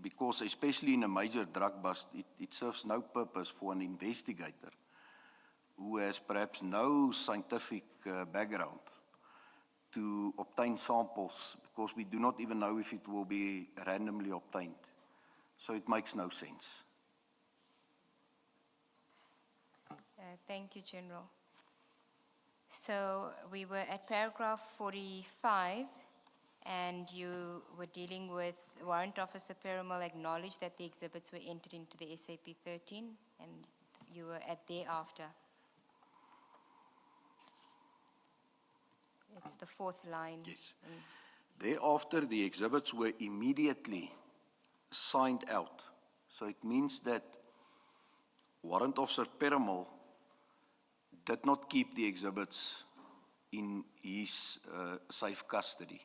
because especially in a major drug bust, it serves no purpose for an investigator who has perhaps no scientific background to obtain samples, because we do not even know if it will be randomly obtained. So it makes no sense. Thank you, General. So we were at paragraph 45, and you were dealing with Warrant Officer Perumal acknowledged that the exhibits were entered into the SAP 13, and you were at thereafter. It's the fourth line. Yes. Thereafter, the exhibits were immediately signed out. So it means that Warrant Officer Perumal did not keep the exhibits in his safe custody.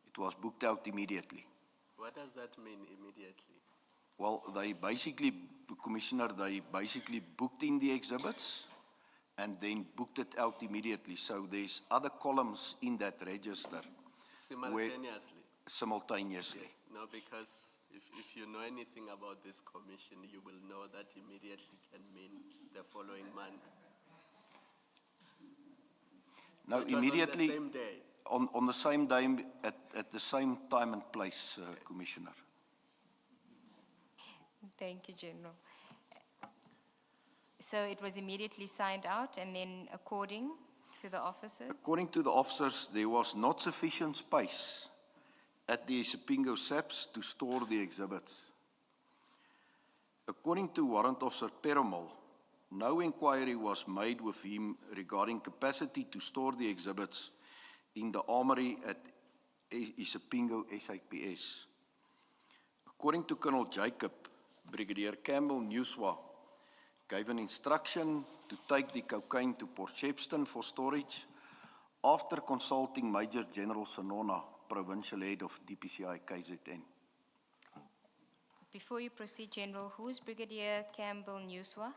It was booked out immediately. What does that mean, immediately? Well, they basically, Commissioner, they basically booked in the exhibits and then booked it out immediately. So there's other columns in that register. Simultaneously? Simultaneously. Yes. No, because if you know anything about this commission, you will know that immediately can mean the following month. No, so immediately. On the same day? On the same day, at the same time and place, okay. Commissioner. Thank you, General. So it was immediately signed out, and then according to the officers? According to the officers, there was not sufficient space at the Isipingo SAPS to store the exhibits. According to Warrant Officer Perumal, no inquiry was made with him regarding capacity to store the exhibits in the armory at Isipingo SAPS. According to Colonel Jacob, Brigadier Campbell Newswa gave an instruction to take the cocaine to Port Shepstone for storage after consulting Major General Sanona, Provincial Head of DPCI KZN. Before you proceed, General, who is Brigadier Campbell Newswa?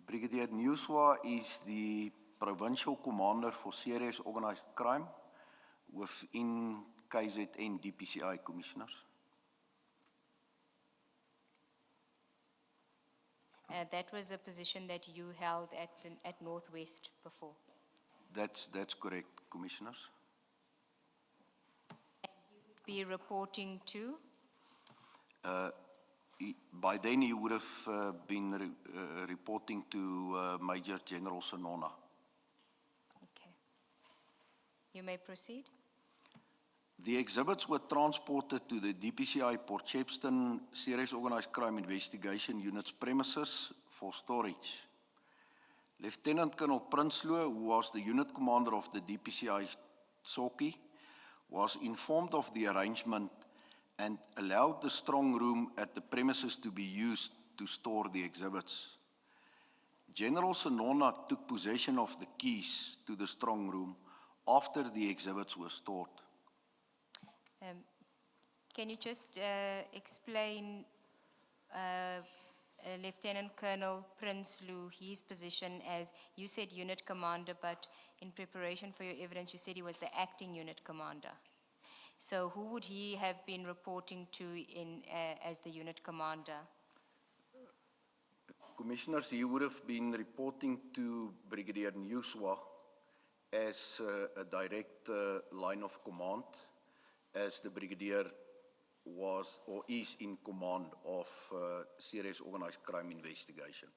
Brigadier Newswa is the Provincial Commander for Serious Organized Crime within KZN DPCI Commissioners. That was a position that you held at Northwest before? That's correct, Commissioners. And you would be reporting to? By then he would have been reporting to Major General Sanona. Okay. You may proceed. The exhibits were transported to the DPCI Port Shepstone Serious Organized Crime Investigation Unit's premises for storage. Lieutenant Colonel Prinsloo, who was the unit commander of the DPCI Soki, was informed of the arrangement and allowed the strong room at the premises to be used to store the exhibits. General Sanona took possession of the keys to the strong room after the exhibits were stored. Can you just explain Lieutenant Colonel Prinsloo, his position as, you said unit commander, but in preparation for your evidence you said he was the acting unit commander. So who would he have been reporting to as the unit commander? Commissioners, he would have been reporting to Brigadier Newswa as a direct line of command, as the Brigadier was or is in command of serious organized crime investigation.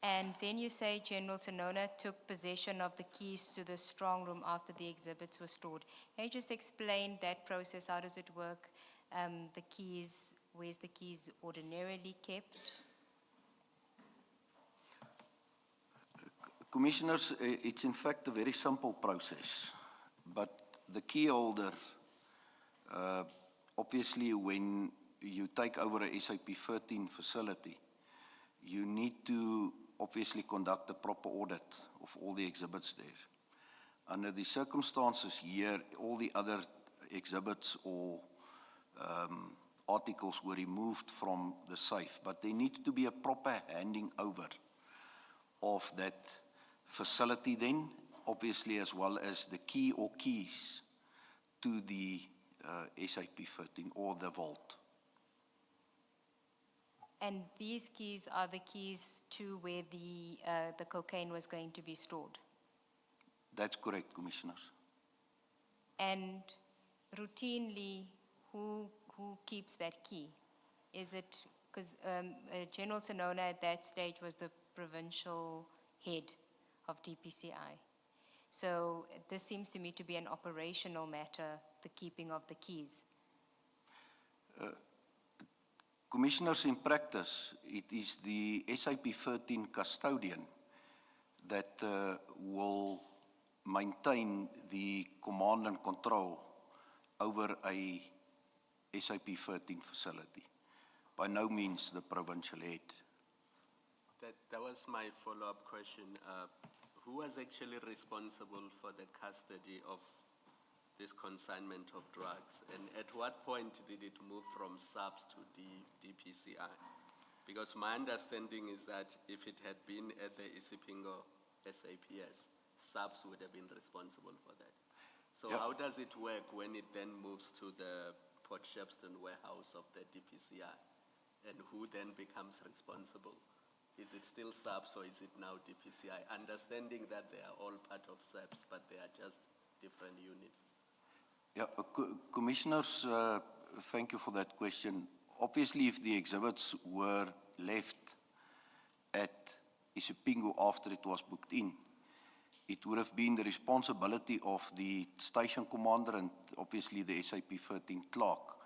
And then you say General Sanona took possession of the keys to the strong room after the exhibits were stored. Can you just explain that process? How does it work? The keys, where's the keys ordinarily kept? Commissioners, it's in fact a very simple process, but the key holder, obviously when you take over a SAP 13 facility, you need to obviously conduct a proper audit of all the exhibits there. Under the circumstances here, all the other exhibits or articles were removed from the safe, but there needs to be a proper handing over of that facility then, obviously, as well as the key or keys to the SAP 13 or the vault. And these keys are the keys to where the cocaine was going to be stored? That's correct, Commissioners. And routinely, who keeps that key? Is it, because General Sonona at that stage was the provincial head of DPCI. So this seems to me to be an operational matter, the keeping of the keys. Commissioners, in practice, it is the SAP 13 custodian that will maintain the command and control over a SAP 13 facility. By no means the provincial head. That was my follow-up question. Who was actually responsible for the custody of this consignment of drugs? And at what point did it move from SAPS to DPCI? Because my understanding is that if it had been at the Isipingo SAPS, SAPS would have been responsible for that. So Yep. how does it work when it then moves to the Port Shepstone warehouse of the DPCI? And who then becomes responsible? Is it still SAPS or is it now DPCI? Understanding that they are all part of SAPS, but they are just different units. Yeah, Commissioners, thank you for that question. Obviously, if the exhibits were left at Isipingo after it was booked in, it would have been the responsibility of the station commander and obviously the SAP 13 clerk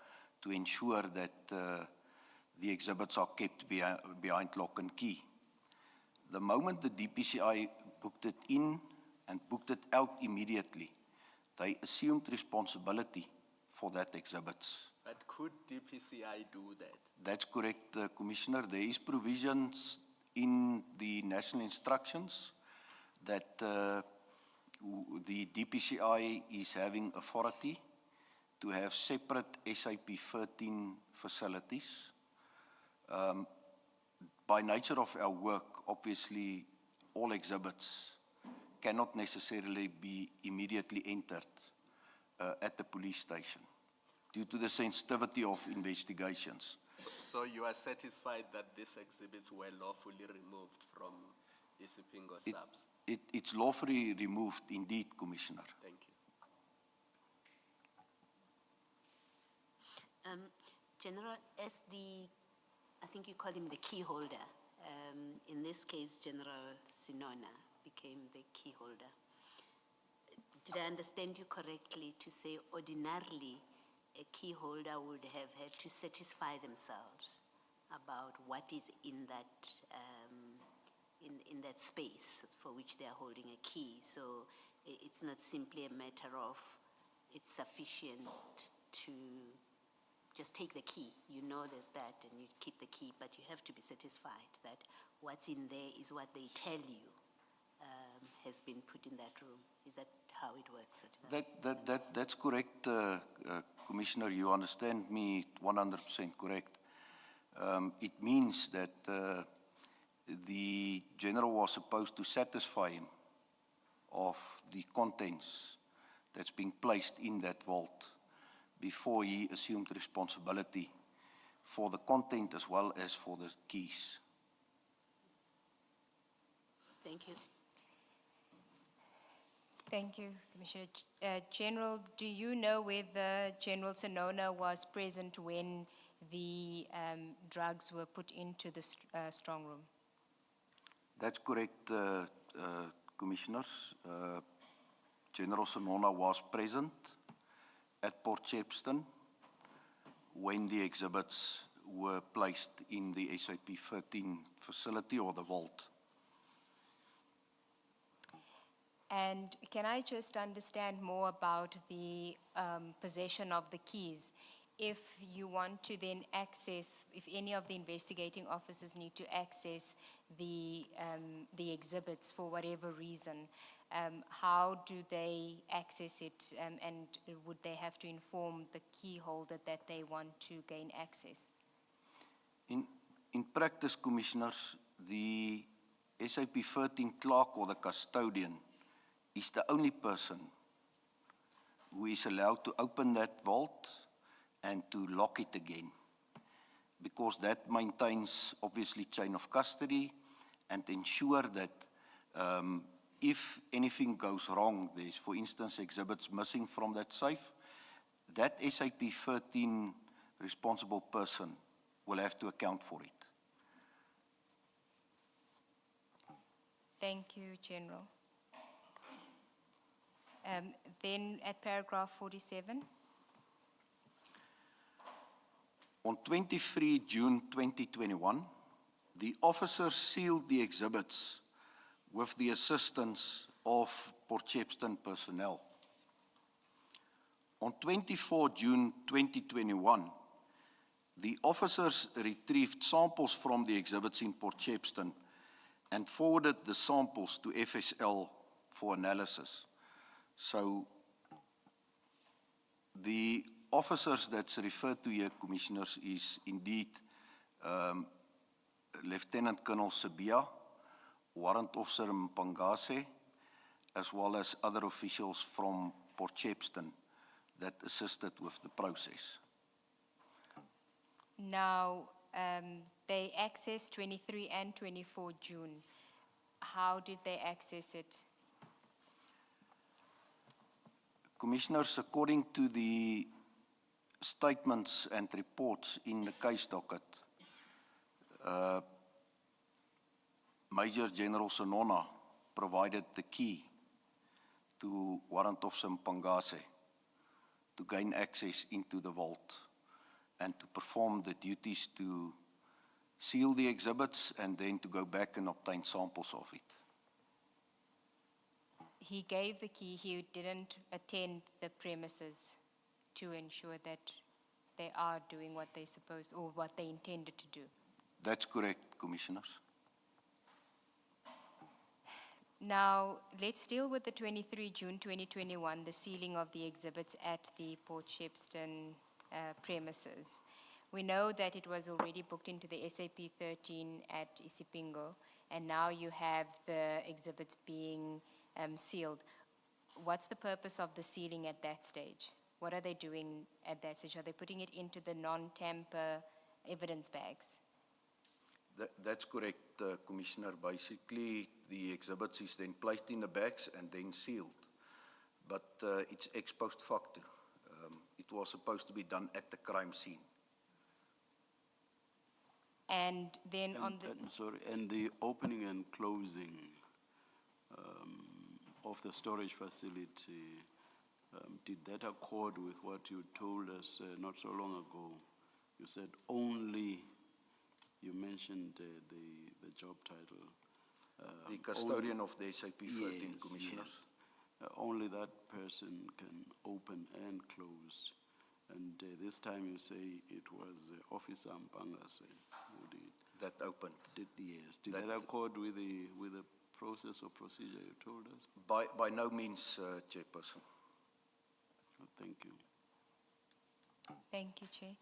to ensure that the exhibits are kept behind lock and key. The moment the DPCI booked it in and booked it out immediately, they assumed responsibility for that exhibits. But could DPCI do that? That's correct, Commissioner. There is provisions in the national instructions that the DPCI is having authority to have separate SAP 13 facilities. By nature of our work, obviously, all exhibits cannot necessarily be immediately entered at the police station due to the sensitivity of investigations. So you are satisfied that these exhibits were lawfully removed from Isipingo SAPS? It's lawfully removed indeed, Commissioner. Thank you. General, as I think you call him the key holder. In this case, General Sonona became the key holder. Did I understand you correctly to say ordinarily a key holder would have had to satisfy themselves about what is in that in that space for which they are holding a key? So it's not simply a matter of it's sufficient to just take the key. You know there's that and you keep the key, but you have to be satisfied that what's in there is what they tell you has been put in that room. Is that how it works? That's correct, Commissioner. You understand me 100% correct. It means that the general was supposed to satisfy him of the contents that's being placed in that vault before he assumed responsibility for the content as well as for the keys. Thank you. Thank you, Commissioner. General, do you know whether General Sonona was present when the drugs were put into the strong room? That's correct, Commissioners. General Sonona was present at Port Shepstone when the exhibits were placed in the SAP 13 facility or the vault. And can I just understand more about the possession of the keys? If you want to then access, if any of the investigating officers need to access the exhibits for whatever reason, how do they access it, and would they have to inform the key holder that they want to gain access? In practice, Commissioners, the SAP 13 clerk or the custodian is the only person who is allowed to open that vault and to lock it again, because that maintains, obviously, chain of custody and ensure that if anything goes wrong, there's, for instance, exhibits missing from that safe, that SAP 13 responsible person will have to account for it. Thank you, General. Then at paragraph 47. On 23 June 2021, the officers sealed the exhibits with the assistance of Port Shepstone personnel. On 24 June 2021, the officers retrieved samples from the exhibits in Port Shepstone and forwarded the samples to FSL for analysis. So the officers that's referred to here, Commissioners, is indeed Lieutenant Colonel Sabia, Warrant Officer Mpangase, as well as other officials from Port Shepstone that assisted with the process. Now, they accessed 23 and 24 June. How did they access it? Commissioners, according to the statements and reports in the case docket, Major General Sonona provided the key to Warrant Officer Mpangase to gain access into the vault and to perform the duties to seal the exhibits and then to go back and obtain samples of it. He gave the key, he didn't attend the premises to ensure that they are doing what they supposed or what they intended to do. That's correct, Commissioners. Now, let's deal with the 23 June 2021, the sealing of the exhibits at the Port Shepstone premises. We know that it was already booked into the SAP 13 at Isipingo, and now you have the exhibits being sealed. What's the purpose of the sealing at that stage? What are they doing at that stage? Are they putting it into the non-tamper evidence bags? That's correct, Commissioner. Basically, the exhibits is then placed in the bags and then sealed. But it's ex post facto. It was supposed to be done at the crime scene. And then and the opening and closing of the storage facility, did that accord with what you told us not so long ago? You said only, you mentioned the job title. The custodian of the SAP 13, yes, Commissioners. yes. Only that person can open and close. And this time you say it was Officer Mpangase who did. That opened. Yes. Did that accord with the process or procedure you told us? By no means, Chairperson. Oh, thank you. thank you, Chair.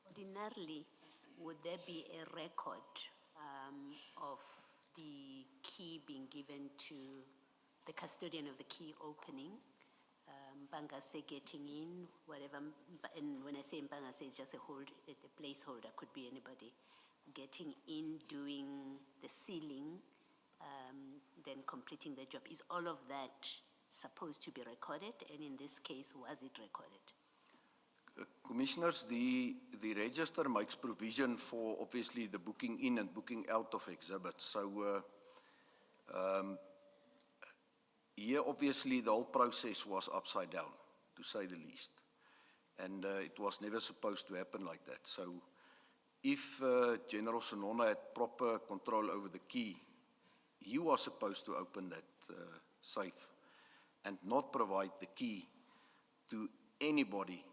Ordinarily, would there be a record of the key being given to the custodian of the key opening, Mpangase getting in, whatever, and when I say Mpangase, it's just a placeholder, could be anybody, getting in, doing the sealing, then completing the job. Is all of that supposed to be recorded? And in this case, was it recorded? Commissioners, the register makes provision for obviously the booking in and booking out of exhibits. So here obviously the whole process was upside down, to say the least. And it was never supposed to happen like that. So if General Sonona had proper control over the key, he was supposed to open that safe and not provide the key to anybody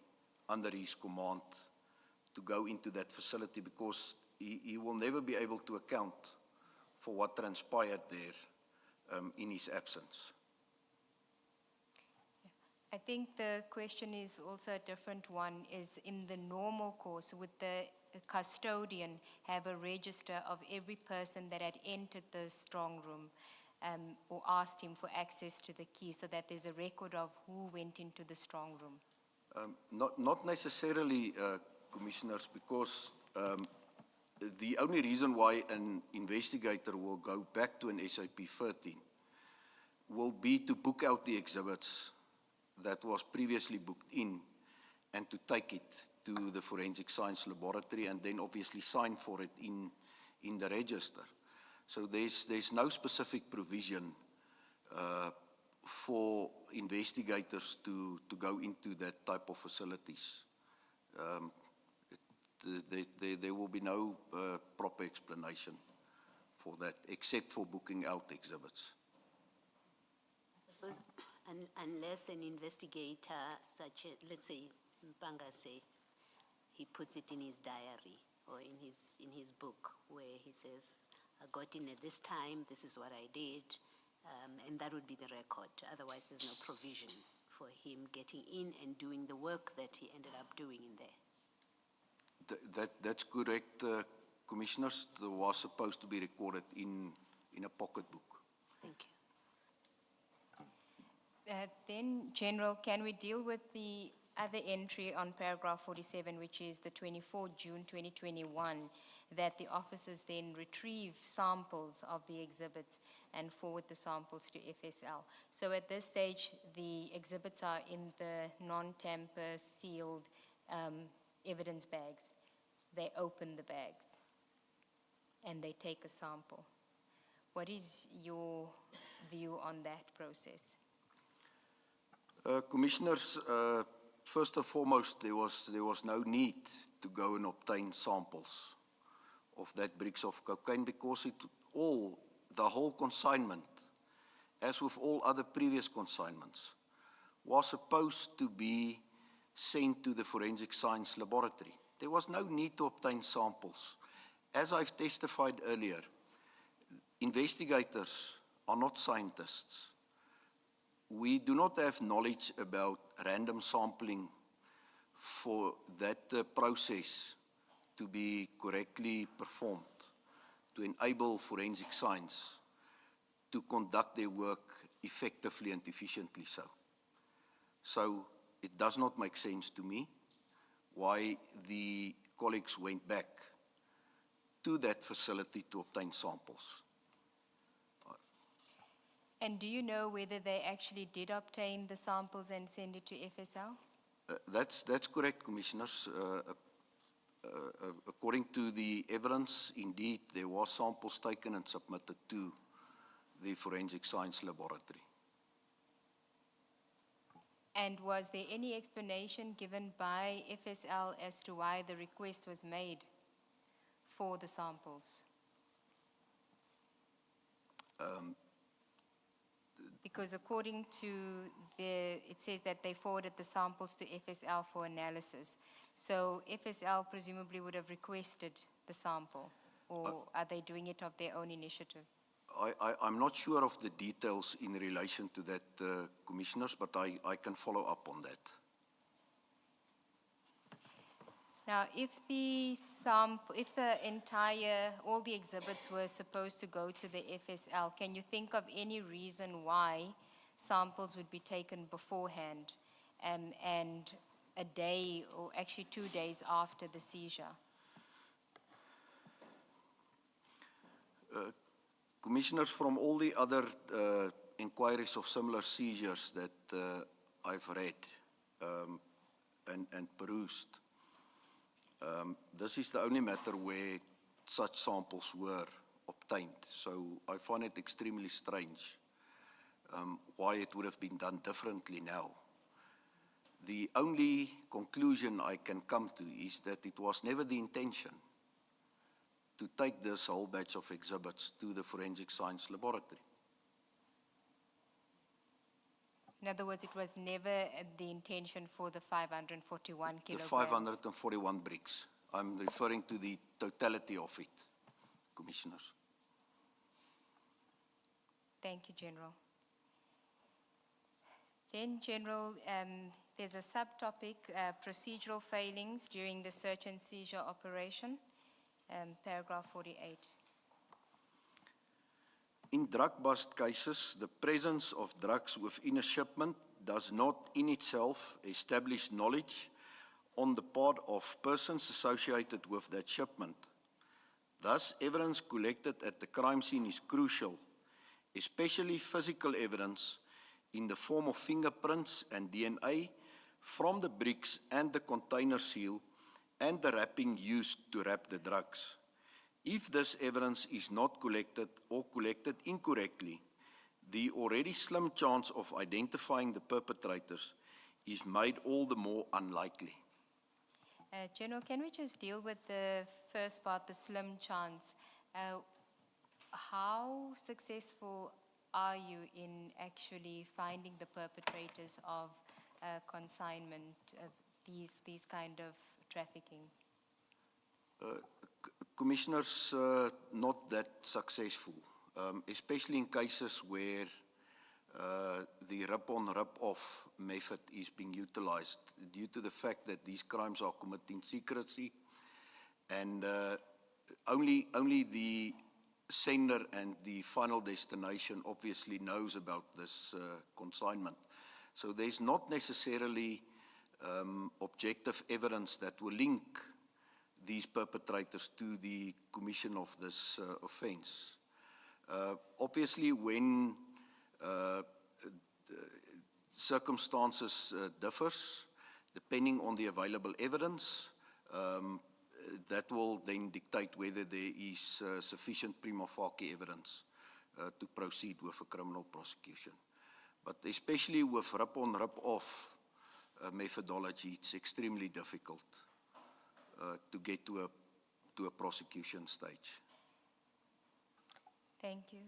under his command to go into that facility, because he will never be able to account for what transpired there in his absence. I think the question is also a different one, is in the normal course, would the custodian have a register of every person that had entered the strong room? or asked him for access to the key so that there's a record of who went into the strong room? Not necessarily, Commissioners, because the only reason why an investigator will go back to an SAP 13 will be to book out the exhibits that was previously booked in and to take it to the Forensic Science Laboratory and then obviously sign for it in the register. So there's no specific provision for investigators to go into that type of facilities. There will be no proper explanation for that, except for booking out exhibits. Suppose unless an investigator, such as, let's say, Mpanga say, he puts it in his diary or in his book where he says, I got in at this time, this is what I did, and that would be the record. Otherwise, there's no provision for him getting in and doing the work that he ended up doing in there. That's correct, Commissioners. It was supposed to be recorded in a pocketbook. Thank you. Then, General, can we deal with the other entry on paragraph 47, which is the 24 June 2021, that the officers then retrieve samples of the exhibits and forward the samples to FSL. So at this stage, the exhibits are in the non-tamper sealed evidence bags. They open the bags and they take a sample. What is your view on that process? Commissioners, first and foremost, there was no need to go and obtain samples of that bricks of cocaine because the whole consignment, as with all other previous consignments, was supposed to be sent to the Forensic Science Laboratory. There was no need to obtain samples. As I've testified earlier, investigators are not scientists. We do not have knowledge about random sampling for that process to be correctly performed, to enable forensic science to conduct their work effectively and efficiently so. So it does not make sense to me why the colleagues went back to that facility to obtain samples. And do you know whether they actually did obtain the samples and send it to FSL? That's correct, Commissioners. According to the evidence, indeed, there were samples taken and submitted to the Forensic Science Laboratory. And was there any explanation given by FSL as to why the request was made for the samples? Because according to it says that they forwarded the samples to FSL for analysis. So FSL presumably would have requested the sample, or are they doing it of their own initiative? I'm not sure of the details in relation to that, Commissioners, but I can follow up on that. Now, if all the exhibits were supposed to go to the FSL, can you think of any reason why samples would be taken beforehand and a day or actually 2 days after the seizure? Commissioners, from all the other inquiries of similar seizures that I've read and perused, this is the only matter where such samples were obtained. So I find it extremely strange why it would have been done differently now. The only conclusion I can come to is that it was never the intention to take this whole batch of exhibits to the Forensic Science Laboratory. In other words, it was never the intention for the 541 kilograms? The 541 bricks. I'm referring to the totality of it, Commissioners. Thank you, General. Then, General, there's a subtopic, procedural failings during the search and seizure operation, paragraph 48. In drug bust cases, the presence of drugs within a shipment does not in itself establish knowledge on the part of persons associated with that shipment. Thus, evidence collected at the crime scene is crucial, especially physical evidence in the form of fingerprints and DNA from the bricks and the container seal and the wrapping used to wrap the drugs. If this evidence is not collected or collected incorrectly, the already slim chance of identifying the perpetrators is made all the more unlikely. General, can we just deal with the first part, the slim chance? How successful are you in actually finding the perpetrators of consignment, these kind of trafficking? Commissioners, not that successful, especially in cases where the rip-on, rip-off method is being utilized due to the fact that these crimes are committed in secrecy and only the sender and the final destination obviously knows about this consignment. So there's not necessarily objective evidence that will link these perpetrators to the commission of this offense. Obviously, when circumstances differs, depending on the available evidence, that will then dictate whether there is sufficient prima facie evidence to proceed with a criminal prosecution. But especially with rip-on, rip-off methodology, it's extremely difficult to get to a prosecution stage. Thank you.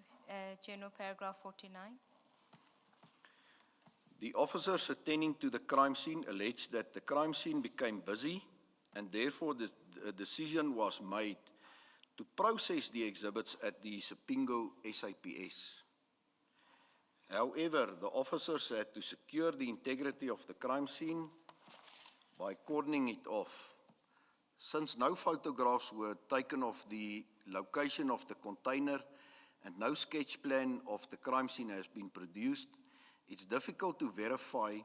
General, paragraph 49. The officers attending to the crime scene alleged that the crime scene became busy and therefore a decision was made to process the exhibits at the Sipingo SAPS. However, the officers had to secure the integrity of the crime scene by cordoning it off. Since no photographs were taken of the location of the container and no sketch plan of the crime scene has been produced, it's difficult to verify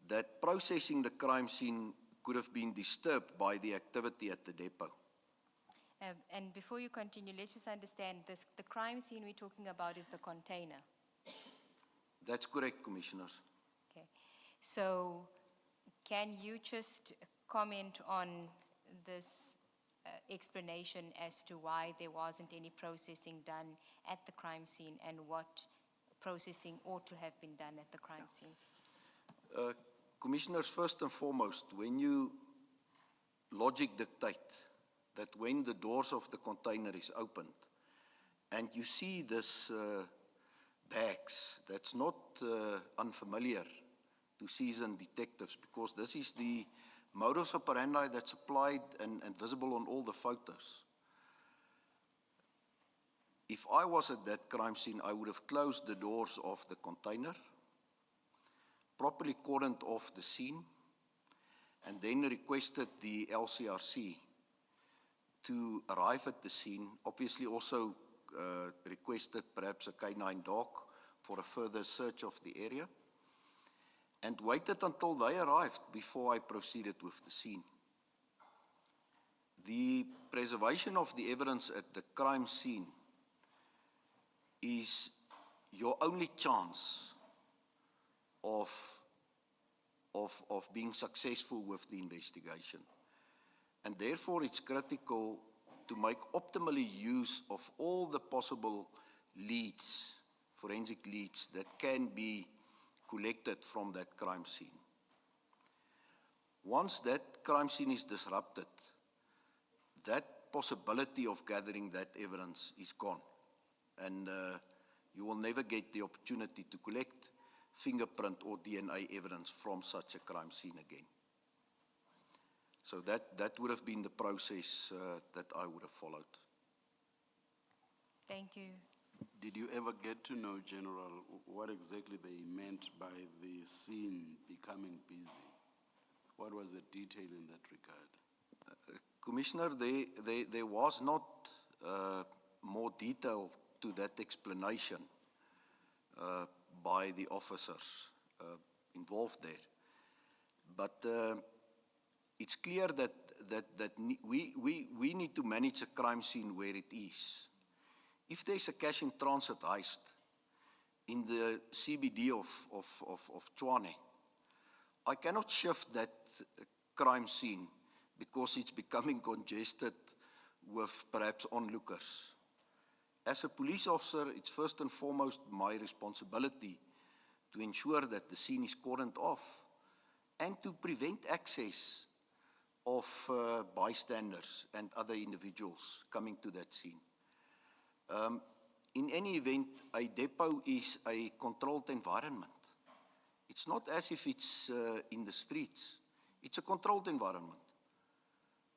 that processing the crime scene could have been disturbed by the activity at the depot. And before you continue, let's just understand this, the crime scene we're talking about is the container. That's correct, Commissioners. Okay. So can you just comment on this explanation as to why there wasn't any processing done at the crime scene and what processing ought to have been done at the crime scene? Commissioners, first and foremost, when you logic dictate that when the doors of the container is opened and you see this bags, that's not unfamiliar to seasoned detectives because this is the modus operandi that's applied and visible on all the photos. If I was at that crime scene, I would have closed the doors of the container, properly cordoned off the scene, and then requested the LCRC to arrive at the scene, obviously also requested perhaps a canine dog for a further search of the area, and waited until they arrived before I proceeded with the scene. The preservation of the evidence at the crime scene is your only chance of being successful with the investigation. And therefore it's critical to make optimally use of all the possible leads, forensic leads that can be collected from that crime scene. Once that crime scene is disrupted, that possibility of gathering that evidence is gone. And you will never get the opportunity to collect fingerprint or DNA evidence from such a crime scene again. So that would have been the process that I would have followed. Thank you. Did you ever get to know, General, what exactly they meant by the scene becoming busy? What was the detail in that regard? Commissioner, there was not more detail to that explanation by the officers involved there. But it's clear that we need to manage a crime scene where it is. If there's a cash in transit heist in the CBD of Tshwane, I cannot shift that crime scene because it's becoming congested with perhaps onlookers. As a police officer, it's first and foremost my responsibility to ensure that the scene is cordoned off and to prevent access of bystanders and other individuals coming to that scene. In any event, a depot is a controlled environment. It's not as if it's in the streets. It's a controlled environment.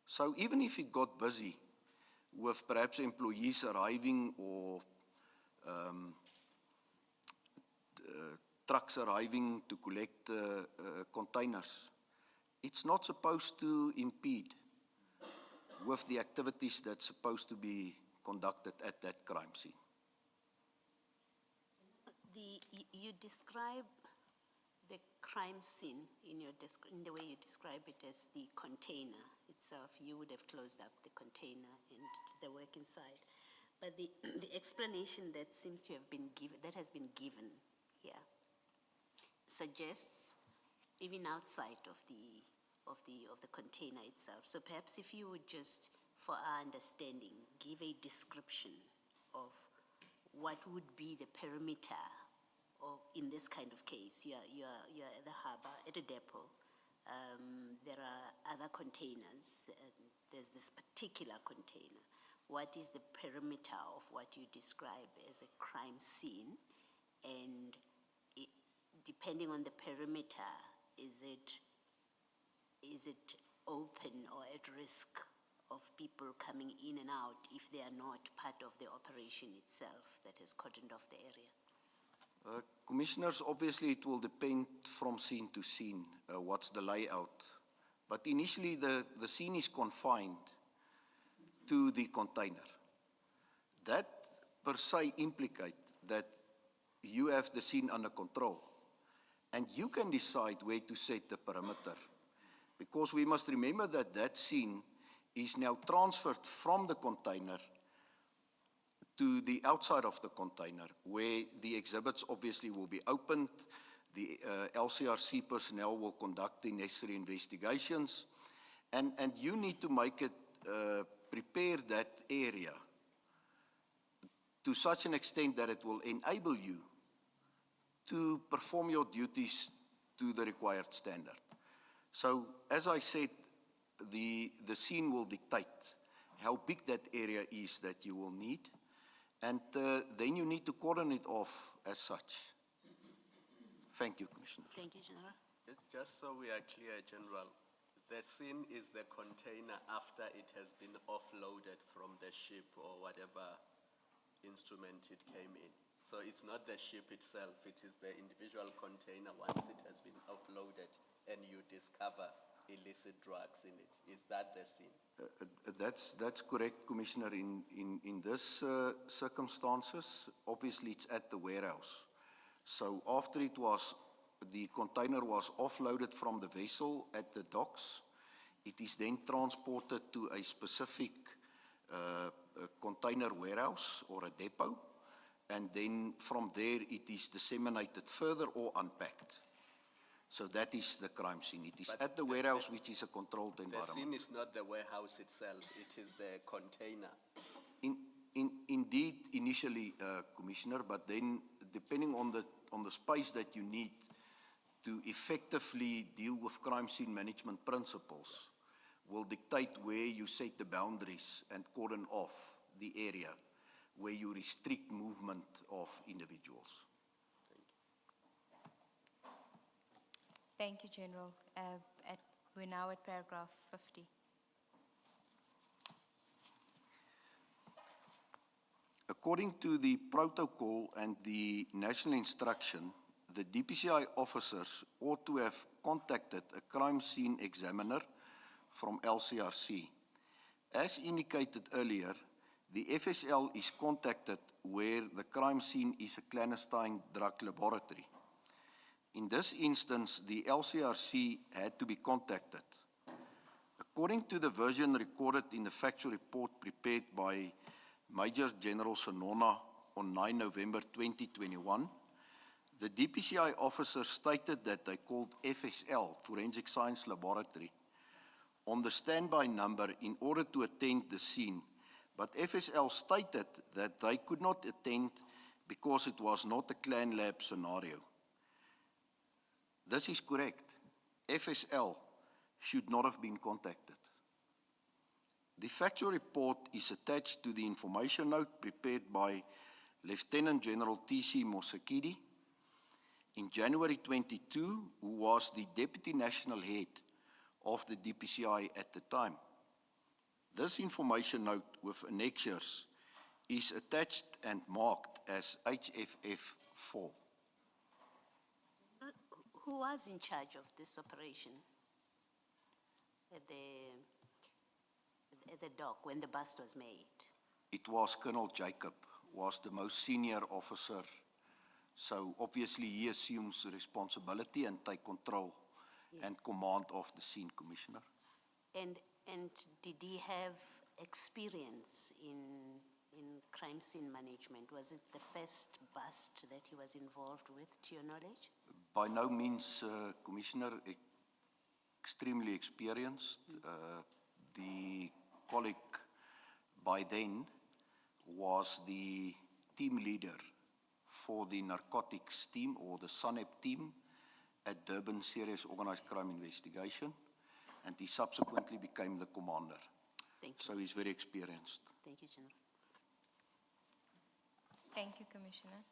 So even if it got busy with perhaps employees arriving or trucks arriving to collect containers, it's not supposed to impede with the activities that's supposed to be conducted at that crime scene. You describe the crime scene in the way you describe it as the container itself. You would have closed up the container and the work inside. But the explanation that seems to have been given, that has been given here, suggests even outside of the container itself. So perhaps if you would just, for our understanding, give a description of what would be the perimeter, or in this kind of case, you're at the harbor, at a depot. There are other containers. There's this particular container. What is the perimeter of what you describe as a crime scene? And depending on the perimeter, is it open or at risk of people coming in and out if they are not part of the operation itself that has cordoned off the area? Commissioners, obviously it will depend from scene to scene, what's the layout. But initially the scene is confined to the container. That per se implicates that you have the scene under control. And you can decide where to set the perimeter. Because we must remember that that scene is now transferred from the container to the outside of the container, where the exhibits obviously will be opened. The LCRC personnel will conduct the necessary investigations. And you need to make it, prepare that area to such an extent that it will enable you to perform your duties to the required standard. So, as I said, the scene will dictate how big that area is that you will need, and then you need to cordon it off as such. Thank you, Commissioner. Thank you, General. Just so we are clear, General, the scene is the container after it has been offloaded from the ship or whatever instrument it came in. So it's not the ship itself, it is the individual container once it has been offloaded and you discover illicit drugs in it. Is that the scene? That's correct, Commissioner. In this circumstances, obviously it's at the warehouse. So after the container was offloaded from the vessel at the docks, it is then transported to a specific container warehouse or a depot, and then from there it is disseminated further or unpacked. So that is the crime scene. It is But at the warehouse, which is a controlled The environment. scene is not the warehouse itself, it is the container. Indeed, initially, Commissioner, but then depending on the space that you need to effectively deal with crime scene management principles will dictate where you set the boundaries and cordon off the area where you restrict movement of individuals. Thank you, General. We're now at paragraph 50. According to the protocol and the national instruction, the DPCI officers ought to have contacted a crime scene examiner from LCRC. As indicated earlier, the FSL is contacted where the crime scene is a clandestine drug laboratory. In this instance, the LCRC had to be contacted. According to the version recorded in the factual report prepared by Major General Sonona on 9 November 2021, the DPCI officer stated that they called FSL, Forensic Science Laboratory, on the standby number in order to attend the scene, but FSL stated that they could not attend because it was not a clan lab scenario. This is correct. FSL should not have been contacted. The factual report is attached to the information note prepared by Lieutenant General T.C. Mosekedi in January 22, who was the Deputy National Head of the DPCI at the time. This information note with annexures is attached and marked as HFF4. Who was in charge of this operation at the dock when the bust was made? It was Colonel Jacob, was the most senior officer. So obviously he assumes responsibility and take control and command of the scene, Commissioner. And did he have experience in crime scene management? Was it the first bust that he was involved with, to your knowledge? By no means, Commissioner, extremely experienced. The colleague by then was the team leader for the narcotics team or the SANEP team at Durban Serious Organized Crime Investigation, and he subsequently became the commander. Thank you. So he's very experienced. Thank you, General. Thank you, Commissioner.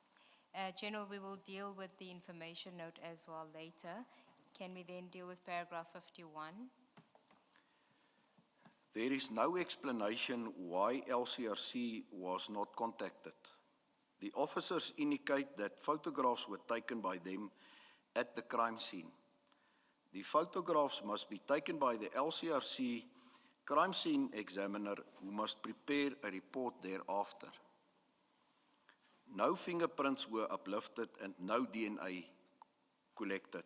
General, we will deal with the information note as well later. Can we then deal with paragraph 51? There is no explanation why LCRC was not contacted. The officers indicate that photographs were taken by them at the crime scene. The photographs must be taken by the LCRC crime scene examiner, who must prepare a report thereafter. No fingerprints were uplifted and no DNA collected.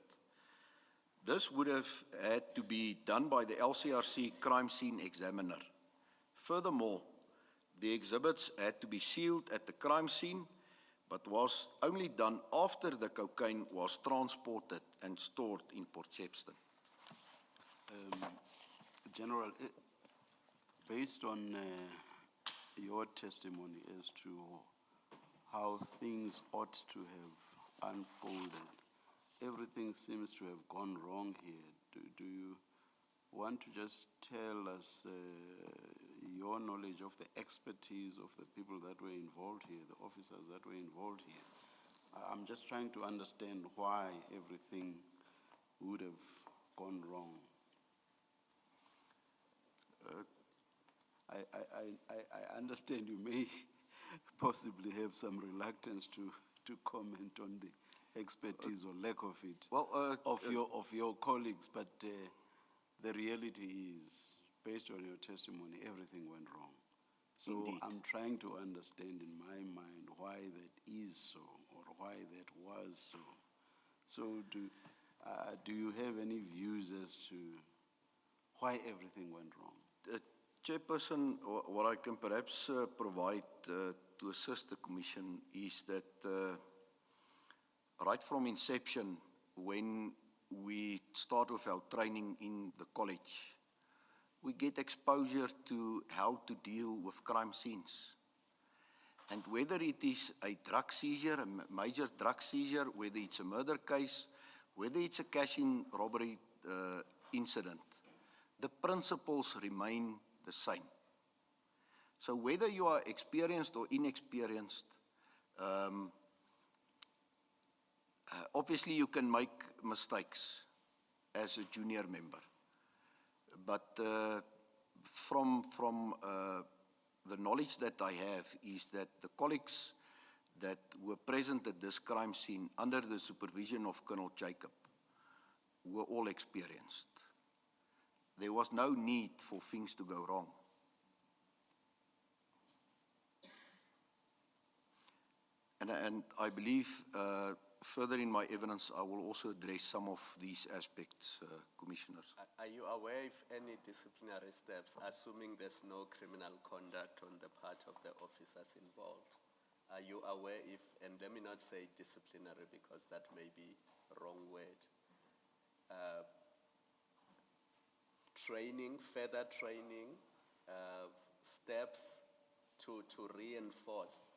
This would have had to be done by the LCRC crime scene examiner. Furthermore, the exhibits had to be sealed at the crime scene, but was only done after the cocaine was transported and stored in Port Shepstone. General, based on your testimony as to how things ought to have unfolded, everything seems to have gone wrong here. Do you want to just tell us your knowledge of the expertise of the people that were involved here, the officers that were involved here? I'm just trying to understand why everything would have gone wrong. I understand you may possibly have some reluctance to comment on the expertise or lack of it of your colleagues, but the reality is, based on your testimony, everything went wrong. So indeed, I'm trying to understand in my mind why that is so, or why that was so. So do you have any views as to why everything went wrong? Chairperson, what I can perhaps provide to assist the Commission is that right from inception, when we start with our training in the college, we get exposure to how to deal with crime scenes. And whether it is a drug seizure, a major drug seizure, whether it's a murder case, whether it's a cash-in robbery incident, the principles remain the same. So whether you are experienced or inexperienced, obviously you can make mistakes as a junior member. But from the knowledge that I have is that the colleagues that were present at this crime scene under the supervision of Colonel Jacob were all experienced. There was no need for things to go wrong. And I believe further in my evidence, I will also address some of these aspects, Commissioners. Are you aware if any disciplinary steps, assuming there's no criminal conduct on the part of the officers involved? Are you aware if, and let me not say disciplinary because that may be wrong word, training, further training, steps to reinforce?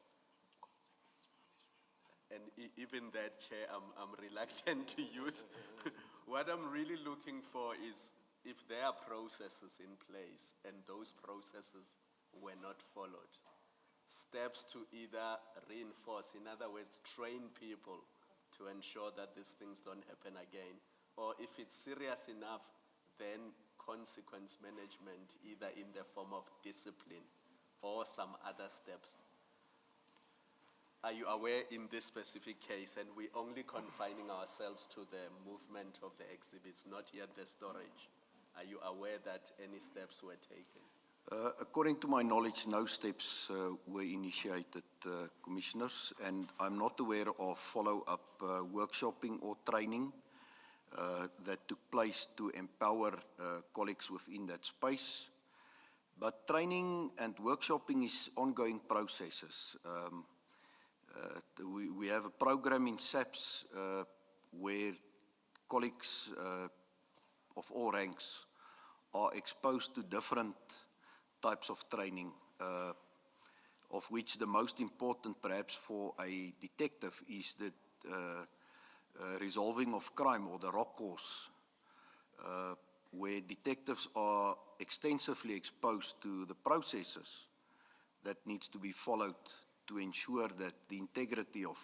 And even that, Chair, I'm reluctant to use. What I'm really looking for is if there are processes in place and those processes were not followed, steps to either reinforce, in other words, train people to ensure that these things don't happen again, or if it's serious enough, then consequence management, either in the form of discipline or some other steps. Are you aware in this specific case, and we're only confining ourselves to the movement of the exhibits, not yet the storage? Are you aware that any steps were taken? According to my knowledge, no steps were initiated, Commissioners, and I'm not aware of follow-up workshopping or training that took place to empower colleagues within that space. But training and workshopping is ongoing processes. We have a program in SAPS where colleagues of all ranks are exposed to different types of training, of which the most important perhaps for a detective is the resolving of crime, or the rock course, where detectives are extensively exposed to the processes that needs to be followed to ensure that the integrity of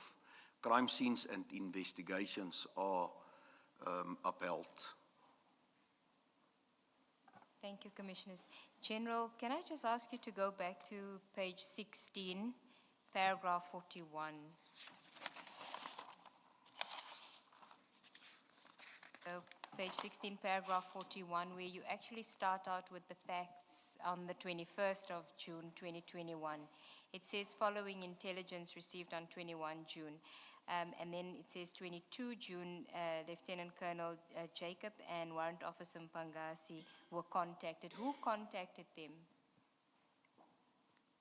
crime scenes and investigations are upheld. Thank you, Commissioners. General, can I just ask you to go back to page 16, paragraph 41? So, page 16, paragraph 41, where you actually start out with the facts on the 21st of June, 2021. It says, following intelligence received on 21 June. And then it says 22 June, Lieutenant Colonel Jacob and Warrant Officer Mpangasi were contacted. Who contacted them?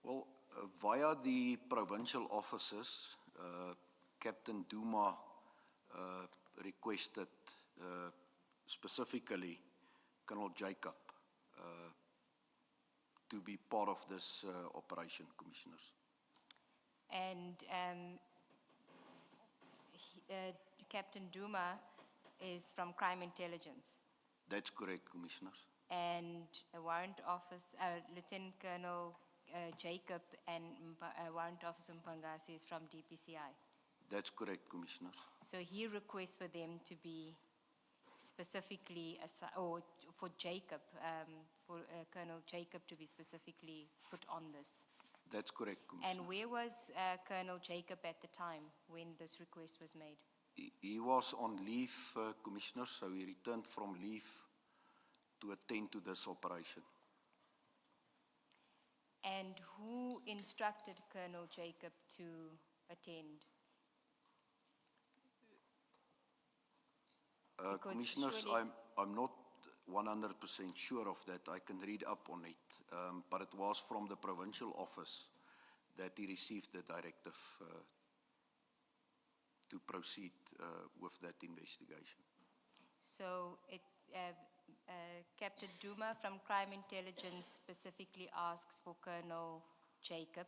Well, via the provincial offices, Captain Duma requested specifically Colonel Jacob to be part of this operation, Commissioners. And Captain Duma is from Crime Intelligence. That's correct, Commissioners. And Warrant Officer, Lieutenant Colonel Jacob and Warrant Officer Mpangasi is from DPCI. That's correct, Commissioners. So he requests for them to be specifically, or for Jacob, for Colonel Jacob to be specifically put on this. That's correct, Commissioners. And where was Colonel Jacob at the time when this request was made? He was on leave, Commissioner, so he returned from leave to attend to this operation. And who instructed Colonel Jacob to attend? Because Commissioners, surely- I'm not 100% sure of that. I can read up on it, but it was from the provincial office that he received the directive to proceed with that investigation. So Captain Duma from Crime Intelligence specifically asks for Colonel Jacob,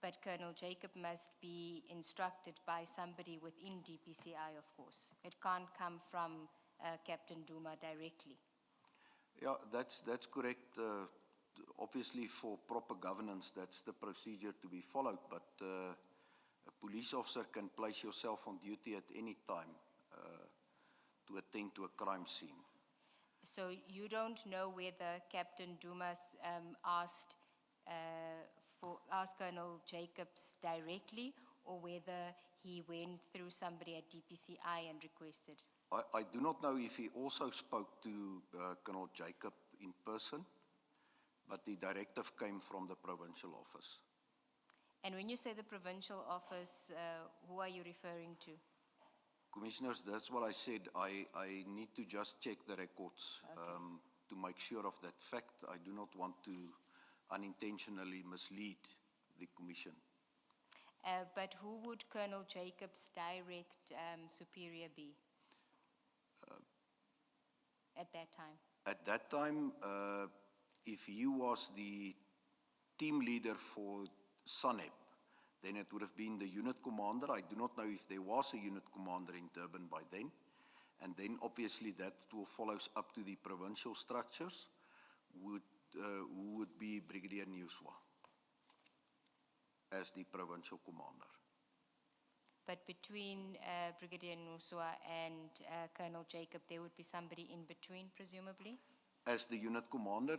but Colonel Jacob must be instructed by somebody within DPCI, of course. It can't come from Captain Duma directly. Yeah, that's correct. Obviously, for proper governance, that's the procedure to be followed, but a police officer can place yourself on duty at any time to attend to a crime scene. So you don't know whether Captain Dumas asked Colonel Jacobs directly, or whether he went through somebody at DPCI and requested? I do not know if he also spoke to Colonel Jacob in person, but the directive came from the provincial office. And when you say the provincial office, who are you referring to? Commissioners, that's what I said. I need to just check the records to make sure of that fact. I do not want to unintentionally mislead the Commission. But who would Colonel Jacob's direct superior be at that time? At that time, if he was the team leader for SANEP, then it would have been the unit commander. I do not know if there was a unit commander in Durban by then. And then obviously that follows up to the provincial structures, who would be Brigadier Newswa as the provincial commander. But between Brigadier Nuswa and Colonel Jacob, there would be somebody in between, presumably? As the unit commander,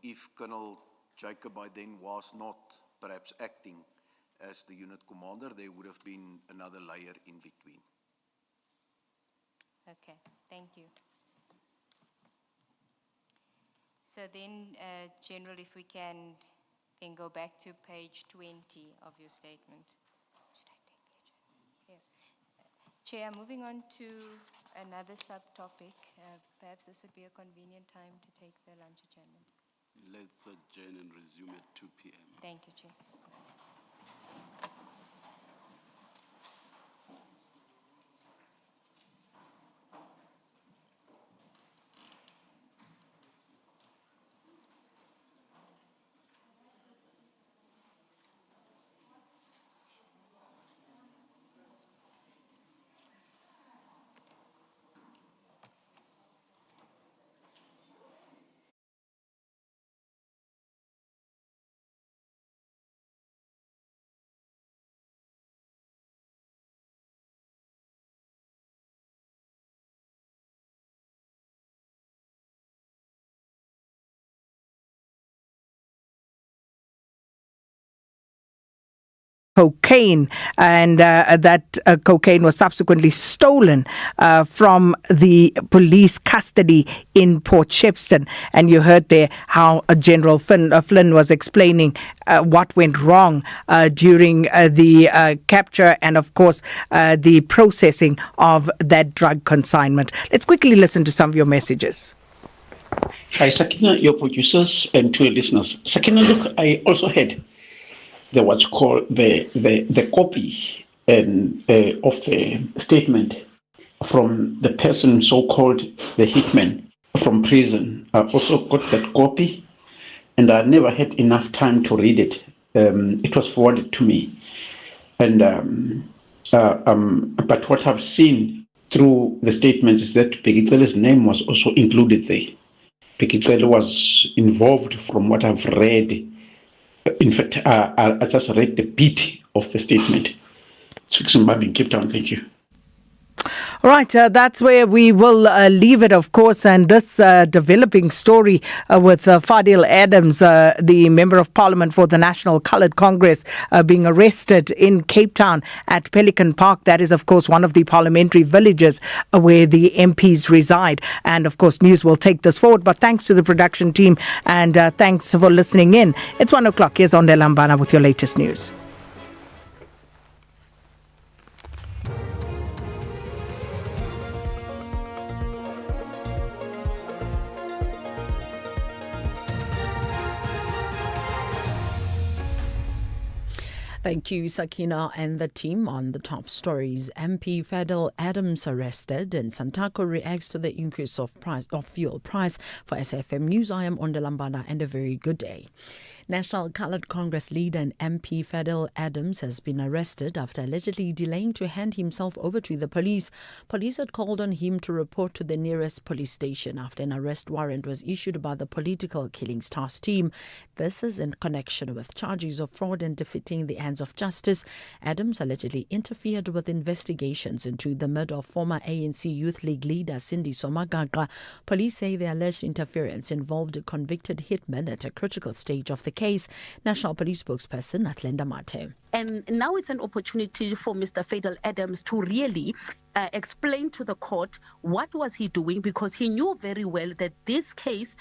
if Colonel Jacob by then was not perhaps acting as the unit commander, there would have been another layer in between. Okay, thank you. So then, General, if we can then go back to page 20 of your statement. Should I take it? Yes. Chair, moving on to another subtopic. Perhaps this would be a convenient time to take the lunch adjournment. Let's adjourn and resume at 2 p.m. Thank you, Chair. Cocaine, and that cocaine was subsequently stolen from the police custody in Port Shepstone. And you heard there how General Flynn was explaining what went wrong during the capture and, of course, the processing of that drug consignment. Let's quickly listen to some of your messages. Hi, Sakina, your producers, and to your listeners. Sakina, look, I also had what's called the copy of the statement from the person so-called the hitman from prison. I also got that copy, and I never had enough time to read it. It was forwarded to me, and but what I've seen through the statements is that Bhekicele's name was also included there. Bhekicele was involved, from what I've read. In fact, I just read the bit of the statement. Fixing in Cape Town. Thank you. All right, that's where we will leave it, of course. And this developing story with Fadil Adams, the Member of Parliament for the National Coloured Congress, being arrested in Cape Town at Pelican Park. That is, of course, one of the parliamentary villages where the MPs reside. And, of course, news will take this forward. But thanks to the production team, and thanks for listening in. It's 1 o'clock. Here's Onde Lambana with your latest news. Thank you, Sakina and the team on the top stories. MP Fadil Adams arrested, and Santaco reacts to the increase of fuel price. For SFM News, I am Onde Lambana, and a very good day. National Coloured Congress leader and MP Fadil Adams has been arrested after allegedly delaying to hand himself over to the police. Police had called on him to report to the nearest police station after an arrest warrant was issued by the Political Killings Task Team. This is in connection with charges of fraud and defeating the ends of justice. Adams allegedly interfered with investigations into the murder of former ANC Youth League leader Cindy Somagaga. Police say the alleged interference involved a convicted hitman at a critical stage of the case. National Police spokesperson Madlanga Mate. And now it's an opportunity for Mr. Fadil Adams to really explain to the court what was he doing, because he knew very well that this case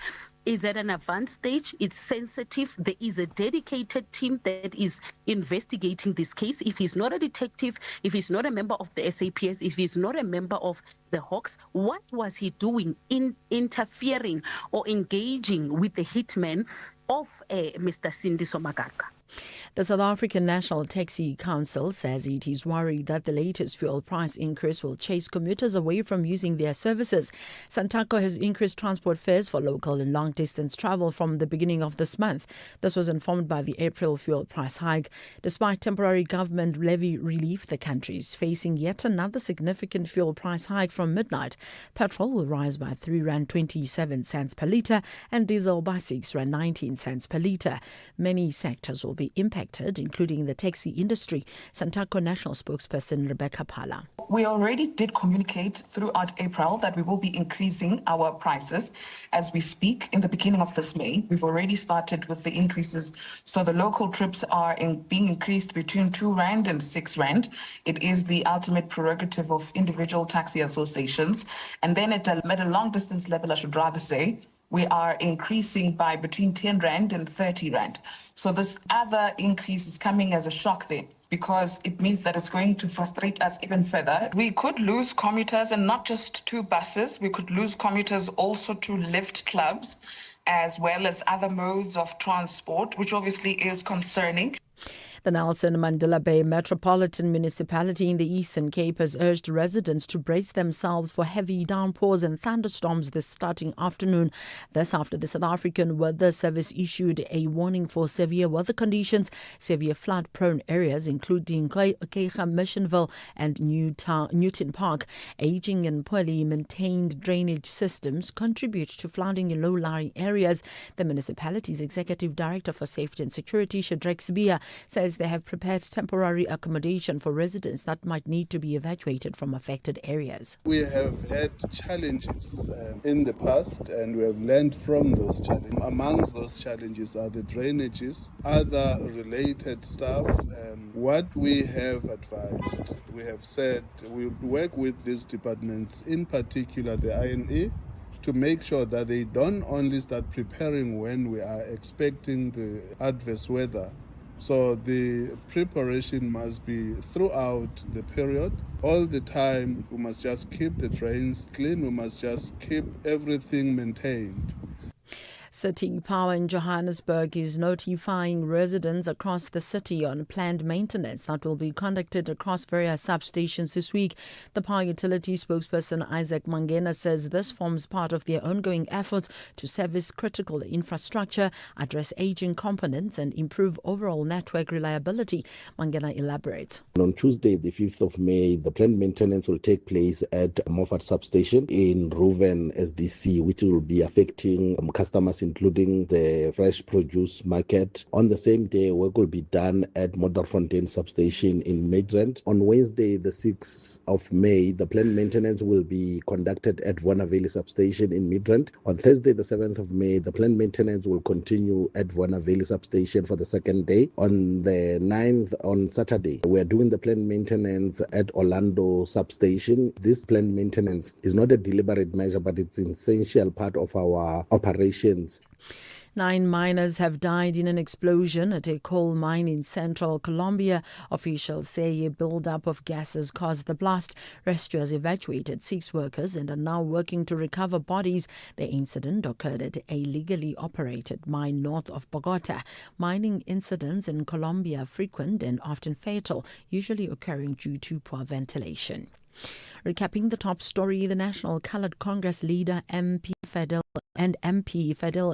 is at an advanced stage. It's sensitive. There is a dedicated team that is investigating this case. If he's not a detective, if he's not a member of the SAPS, if he's not a member of the Hawks, what was he doing in interfering or engaging with the hitman of Mr. Sindiso Magaka? The South African National Taxi Council says it is worried that the latest fuel price increase will chase commuters away from using their services. Santaco has increased transport fares for local and long-distance travel from the beginning of this month. This was informed by the April fuel price hike. Despite temporary government levy relief, the country is facing yet another significant fuel price hike from midnight. Petrol will rise by R3.27 per litre and diesel by R6.19 per litre. Many sectors will be impacted, including the taxi industry. Santaco National spokesperson Rebecca Pala. We already did communicate throughout April that we will be increasing our prices as we speak. In the beginning of this May, we've already started with the increases. So the local trips are being increased between R2 and R6. It is the ultimate prerogative of individual taxi associations. And then at a long distance level, I should rather say, we are increasing by between R10 and R30. So this other increase is coming as a shock there, because it means that it's going to frustrate us even further. We could lose commuters, and not just to buses. We could lose commuters also to lift clubs, as well as other modes of transport, which obviously is concerning. The Nelson Mandela Bay Metropolitan Municipality in the Eastern Cape has urged residents to brace themselves for heavy downpours and thunderstorms this starting afternoon. This after the South African Weather Service issued a warning for severe weather conditions. Severe flood-prone areas, including Keiga, Missionville and Newton Park. Aging and poorly maintained drainage systems contribute to flooding in low-lying areas. The municipality's Executive Director for Safety and Security, Shadrack Sibia, says they have prepared temporary accommodation for residents that might need to be evacuated from affected areas. We have had challenges in the past, and we have learned from those challenges. Amongst those challenges are the drainages, other related stuff. What we have advised, we have said we work with these departments, in particular the INE, to make sure that they don't only start preparing when we are expecting the adverse weather. So the preparation must be throughout the period. All the time, we must just keep the drains clean. We must just keep everything maintained. City Power in Johannesburg is notifying residents across the city on planned maintenance that will be conducted across various substations this week. The power utility spokesperson Isaac Mangena says this forms part of their ongoing efforts to service critical infrastructure, address aging components and improve overall network reliability. Mangena elaborates. On Tuesday, the 5th of May, the planned maintenance will take place at Moffat Substation in Reuven SDC, which will be affecting customers including the fresh produce market. On the same day, work will be done at Modderfontein Substation in Midrand. On Wednesday, the 6th of May, the planned maintenance will be conducted at Vuanaveli Substation in Midrand. On Thursday, the 7th of May, the planned maintenance will continue at Vuanaveli Substation for the second day. On the 9th, on Saturday, we are doing the planned maintenance at Orlando Substation. This planned maintenance is not a deliberate measure, but it's an essential part of our operations. 9 miners have died in an explosion at a coal mine in central Colombia. Officials say a buildup of gases caused the blast. Rescuers evacuated 6 workers and are now working to recover bodies. The incident occurred at a legally operated mine north of Bogota. Mining incidents in Colombia are frequent and often fatal, usually occurring due to poor ventilation. Recapping the top story, the National Coloured Congress leader MP Fidel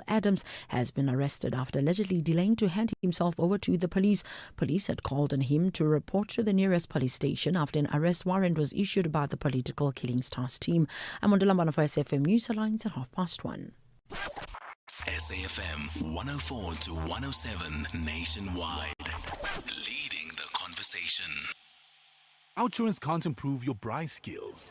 Adams has been arrested after allegedly delaying to hand himself over to the police. Police had called on him to report to the nearest police station after an arrest warrant was issued by the Political Killings Task Team. I'm Madlanga for SAFM News Alliance at 1:30. SAFM 104 to 107 nationwide. Leading the conversation. Outsurance can't improve your Braai skills,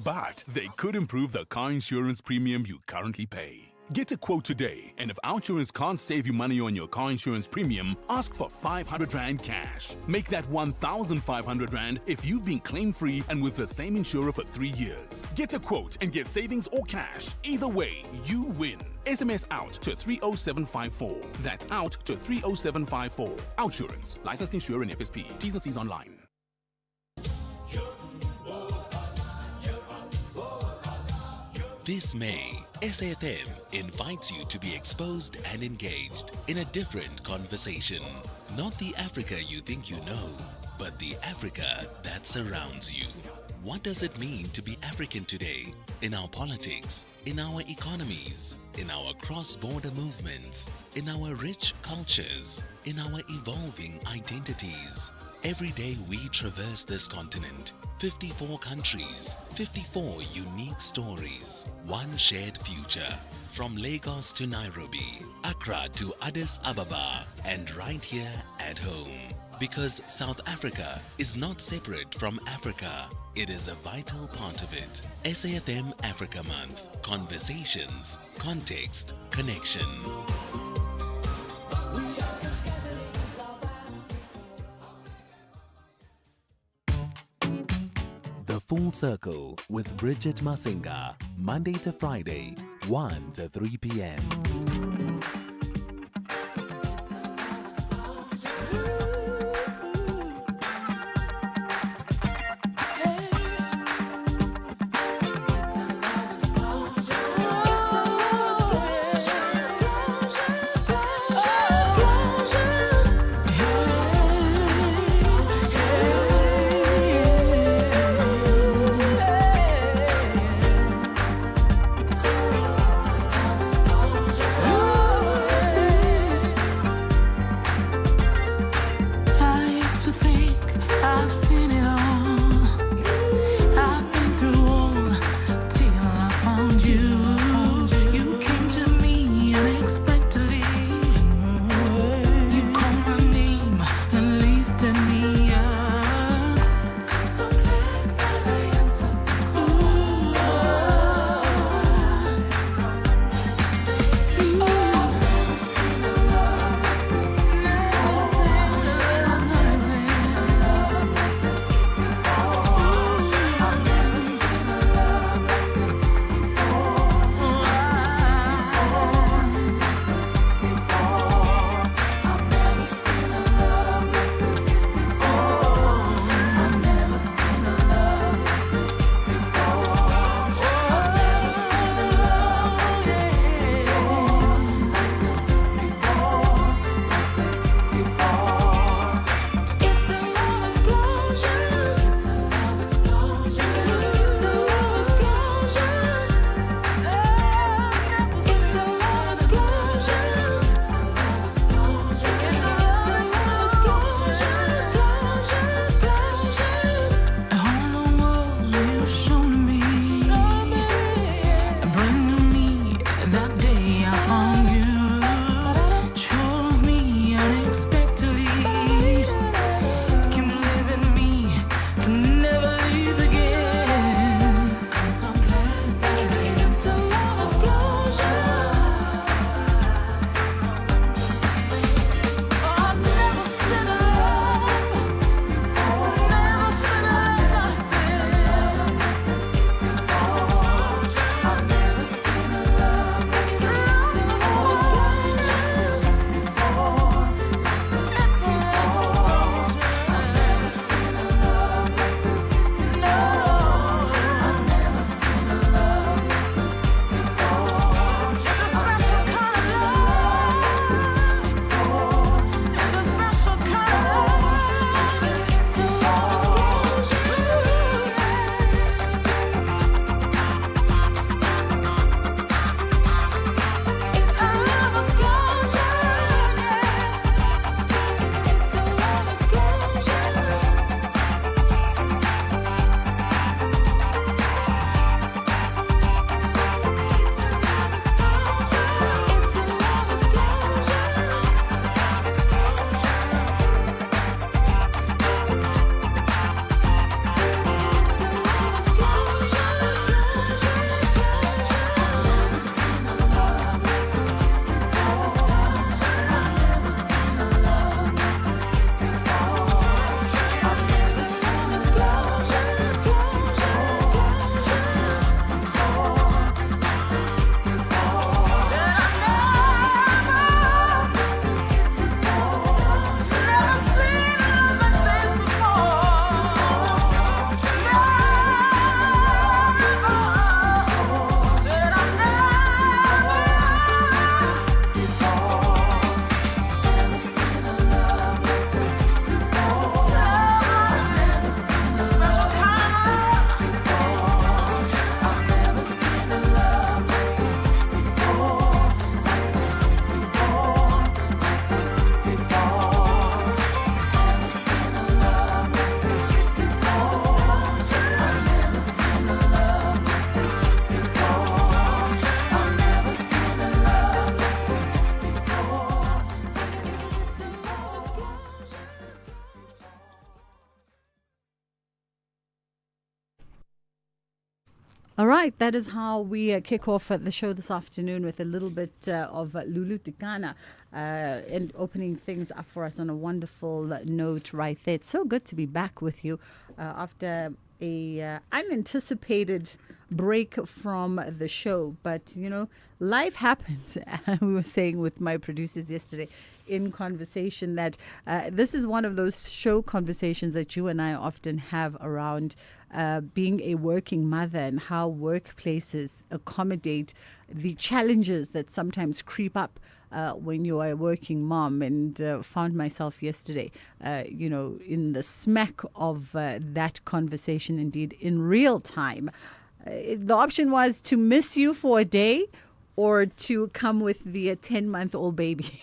but they could improve the car insurance premium you currently pay. Get a quote today, and if OutSurance can't save you money on your car insurance premium, ask for 500 Rand cash. Make that 1,500 Rand if you've been claim-free and with the same insurer for 3 years. Get a quote and get savings or cash. Either way, you win. SMS out to 30754. That's out to 30754. OutSurance. Licensed insurer and FSP. T's and C's online. This May, SAFM invites you to be exposed and engaged in a different conversation. Not the Africa you think you know, but the Africa that surrounds you. What does it mean to be African today? In our politics, in our economies, in our cross-border movements, in our rich cultures, in our evolving identities. Every day we traverse this continent. 54 countries, 54 unique stories, one shared future. From Lagos to Nairobi, Accra to Addis Ababa, and right here at home. Because South Africa is not separate from Africa, it is a vital part of it. SAFM Africa Month. Conversations, context, connection. The Full Circle with Bridget Masinga, Monday to Friday, 1 to 3 p.m. right, that is how we kick off the show this afternoon with a little bit of Lulu Tikana and opening things up for us on a wonderful note right there. It's so good to be back with you after a unanticipated break from the show, but life happens. We were saying with my producers yesterday in conversation that this is one of those show conversations that you and I often have around being a working mother and how workplaces accommodate the challenges that sometimes creep up when you are a working mom, and found myself yesterday, in the smack of that conversation, indeed, in real time. The option was to miss you for a day or to come with the 10-month-old baby.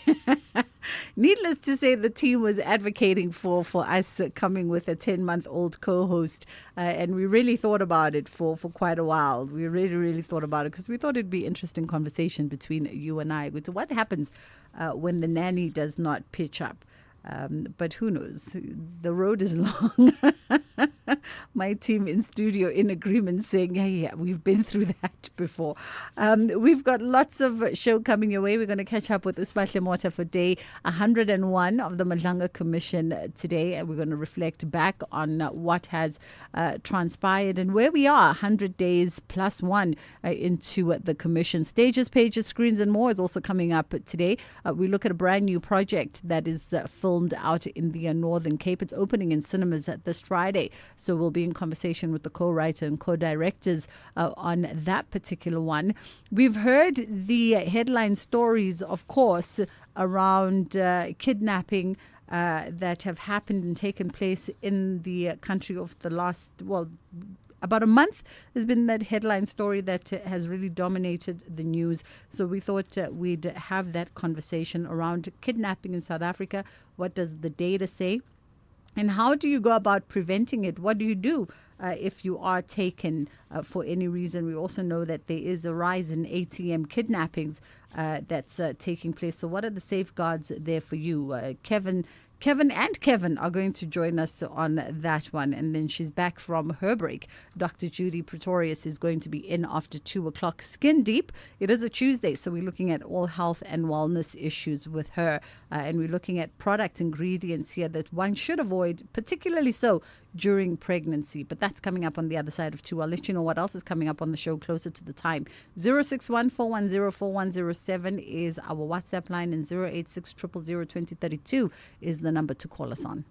Needless to say, the team was advocating for us coming with a 10-month-old co-host, and we really thought about it for quite a while. We really, really thought about it because we thought it'd be interesting conversation between you and I. So what happens when the nanny does not pitch up? But who knows? The road is long. My team in studio in agreement saying, yeah, we've been through that before. We've got lots of show coming your way. We're going to catch up with Uspahle Mota for day 101 of the Madlanga Commission today. And we're going to reflect back on what has transpired and where we are 100 days plus one into the commission. Stages, pages, screens and more is also coming up today. We look at a brand new project that is filmed out in the Northern Cape. It's opening in cinemas this Friday. So we'll be in conversation with the co-writer and co-directors on that particular one. We've heard the headline stories, of course, around kidnapping that have happened and taken place in the country of the last, about a month. There's been that headline story that has really dominated the news. So we thought we'd have that conversation around kidnapping in South Africa. What does the data say? And how do you go about preventing it? What do you do if you are taken for any reason? We also know that there is a rise in ATM kidnappings that's taking place. So what are the safeguards there for you? Kevin and Kevin are going to join us on that one. And then she's back from her break. Dr. Judy Pretorius is going to be in after 2 o'clock. Skin Deep. It is a Tuesday, so we're looking at all health and wellness issues with her. And we're looking at product ingredients here that one should avoid, particularly so during pregnancy. But that's coming up on the other side of 2. I'll let you know what else is coming up on the show closer to the time. 061-410-4107 is our WhatsApp line, and 086-000-2032 is the number to call us on.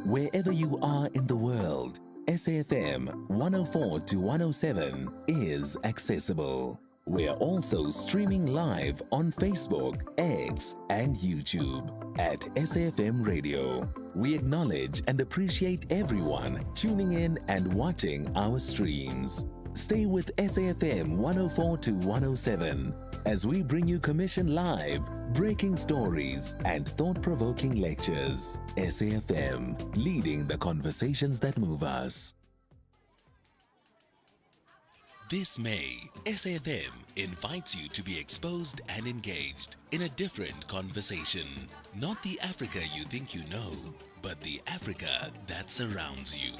Wherever you are in the world, SAFM 104 to 107 is accessible. We're also streaming live on Facebook, X, and YouTube at SAFM Radio. We acknowledge and appreciate everyone tuning in and watching our streams. Stay with SAFM 104 to 107 as we bring you Commission Live, breaking stories, and thought-provoking lectures. SAFM, leading the conversations that move us. This May, SAFM invites you to be exposed and engaged in a different conversation. Not the Africa you think you know, but the Africa that surrounds you.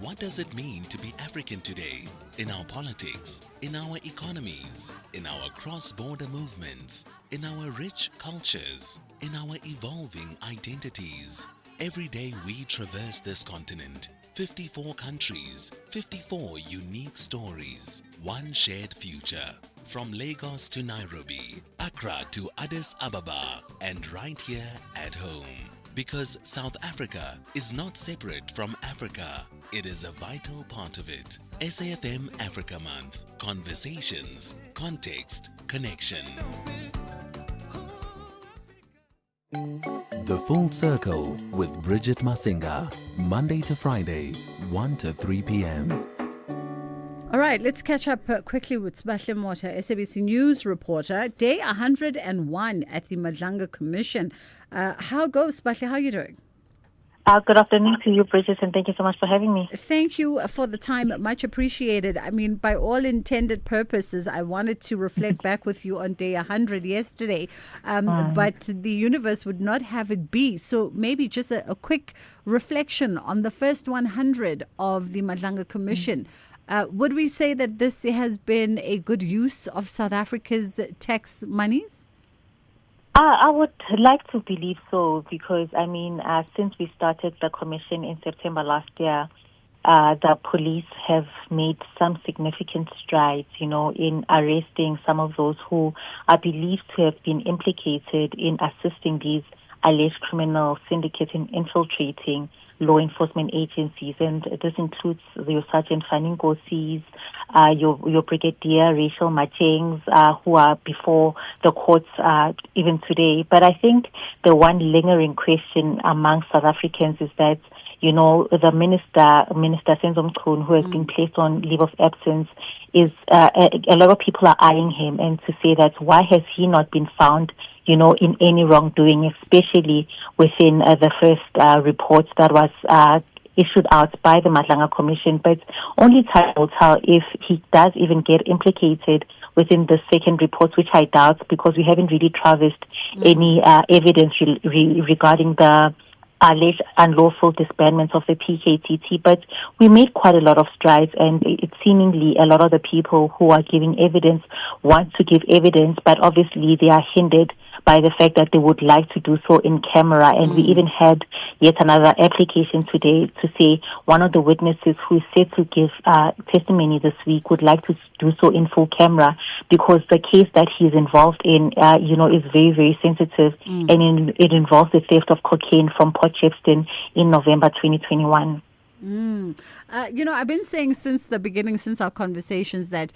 What does it mean to be African today? In our politics, in our economies, in our cross-border movements, in our rich cultures, in our evolving identities. Every day we traverse this continent. 54 countries, 54 unique stories, one shared future. From Lagos to Nairobi, Accra to Addis Ababa, and right here at home. Because South Africa is not separate from Africa. It is a vital part of it. SAFM Africa Month. Conversations, context, connection. The Full Circle with Bridget Masinga. Monday to Friday, 1 to 3 p.m. All right, let's catch up quickly with Uspahle Mota, SABC News reporter. Day 101 at the Madlanga Commission. How goes, Uspahle? How are you doing? Good afternoon to you, Bridget, and thank you so much for having me. Thank you for the time. Much appreciated. I mean, by all intended purposes, I wanted to reflect back with you on day 100 yesterday, but the universe would not have it be. So maybe just a quick reflection on the first 100 of the Madlanga Commission. Would we say that this has been a good use of South Africa's tax monies? I would like to believe so because, I mean, since we started the commission in September last year, the police have made some significant strides, in arresting some of those who are believed to have been implicated in assisting these alleged criminal syndicates in infiltrating law enforcement agencies. And this includes your Sergeant Faningosi's, your Brigadier Rachel Machengs, who are before the courts even today. But I think the one lingering question among South Africans is that the Minister Senzo Mchunu, who has been placed on leave of absence, is a lot of people are eyeing him and to say that why has he not been found, in any wrongdoing, especially within the first report that was issued out by the Madlanga Commission. But only time will tell if he does even get implicated within the second report, which I doubt because we haven't really traversed any evidence regarding the alleged unlawful disbandments of the PKTT, but we made quite a lot of strides, and it's seemingly a lot of the people who are giving evidence want to give evidence, but obviously they are hindered by the fact that they would like to do so in camera. And we even had yet another application today to say one of the witnesses who is set to give testimony this week would like to do so in full camera because the case that he's involved in, is very, very sensitive, and it involves the theft of cocaine from Port Shepstone in November 2021. I've been saying since the beginning, since our conversations, that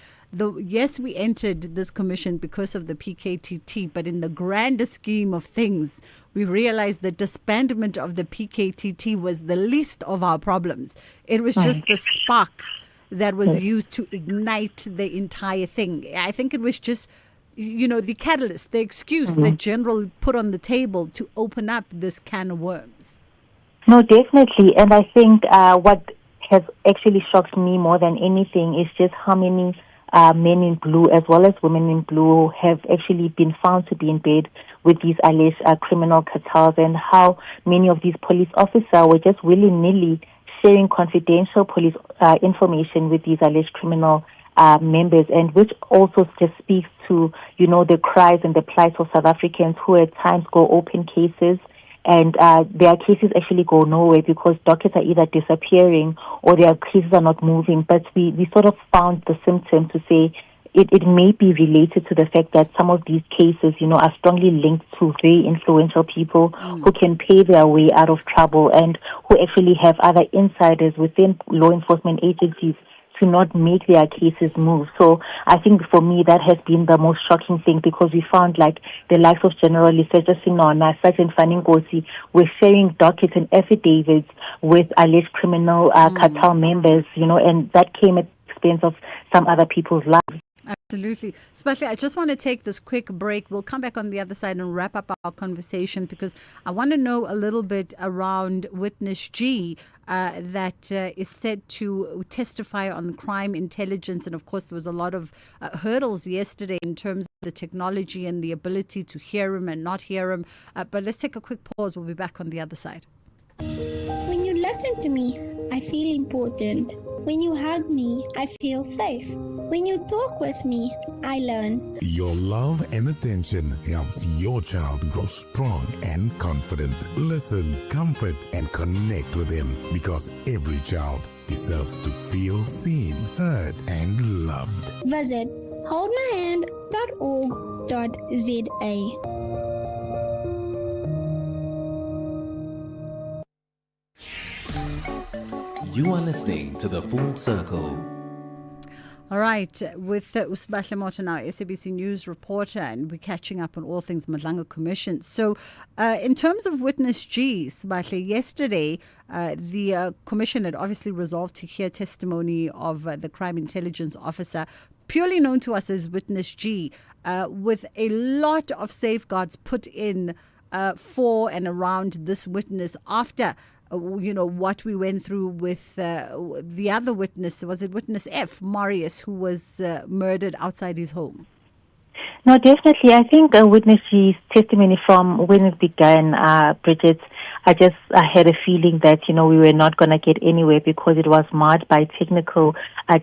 yes, we entered this commission because of the PKTT, but in the grander scheme of things, we realized the disbandment of the PKTT was the least of our problems. It was just the spark that was used to ignite the entire thing. I think it was just, the catalyst, the excuse that General put on the table to open up this can of worms. No, definitely. And I think what has actually shocked me more than anything is just how many men in blue as well as women in blue have actually been found to be in bed with these alleged criminal cartels, and how many of these police officers were just willy-nilly sharing confidential police information with these alleged criminal members, and which also just speaks to, the cries and the plight of South Africans who at times go open cases, and their cases actually go nowhere because dockets are either disappearing or their cases are not moving. But we sort of found the symptom to say it may be related to the fact that some of these cases, are strongly linked to very influential people who can pay their way out of trouble and who actually have other insiders within law enforcement agencies to not make their cases move. So I think for me that has been the most shocking thing because we found like the likes of General Liseja Sinona, Sergeant Faninggosi were sharing dockets and affidavits with alleged criminal cartel members, and that came at the expense of some other people's lives. Absolutely. Especially, I just want to take this quick break. We'll come back on the other side and wrap up our conversation because I want to know a little bit around Witness G that is set to testify on crime intelligence. And of course, there was a lot of hurdles yesterday in terms of the technology and the ability to hear him and not hear him. But let's take a quick pause. We'll be back on the other side. When you listen to me, I feel important. When you hug me, I feel safe. When you talk with me, I learn. Your love and attention helps your child grow strong and confident. Listen, comfort, and connect with him because every child deserves to feel seen, heard, and loved. Visit holdmyhand.org.za. You are listening to The Full Circle. All right, with Usbahle Mota now, SABC News reporter, and we're catching up on all things Madlanga Commission. So in terms of Witness G, Sbahle, yesterday the commission had obviously resolved to hear testimony of the crime intelligence officer, purely known to us as Witness G, with a lot of safeguards put in for and around this witness after what we went through with the other witness. Was it Witness F, Marius, who was murdered outside his home? No, definitely. I think Witness G's testimony from when it began, Bridget, I had a feeling that, we were not going to get anywhere because it was marred by technical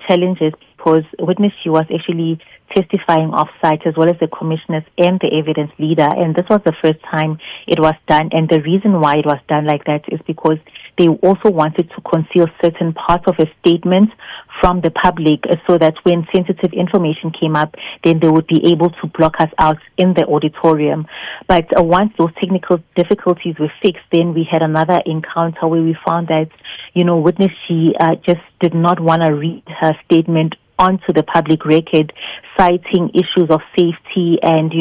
challenges, because witness she was actually testifying off-site, as well as the commissioners and the evidence leader. And this was the first time it was done. And the reason why it was done like that is because they also wanted to conceal certain parts of a statement from the public, so that when sensitive information came up, then they would be able to block us out in the auditorium. But once those technical difficulties were fixed, then we had another encounter where we found that, witness she just did not want to read her statement onto the public record, citing issues of safety and,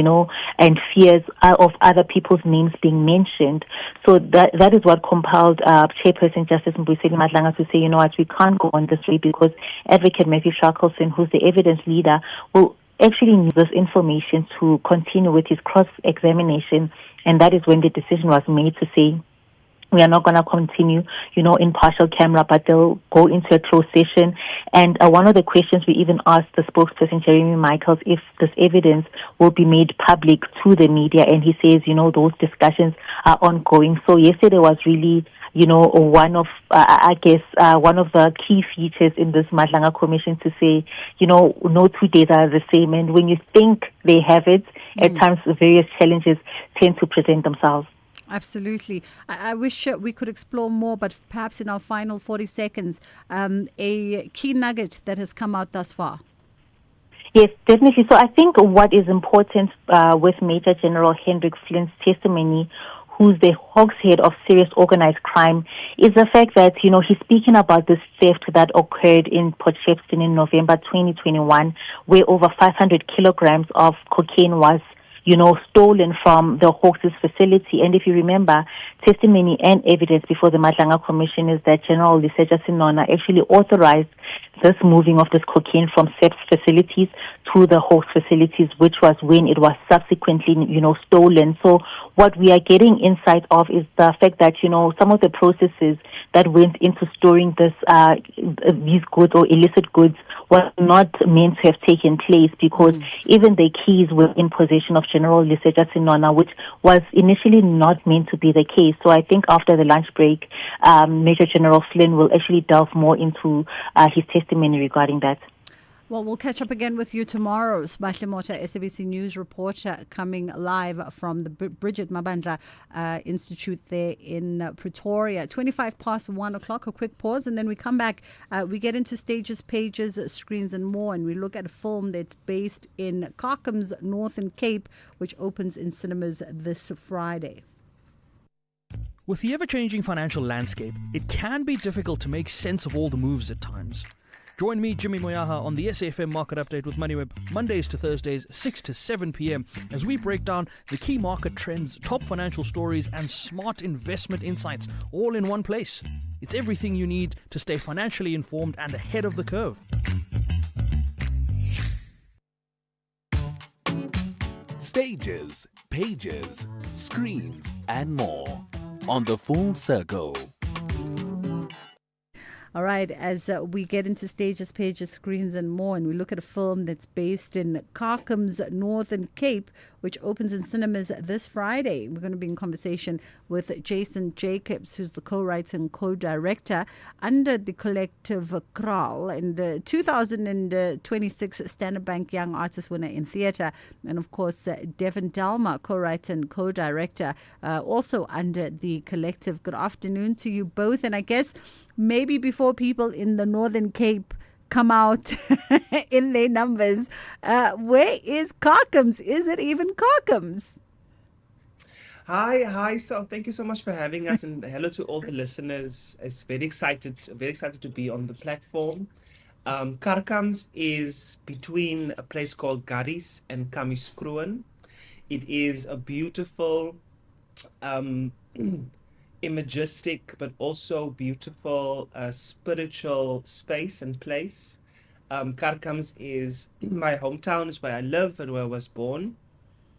and fears of other people's names being mentioned. So that is what compelled Chairperson Justice Mbuyiseni Madlanga to say, what, we can't go on this way, because Advocate Matthew Shackleton, who's the evidence leader, will actually use this information to continue with his cross-examination. And that is when the decision was made to say, we are not going to continue, in partial camera, but they'll go into a closed session. And one of the questions we even asked the spokesperson, Jeremy Michaels, if this evidence will be made public to the media. And he says, those discussions are ongoing. So yesterday was really, one of, one of the key features in this Madlanga Commission to say, no 2 days are the same. And when you think they have it, at times various challenges tend to present themselves. Absolutely. I wish we could explore more, but perhaps in our final 40 seconds, a key nugget that has come out thus far. Yes, definitely. So I think what is important with Major General Hendrik Flynn's testimony, who's the Hawks head of serious organized crime, is the fact that, he's speaking about this theft that occurred in Port Shepstone in November 2021, where over 500 kilograms of cocaine was stolen from the Hawks' facility. And if you remember, testimony and evidence before the Madlanga Commission is that General Liseja Sinona actually authorized this moving of this cocaine from SEP's facilities to the Hawks facilities, which was when it was subsequently, stolen. So what we are getting insight of is the fact that, some of the processes that went into storing this, these goods or illicit goods was not meant to have taken place, because even the keys were in possession of General Liseja Sinona, which was initially not meant to be the case. So I think after the lunch break, Major General Flynn will actually delve more into his testimony regarding that. Well, we'll catch up again with you tomorrow. Sbahle Mota, SABC News reporter, coming live from the Bridget Masinga Institute there in Pretoria. 1:25, a quick pause, and then we come back. We get into stages, pages, screens, and more, and we look at a film that's based in Carcom's Northern Cape, which opens in cinemas this Friday. With the ever-changing financial landscape, it can be difficult to make sense of all the moves at times. Join me, Jimmy Moyaha, on the SAFM Market Update with MoneyWeb, Mondays to Thursdays, 6 to 7 p.m, as we break down the key market trends, top financial stories, and smart investment insights, all in one place. It's everything you need to stay financially informed and ahead of the curve. Stages, pages, screens, and more on The Full Circle. All right, as we get into stages, pages, screens, and more, and we look at a film that's based in Carcom's Northern Cape, which opens in cinemas this Friday. We're going to be in conversation with Jason Jacobs, who's the co-writer and co-director under the collective Kral, and 2026 Standard Bank Young Artist winner in theatre, and of course Devin Dalma, co-writer and co-director, also under the collective. Good afternoon to you both, and I guess maybe before people in the Northern Cape come out in their numbers, where is Carcom's? Is it even Carcom's? Hi. So thank you so much for having us, and hello to all the listeners. It's very excited to be on the platform. Carcom's is between a place called Garis and Kamiskruan. It is a beautiful, imagistic, but also beautiful spiritual space and place. Carcom's is my hometown, is where I live and where I was born,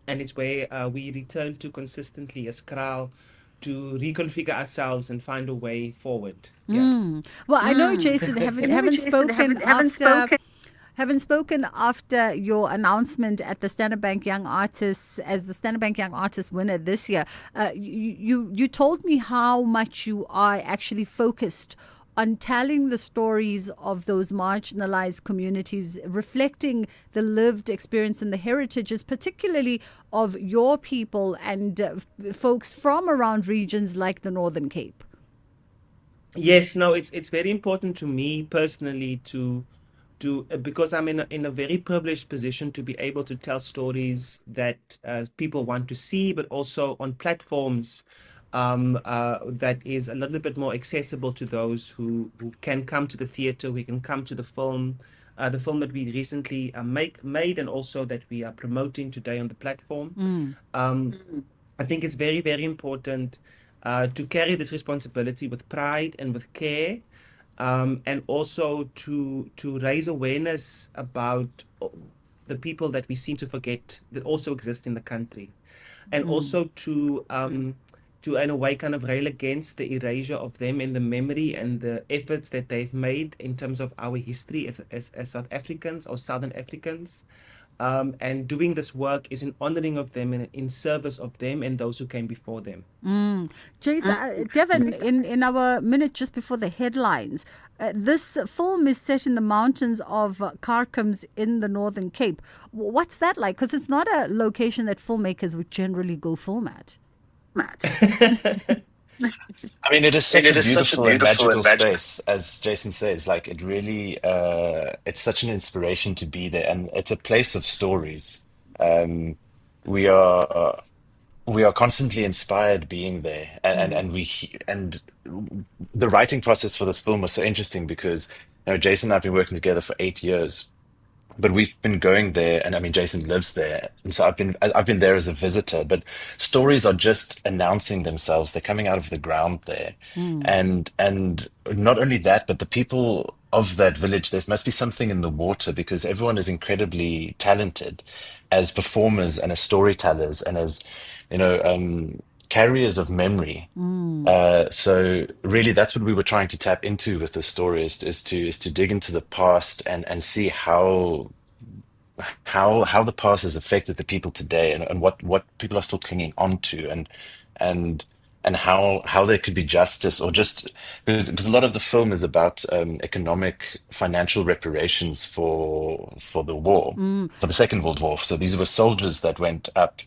and it's where we return to consistently as Kral to reconfigure ourselves and find a way forward. Well, I know, Jason, haven't spoken Having spoken after your announcement at the Standard Bank Young Artists as the Standard Bank Young Artist winner this year, you told me how much you are actually focused on telling the stories of those marginalized communities, reflecting the lived experience and the heritages, particularly of your people and folks from around regions like the Northern Cape. Yes, no, it's very important to me personally to because I'm in a very privileged position to be able to tell stories that people want to see, but also on platforms that is a little bit more accessible to those who can come to the theater, who can come to the film that we recently made, and also that we are promoting today on the platform. I think it's very, very important to carry this responsibility with pride and with care, and also to raise awareness about the people that we seem to forget that also exist in the country, and also to in a way kind of rail against the erasure of them and the memory and the efforts that they've made in terms of our history as South Africans or Southern Africans. And doing this work is in honoring of them and in service of them and those who came before them. Jason, Devin, in our minute just before the headlines, this film is set in the mountains of Karkums in the Northern Cape. What's that like? Because it's not a location that filmmakers would generally go film at. I mean, it is such a beautiful and magical space, as Jason says. Like, it really, it's such an inspiration to be there, and it's a place of stories. We are constantly inspired being there, and the writing process for this film was so interesting because, Jason and I have been working together for 8 years. But we've been going there, and I mean, Jason lives there, and so I've been there as a visitor. But stories are just announcing themselves; they're coming out of the ground there, and not only that, but the people of that village. There must be something in the water because everyone is incredibly talented as performers and as storytellers and as carriers of memory. So really, that's what we were trying to tap into with the story is to dig into the past and see how the past has affected the people today and what people are still clinging on to and how there could be justice or just because a lot of the film is about economic financial reparations for the war, for the Second World War. So these were soldiers that went up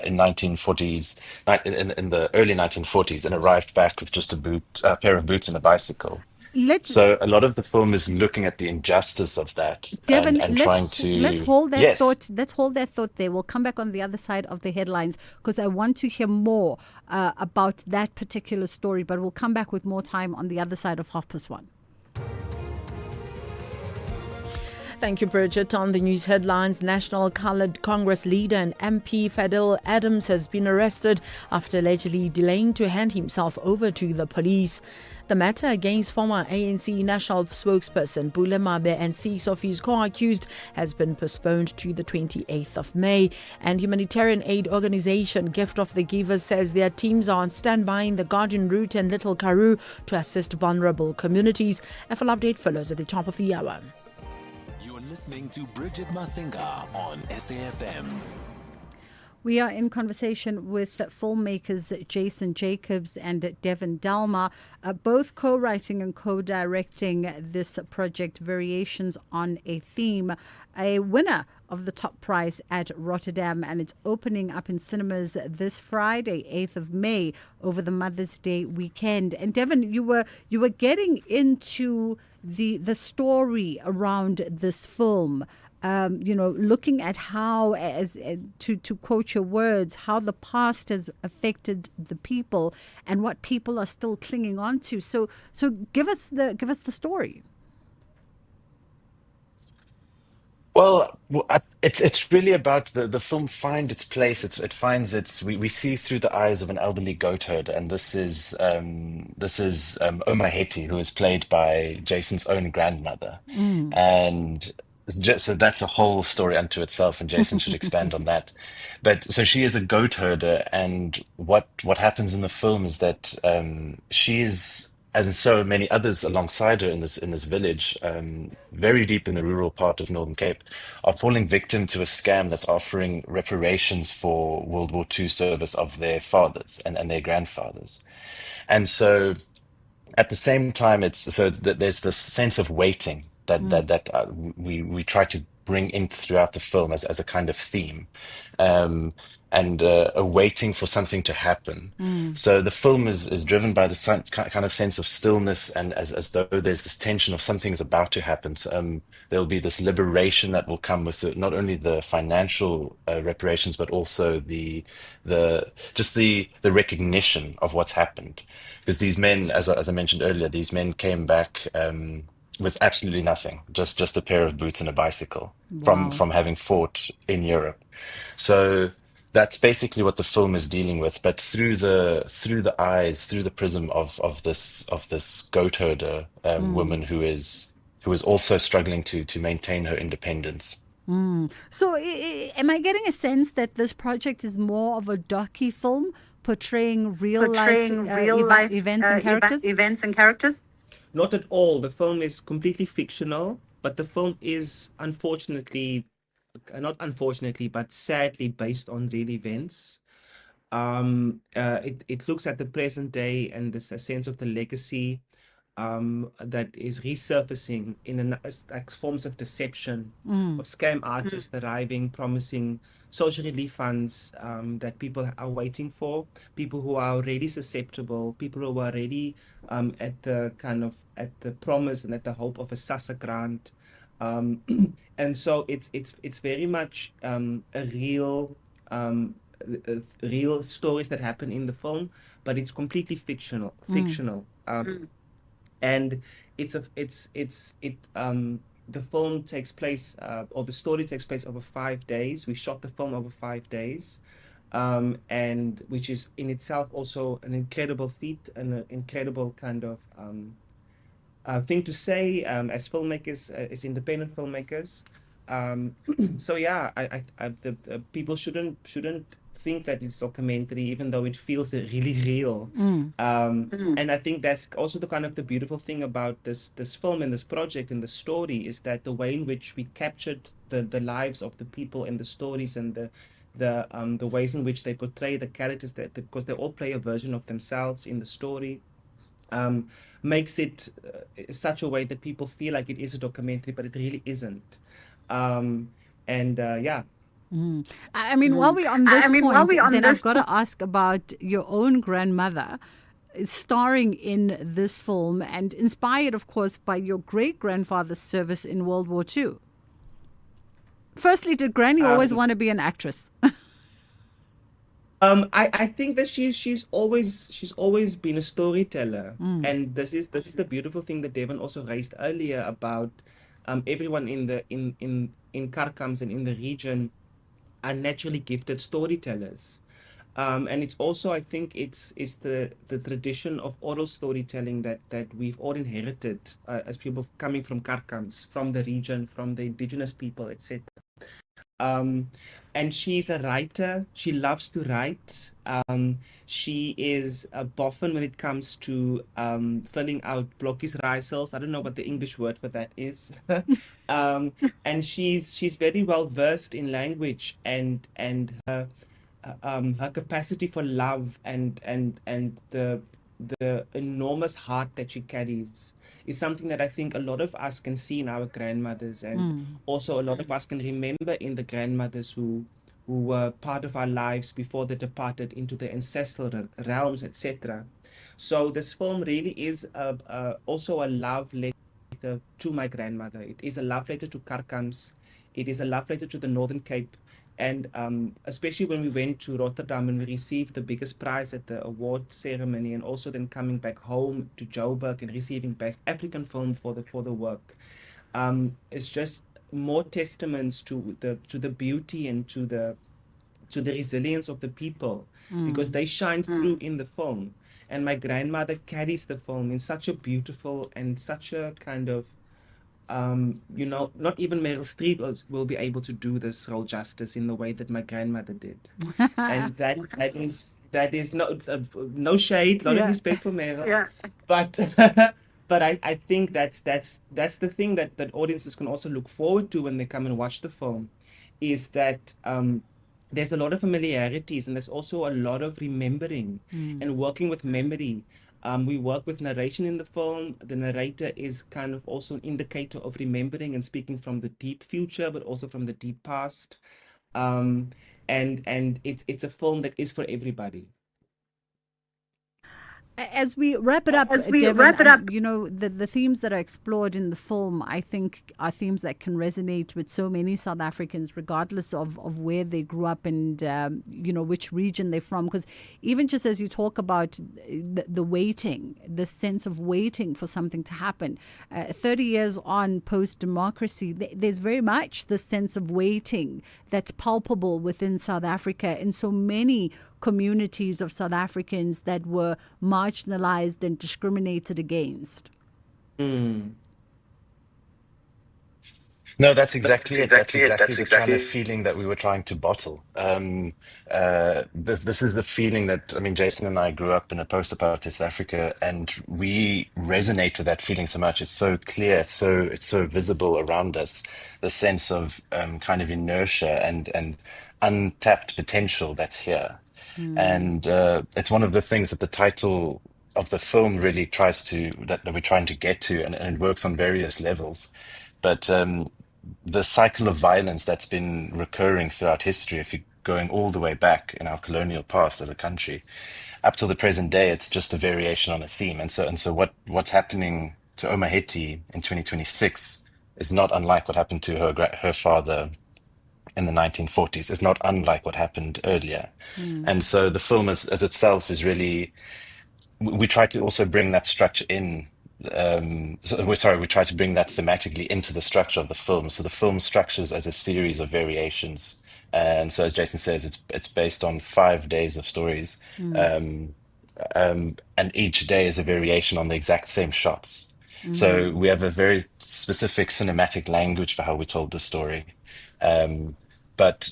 in 1940s in the early 1940s and arrived back with just a pair of boots and a bicycle. So a lot of the film is looking at the injustice of that, Devin, and trying to let's hold that yes. thought. Let's hold that thought there. We'll come back on the other side of the headlines because I want to hear more about that particular story. But we'll come back with more time on the other side of 1:30. Thank you, Bridget. On the news headlines, National Coloured Congress leader and MP Fadil Adams has been arrested after allegedly delaying to hand himself over to the police. The matter against former ANC national spokesperson Bulemabe and 6 of his co-accused has been postponed to the 28th of May. And humanitarian aid organisation Gift of the Givers says their teams are on standby in the Guardian Route and Little Karoo to assist vulnerable communities. A full update follows at the top of the hour. You're listening to Bridget Masinga on SAFM. We are in conversation with filmmakers Jason Jacobs and Devin Dalma, both co-writing and co-directing this project, Variations on a Theme, a winner of the top prize at Rotterdam, and it's opening up in cinemas this Friday, 8th of May, over the Mother's Day weekend. And Devin, you were getting into the story around this film. Looking at how, to quote your words, how the past has affected the people and what people are still clinging on to. So give us the story. Well, it's really about the film find its place. It finds its. We see through the eyes of an elderly goat herder, and this is Oma Hetty, who is played by Jason's own grandmother, and so that's a whole story unto itself, and Jason should expand on that. But so she is a goat herder, and what happens in the film is that she is and so many others alongside her in this village, very deep in the rural part of Northern Cape, are falling victim to a scam that's offering reparations for World War II service of their fathers and their grandfathers. And so at the same time, there's this sense of waiting that we try to bring in throughout the film as a kind of theme, and a waiting for something to happen. So the film is driven by the kind of sense of stillness, and as though there's this tension of something is about to happen. So, there'll be this liberation that will come with not only the financial reparations, but also the recognition of what's happened. Because these men, as I mentioned earlier, these men came back with absolutely nothing, just a pair of boots and a bicycle Wow. from having fought in Europe. So that's basically what the film is dealing with, but through the eyes, through the prism of this goat herder woman who is also struggling to maintain her independence. So, am I getting a sense that this project is more of a docu film portraying real life events and characters? Not at all. The film is completely fictional, but the film is not unfortunately, but sadly based on real events. It looks at the present day and this a sense of the legacy that is resurfacing in like forms of deception, of scam artists arriving, promising social relief funds that people are waiting for, people who are already susceptible, people who are already at the promise and at the hope of a SASSA grant. And so it's very much real stories that happen in the film, but it's completely fictional. And the film takes place, or the story takes place over 5 days. We shot the film over 5 days, and which is in itself also an incredible feat and an incredible kind of thing to say as filmmakers, as independent filmmakers. So yeah, the people shouldn't think that it's documentary, even though it feels really real. And I think that's also the beautiful thing about this film and this project and the story, is that the way in which we captured the lives of the people and the stories and the ways in which they portray the characters, because they all play a version of themselves in the story, makes it such a way that people feel like it is a documentary, but it really isn't. Yeah. I mean, while we're on this point, then I've got to ask about your own grandmother starring in this film and inspired, of course, by your great-grandfather's service in World War II. Firstly, did Granny always want to be an actress? I think that she's always been a storyteller, and this is the beautiful thing that Devon also raised earlier about everyone in Karkams and in the region are naturally gifted storytellers. And it's also, I think, it's the tradition of oral storytelling that we've all inherited as people coming from Karkams, from the region, from the indigenous people, etc. And she's a writer. She loves to write. She is a boffin when it comes to filling out blokkies raaisels. I don't know what the English word for that is. And she's very well versed in language, and her capacity for love and the enormous heart that she carries is something that I think a lot of us can see in our grandmothers, and also a lot of us can remember in the grandmothers who were part of our lives before they departed into the ancestral realms, etc. So this film really is also a love letter to my grandmother. It is a love letter to Karkams. It is a love letter to the Northern Cape. And especially when we went to Rotterdam and we received the biggest prize at the award ceremony, and also then coming back home to Joburg and receiving Best African Film for the work, it's just more testaments to the beauty and to the resilience of the people, because they shine through in the film. And my grandmother carries the film in such a beautiful and such a kind of not even Meryl Streep will be able to do this role justice in the way that my grandmother did. And that that is no shade, a lot of Yeah. respect for Mera. Yeah. But but I think that's the thing that audiences can also look forward to when they come and watch the film, is that there's a lot of familiarities and there's also a lot of remembering and working with memory. We work with narration in the film. The narrator is kind of also an indicator of remembering and speaking from the deep future, but also from the deep past. And it's a film that is for everybody. As we wrap it up, Devin, you know, the themes that are explored in the film, I think, are themes that can resonate with so many South Africans, regardless of where they grew up and, you know, which region they're from. Because even just as you talk about the waiting, the sense of waiting for something to happen, 30 years on post-democracy, there's very much the sense of waiting that's palpable within South Africa in so many communities of South Africans that were marginalized and discriminated against. No, that's exactly it. That's exactly the kind of feeling that we were trying to bottle. This is the feeling that, I mean, Jason and I grew up in a post-apartheid South Africa, and we resonate with that feeling so much. It's so clear, it's so visible around us. The sense of kind of inertia and untapped potential that's here. And it's one of the things that the title of the film really tries to, that we're trying to get to, and it works on various levels. But the cycle of violence that's been recurring throughout history, if you're going all the way back in our colonial past as a country, up till the present day, it's just a variation on a theme. And so what's happening to Omaheti in 2026 is not unlike what happened to her father in the 1940s. It's not unlike what happened earlier. And so the film as itself is really, we try to also bring that structure in. We try to bring that thematically into the structure of the film. So the film structures as a series of variations. And so, as Jason says, it's based on 5 days of stories. And each day is a variation on the exact same shots. So we have a very specific cinematic language for how we told the story. But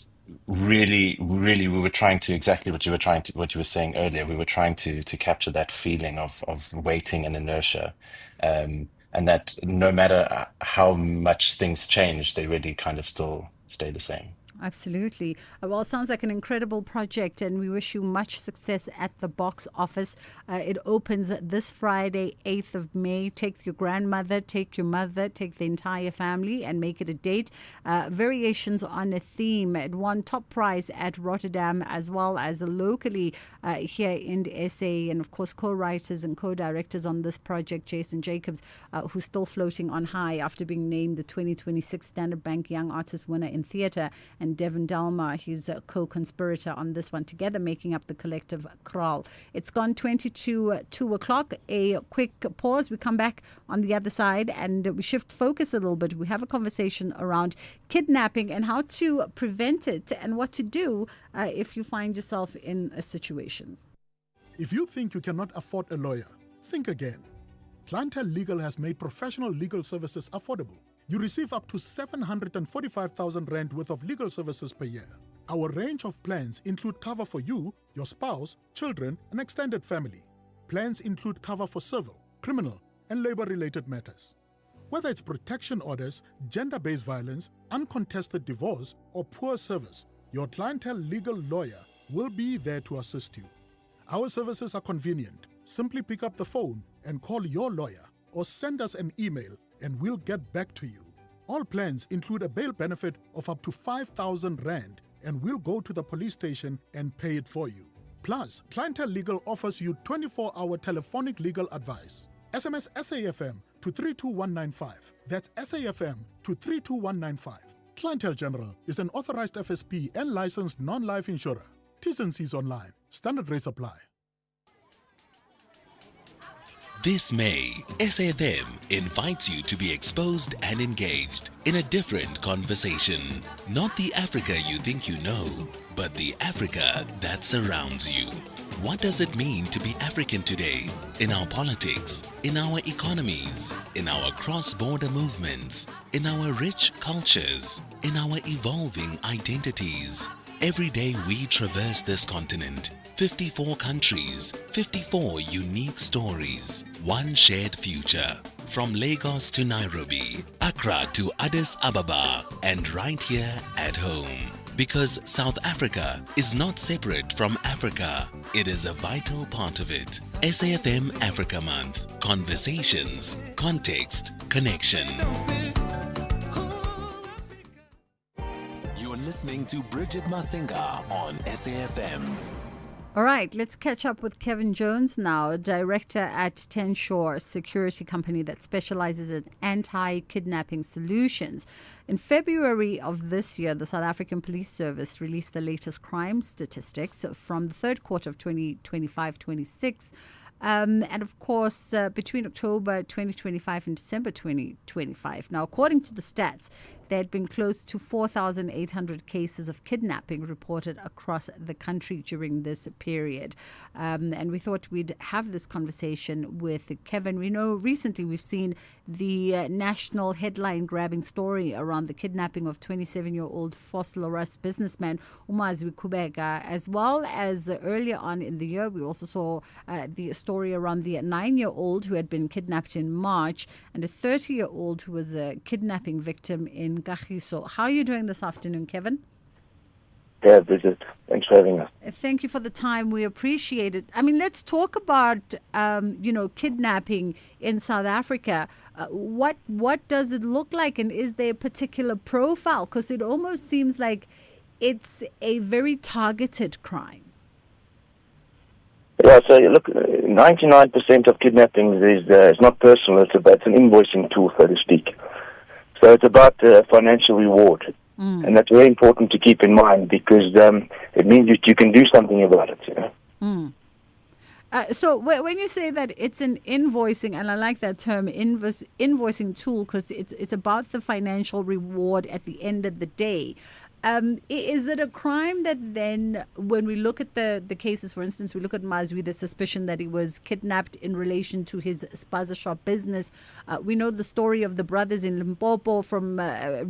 really, we were trying to, exactly what you were saying earlier, we were trying to capture that feeling of waiting and inertia. And that no matter how much things change, they really kind of still stay the same. Absolutely. Well, it sounds like an incredible project, and we wish you much success at the box office. It opens this Friday, 8th of May. Take your grandmother, take your mother, take the entire family and make it a date. Variations on a theme. It won top prize at Rotterdam as well as locally here in SA. And of course, co-writers and co-directors on this project, Jason Jacobs, who's still floating on high after being named the 2026 Standard Bank Young Artist winner in theatre, and Devin Dalma, he's a co-conspirator on this one, together making up the collective Kral. It's gone 2 o'clock. A quick pause. We come back on the other side and we shift focus a little bit. We have a conversation around kidnapping and how to prevent it and what to do if you find yourself in a situation. If you think you cannot afford a lawyer, think again. Clientele Legal has made professional legal services affordable. You receive up to 745,000 Rand worth of legal services per year. Our range of plans include cover for you, your spouse, children, and extended family. Plans include cover for civil, criminal, and labor-related matters. Whether it's protection orders, gender-based violence, uncontested divorce, or poor service, your Clientele Legal lawyer will be there to assist you. Our services are convenient. Simply pick up the phone and call your lawyer or send us an email and we'll get back to you. All plans include a bail benefit of up to 5,000 Rand and we'll go to the police station and pay it for you. Plus, Clientele Legal offers you 24-hour telephonic legal advice. SMS SAFM to 32195. That's SAFM to 32195. Clientele General is an authorized FSP and licensed non-life insurer. T's and C's online. Standard rates apply. This May, SAFM invites you to be exposed and engaged in a different conversation. Not the Africa you think you know, but the Africa that surrounds you. What does it mean to be African today? In our politics, in our economies, in our cross-border movements, in our rich cultures, in our evolving identities. Every day we traverse this continent. 54 countries, 54 unique stories, one shared future. From Lagos to Nairobi, Accra to Addis Ababa, and right here at home. Because South Africa is not separate from Africa. It is a vital part of it. SAFM Africa Month. Conversations, context, connection. You're listening to Bridget Masinga on SAFM. All right, let's catch up with Kevin Jones now, director at Tenshore, a security company that specializes in anti-kidnapping solutions. In February of this year, the South African Police Service released the latest crime statistics from the third quarter of 2025-26. And of course, between October 2025 and December 2025. Now, according to the stats, there had been close to 4,800 cases of kidnapping reported across the country during this period. And we thought we'd have this conversation with Kevin. We know recently we've seen the national headline-grabbing story around the kidnapping of 27-year-old Vosloorus businessman Umazwi Kubeka, as well as earlier on in the year, we also saw the story around the 9-year-old who had been kidnapped in March and a 30-year-old who was a kidnapping victim in Kagiso. How are you doing this afternoon, Kevin? Yeah, Bridget, thanks for having us. Thank you for the time. We appreciate it. I mean, let's talk about, kidnapping in South Africa. What does it look like, and is there a particular profile? Because it almost seems like it's a very targeted crime. Yeah, so look, 99% of kidnappings is not personal. It's an invoicing tool, so to speak. So it's about financial reward. And that's very important to keep in mind because it means that you can do something about it. You know? So when you say that it's an invoicing, and I like that term, invoicing tool, because it's about the financial reward at the end of the day. Is it a crime that then, when we look at the cases, for instance, we look at Mazwi, the suspicion that he was kidnapped in relation to his spaza shop business. We know the story of the brothers in Limpopo from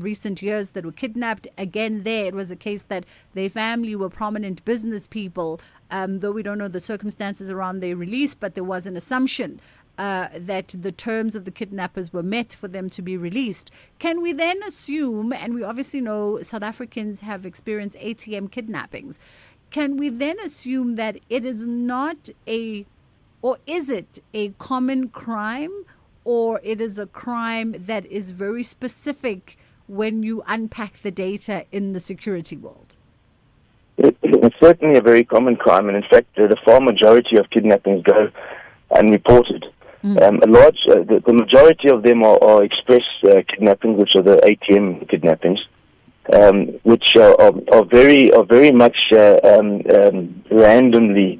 recent years that were kidnapped. Again, there, it was a case that their family were prominent business people, though we don't know the circumstances around their release, but there was an assumption that the terms of the kidnappers were met for them to be released. Can we then assume, and we obviously know South Africans have experienced ATM kidnappings, can we then assume that it is not or is it a common crime, or it is a crime that is very specific when you unpack the data in the security world? It's certainly a very common crime, and in fact, the far majority of kidnappings go unreported. The majority of them are express kidnappings, which are the ATM kidnappings, which are very much randomly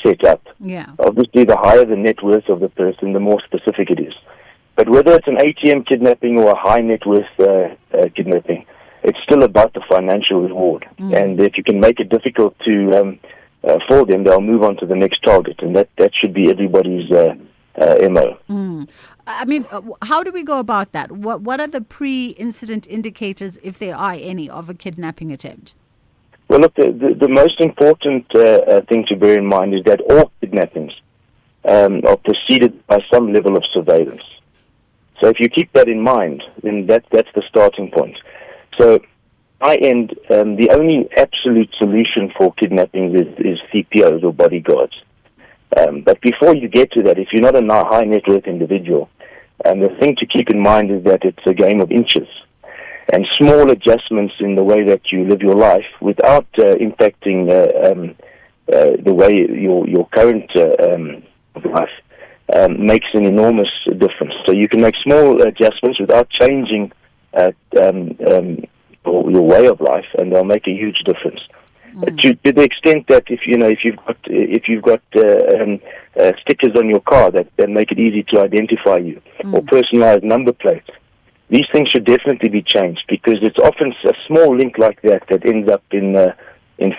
set up. Yeah. Obviously, the higher the net worth of the person, the more specific it is. But whether it's an ATM kidnapping or a high net worth kidnapping, it's still about the financial reward. And if you can make it difficult to for them, they'll move on to the next target, and that should be everybody's MO. I mean, how do we go about that? What are the pre-incident indicators, if there are any, of a kidnapping attempt? Well, look, the most important thing to bear in mind is that all kidnappings are preceded by some level of surveillance. So if you keep that in mind, then that's the starting point. So, the only absolute solution for kidnappings is CPOs or bodyguards. But before you get to that, if you're not a high net worth individual, the thing to keep in mind is that it's a game of inches. And small adjustments in the way that you live your life without impacting the way your current life makes an enormous difference. So you can make small adjustments without changing your way of life, and they'll make a huge difference. To the extent that if you've got stickers on your car that make it easy to identify you, or personalized number plates, these things should definitely be changed, because it's often a small link like that ends up in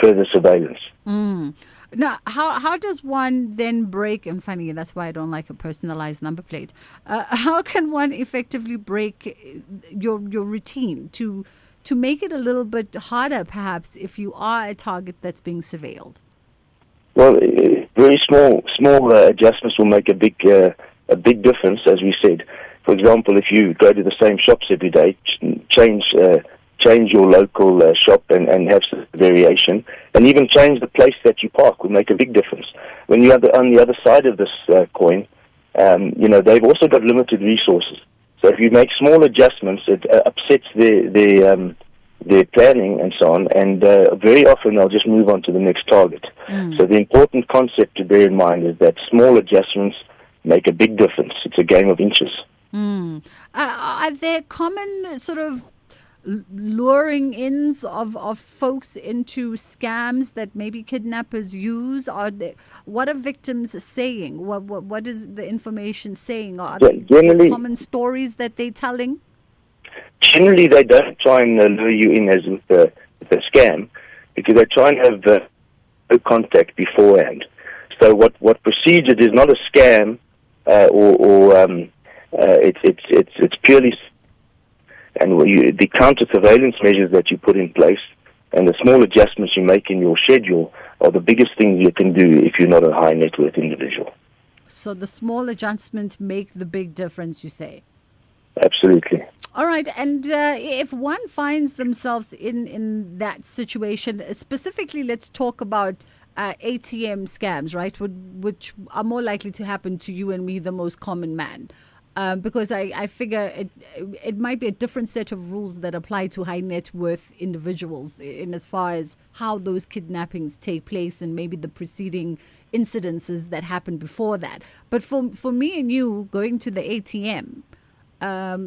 further surveillance. Now, how does one then break, and funny, that's why I don't like a personalized number plate, how can one effectively break your routine to to make it a little bit harder, perhaps, if you are a target that's being surveilled? Well, very small adjustments will make a big difference, as we said. For example, if you go to the same shops every day, change your local shop and have some variation, and even change the place that you park will make a big difference. When you're on the other side of this coin, they've also got limited resources. So if you make small adjustments, it upsets their planning and so on, and very often they'll just move on to the next target. So the important concept to bear in mind is that small adjustments make a big difference. It's a game of inches. Are there common sort of luring ins of folks into scams that maybe kidnappers use? What are victims saying? What is the information saying? Are there common stories that they're telling? Generally, they don't try and lure you in as with a scam, because they try and have no contact beforehand. So what precedes it is not a scam, it's purely. And the counter surveillance measures that you put in place and the small adjustments you make in your schedule are the biggest things you can do if you're not a high net worth individual. So the small adjustments make the big difference, you say? Absolutely. All right. And if one finds themselves in that situation, specifically, let's talk about ATM scams, right? Which are more likely to happen to you and me, the most common man. Because I figure it might be a different set of rules that apply to high net worth individuals in as far as how those kidnappings take place and maybe the preceding incidences that happened before that. But for me and you going to the ATM, how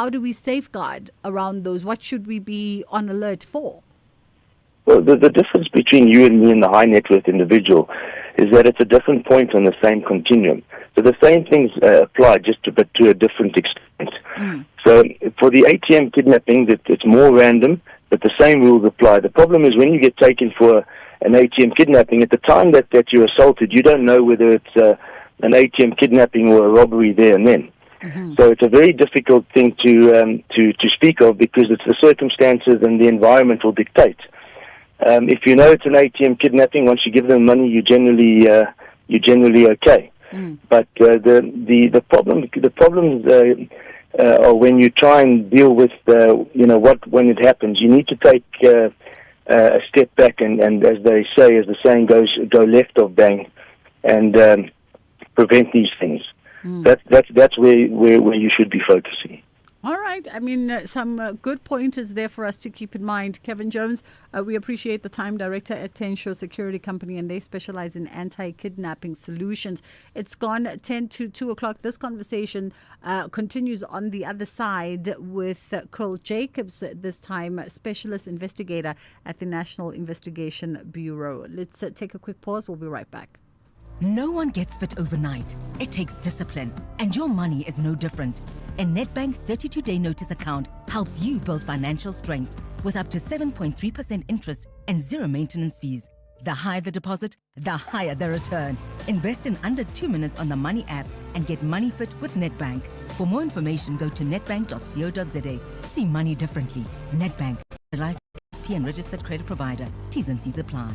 do we safeguard around those? What should we be on alert for? Well, the difference between you and me and the high net worth individual is that it's a different point on the same continuum. So the same things apply, but to a different extent. So for the ATM kidnapping, it's more random, but the same rules apply. The problem is when you get taken for an ATM kidnapping, at the time that you're assaulted, you don't know whether it's an ATM kidnapping or a robbery there and then. So it's a very difficult thing to speak of, because it's the circumstances and the environment will dictate. If you know it's an ATM kidnapping, once you give them money, you're generally okay. But the problems are when you try and deal with when it happens. You need to take a step back and as they say, as the saying goes, go left of bang, and prevent these things. That's where you should be focusing. All right. I mean, some good pointers there for us to keep in mind. Kevin Jones, we appreciate the time, director at Tensho Security Company, and they specialize in anti-kidnapping solutions. It's gone 10 to 2 o'clock. This conversation continues on the other side with Carl Jacobs, this time specialist investigator at the National Investigation Bureau. Let's take a quick pause. We'll be right back. No one gets fit overnight. It takes discipline, and your money is no different. A Nedbank 32-day notice account helps you build financial strength with up to 7.3% interest and zero maintenance fees. The higher the deposit, the higher the return. Invest in under 2 minutes on the Money app and get money fit with Nedbank. For more information, go to nedbank.co.za. See money differently. Nedbank, a licensed and registered credit provider. T's and C's apply.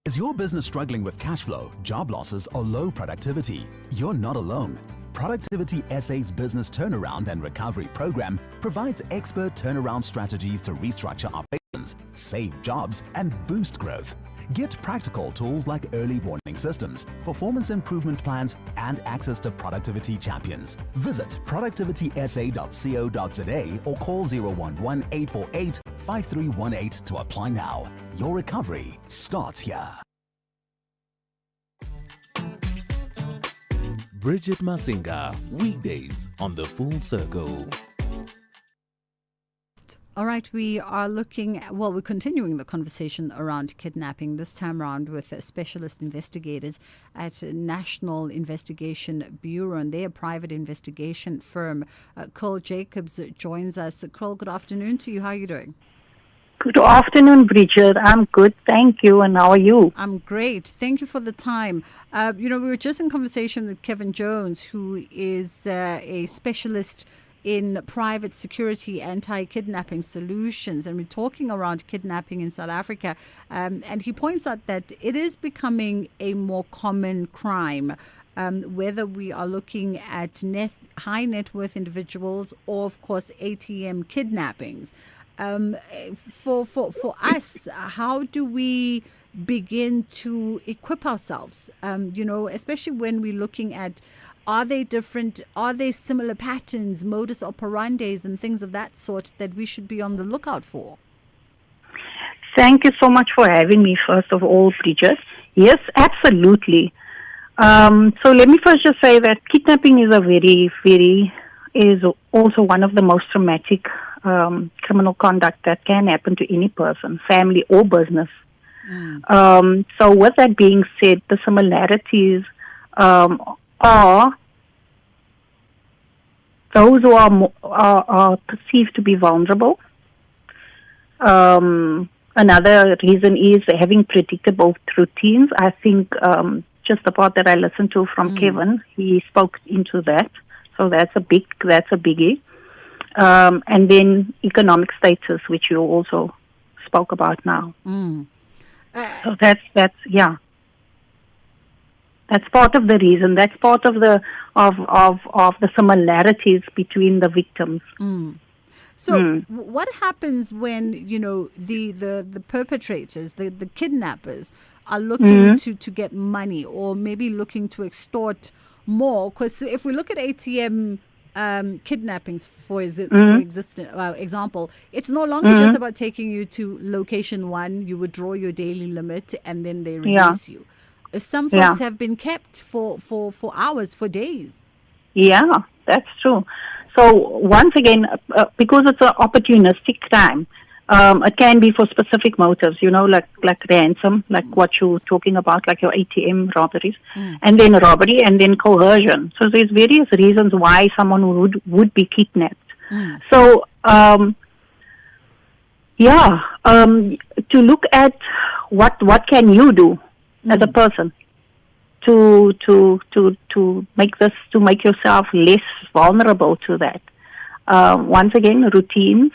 Is your business struggling with cash flow, job losses, or low productivity? You're not alone. Productivity SA's Business Turnaround and Recovery Program provides expert turnaround strategies to restructure operations, save jobs, and boost growth. Get practical tools like early warning systems, performance improvement plans, and access to productivity champions. Visit productivitysa.co.za or call 011-848-5318 to apply now. Your recovery starts here. Bridget Masinga, weekdays on The Full Circle. All right, we're continuing the conversation around kidnapping, this time around with specialist investigators at National Investigation Bureau, and they're a private investigation firm. Carl Jacobs joins us. Carl, good afternoon to you. How are you doing? Good afternoon, Bridget. I'm good, thank you. And how are you? I'm great. Thank you for the time. We were just in conversation with Kevin Jones, who is a specialist in private security anti-kidnapping solutions, and we're talking around kidnapping in South Africa. And he points out that it is becoming a more common crime, whether we are looking at high net worth individuals or, of course, ATM kidnappings. For us, how do we begin to equip ourselves, especially when we're looking at, are they different, are they similar patterns, modus operandis and things of that sort that we should be on the lookout for? Thank you so much for having me, first of all, Bridget. Yes, absolutely. So let me first just say that kidnapping is also one of the most traumatic criminal conduct that can happen to any person, family or business. So with that being said, the similarities are those who are perceived to be vulnerable. Another reason is having predictable routines. I think just the part that I listened to from Kevin, he spoke into that. So that's a biggie. And then economic status, which you also spoke about now. So that's part of the reason. That's part of the similarities between the victims. So what happens when, the perpetrators, the kidnappers are looking to get money, or maybe looking to extort more? Because if we look at ATM kidnappings, for example, it's no longer just about taking you to location 1, you withdraw your daily limit, and then they release you. Some folks have been kept for hours, for days. Yeah, that's true. So once again, because it's an opportunistic crime, it can be for specific motives, like ransom, like what you're talking about, like your ATM robberies, and then robbery, and then coercion. So there's various reasons why someone would be kidnapped. So, to look at what can you do as a person to make yourself less vulnerable to that. Once again, routines.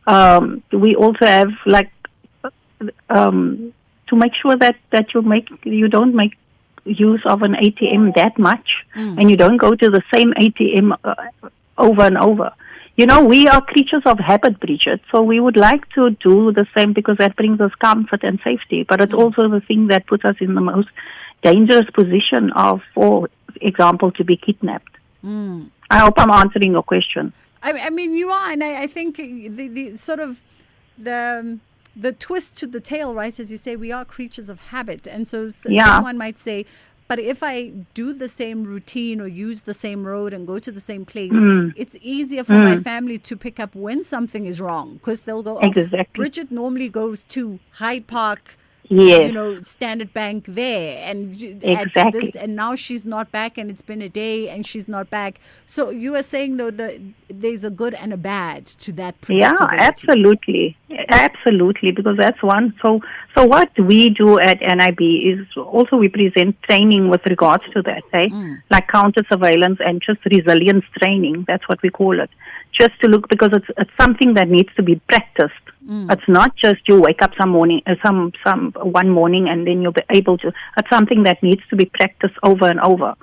We also have to make sure that you don't make use of an ATM that much, and you don't go to the same ATM over and over. We are creatures of habit, Bridget, so we would like to do the same because that brings us comfort and safety, but it's also the thing that puts us in the most dangerous position of, for example, to be kidnapped. I hope I'm answering your question. I mean, you are, and I think the sort of the twist to the tail, right? As you say, we are creatures of habit, and so someone might say, but if I do the same routine or use the same road and go to the same place, it's easier for my family to pick up when something is wrong, because they'll go, Bridget normally goes to Hyde Park, Standard Bank there, and and now she's not back, and it's been a day and she's not back. So you are saying, though, that there's a good and a bad to that predictability. Absolutely, because that's one. So what we do at NIB is also we present training with regards to that, like counter surveillance and just resilience training. That's what we call it. Just to look, because it's something that needs to be practiced. It's not just you wake up one morning and then you'll be able to. It's something that needs to be practiced over and over.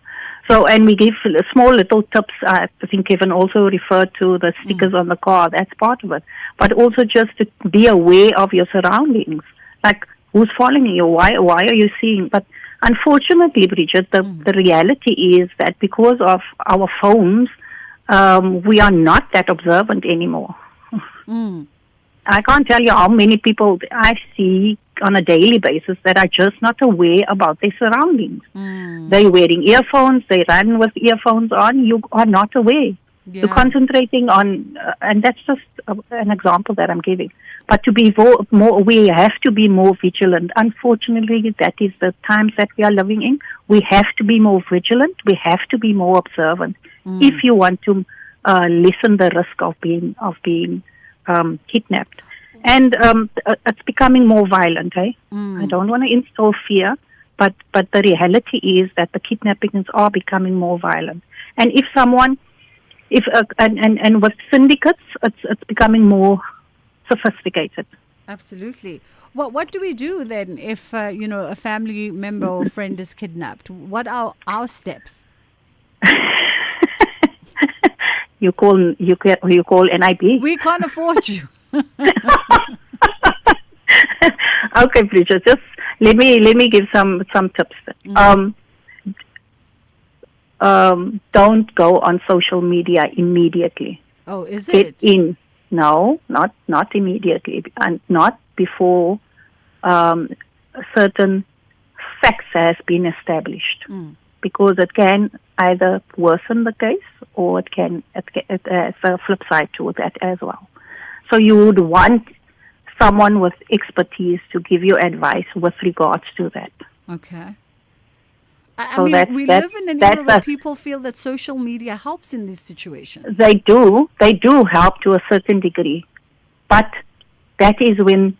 So, and we give small little tips. I think Kevin also referred to the stickers on the car. That's part of it. But also just to be aware of your surroundings. Like, who's following you? Why are you seeing? But unfortunately, Bridget, the reality is that because of our phones, we are not that observant anymore. I can't tell you how many people I see on a daily basis that are just not aware about their surroundings. They're wearing earphones, they run with earphones on, you are not aware. You're concentrating on, and that's just an example that I'm giving. But to be more aware, you have to be more vigilant. Unfortunately, that is the times that we are living in. We have to be more vigilant. We have to be more observant if you want to lessen the risk of being kidnapped. And it's becoming more violent. I don't want to instill fear, but the reality is that the kidnappings are becoming more violent. And if someone If and with syndicates, it's becoming more sophisticated. Absolutely. What do we do then if a family member or friend is kidnapped? What are our steps? You call NIB. We can't afford you. Okay, Bridget, just let me give some tips. Don't go on social media immediately. Oh, is Get it? in. No, not immediately, and not before certain facts has been established, because it can either worsen the case or it has a flip side to that as well. So you would want someone with expertise to give you advice with regards to that. Okay. I So mean, we live in an era where people feel that social media helps in these situations. They do help to a certain degree, but that is when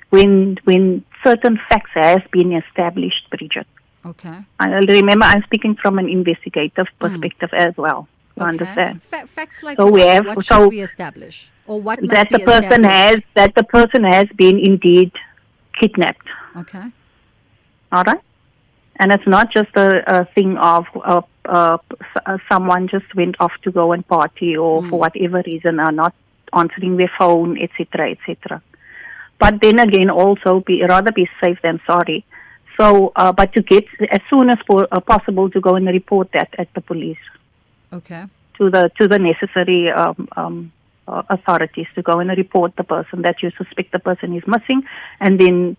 certain facts has been established, Bridget. Okay. I remember I'm speaking from an investigative perspective as well. You understand? Facts like So what should we establish? Or what must that be the person has been indeed kidnapped. Okay. All right. And it's not just a thing of someone just went off to go and party or for whatever reason are not answering their phone, etc., etc. But then again, also rather be safe than sorry. So, but to get as soon as possible to go and report that at the police. Okay. To the necessary authorities to go and report the person that you suspect the person is missing, and then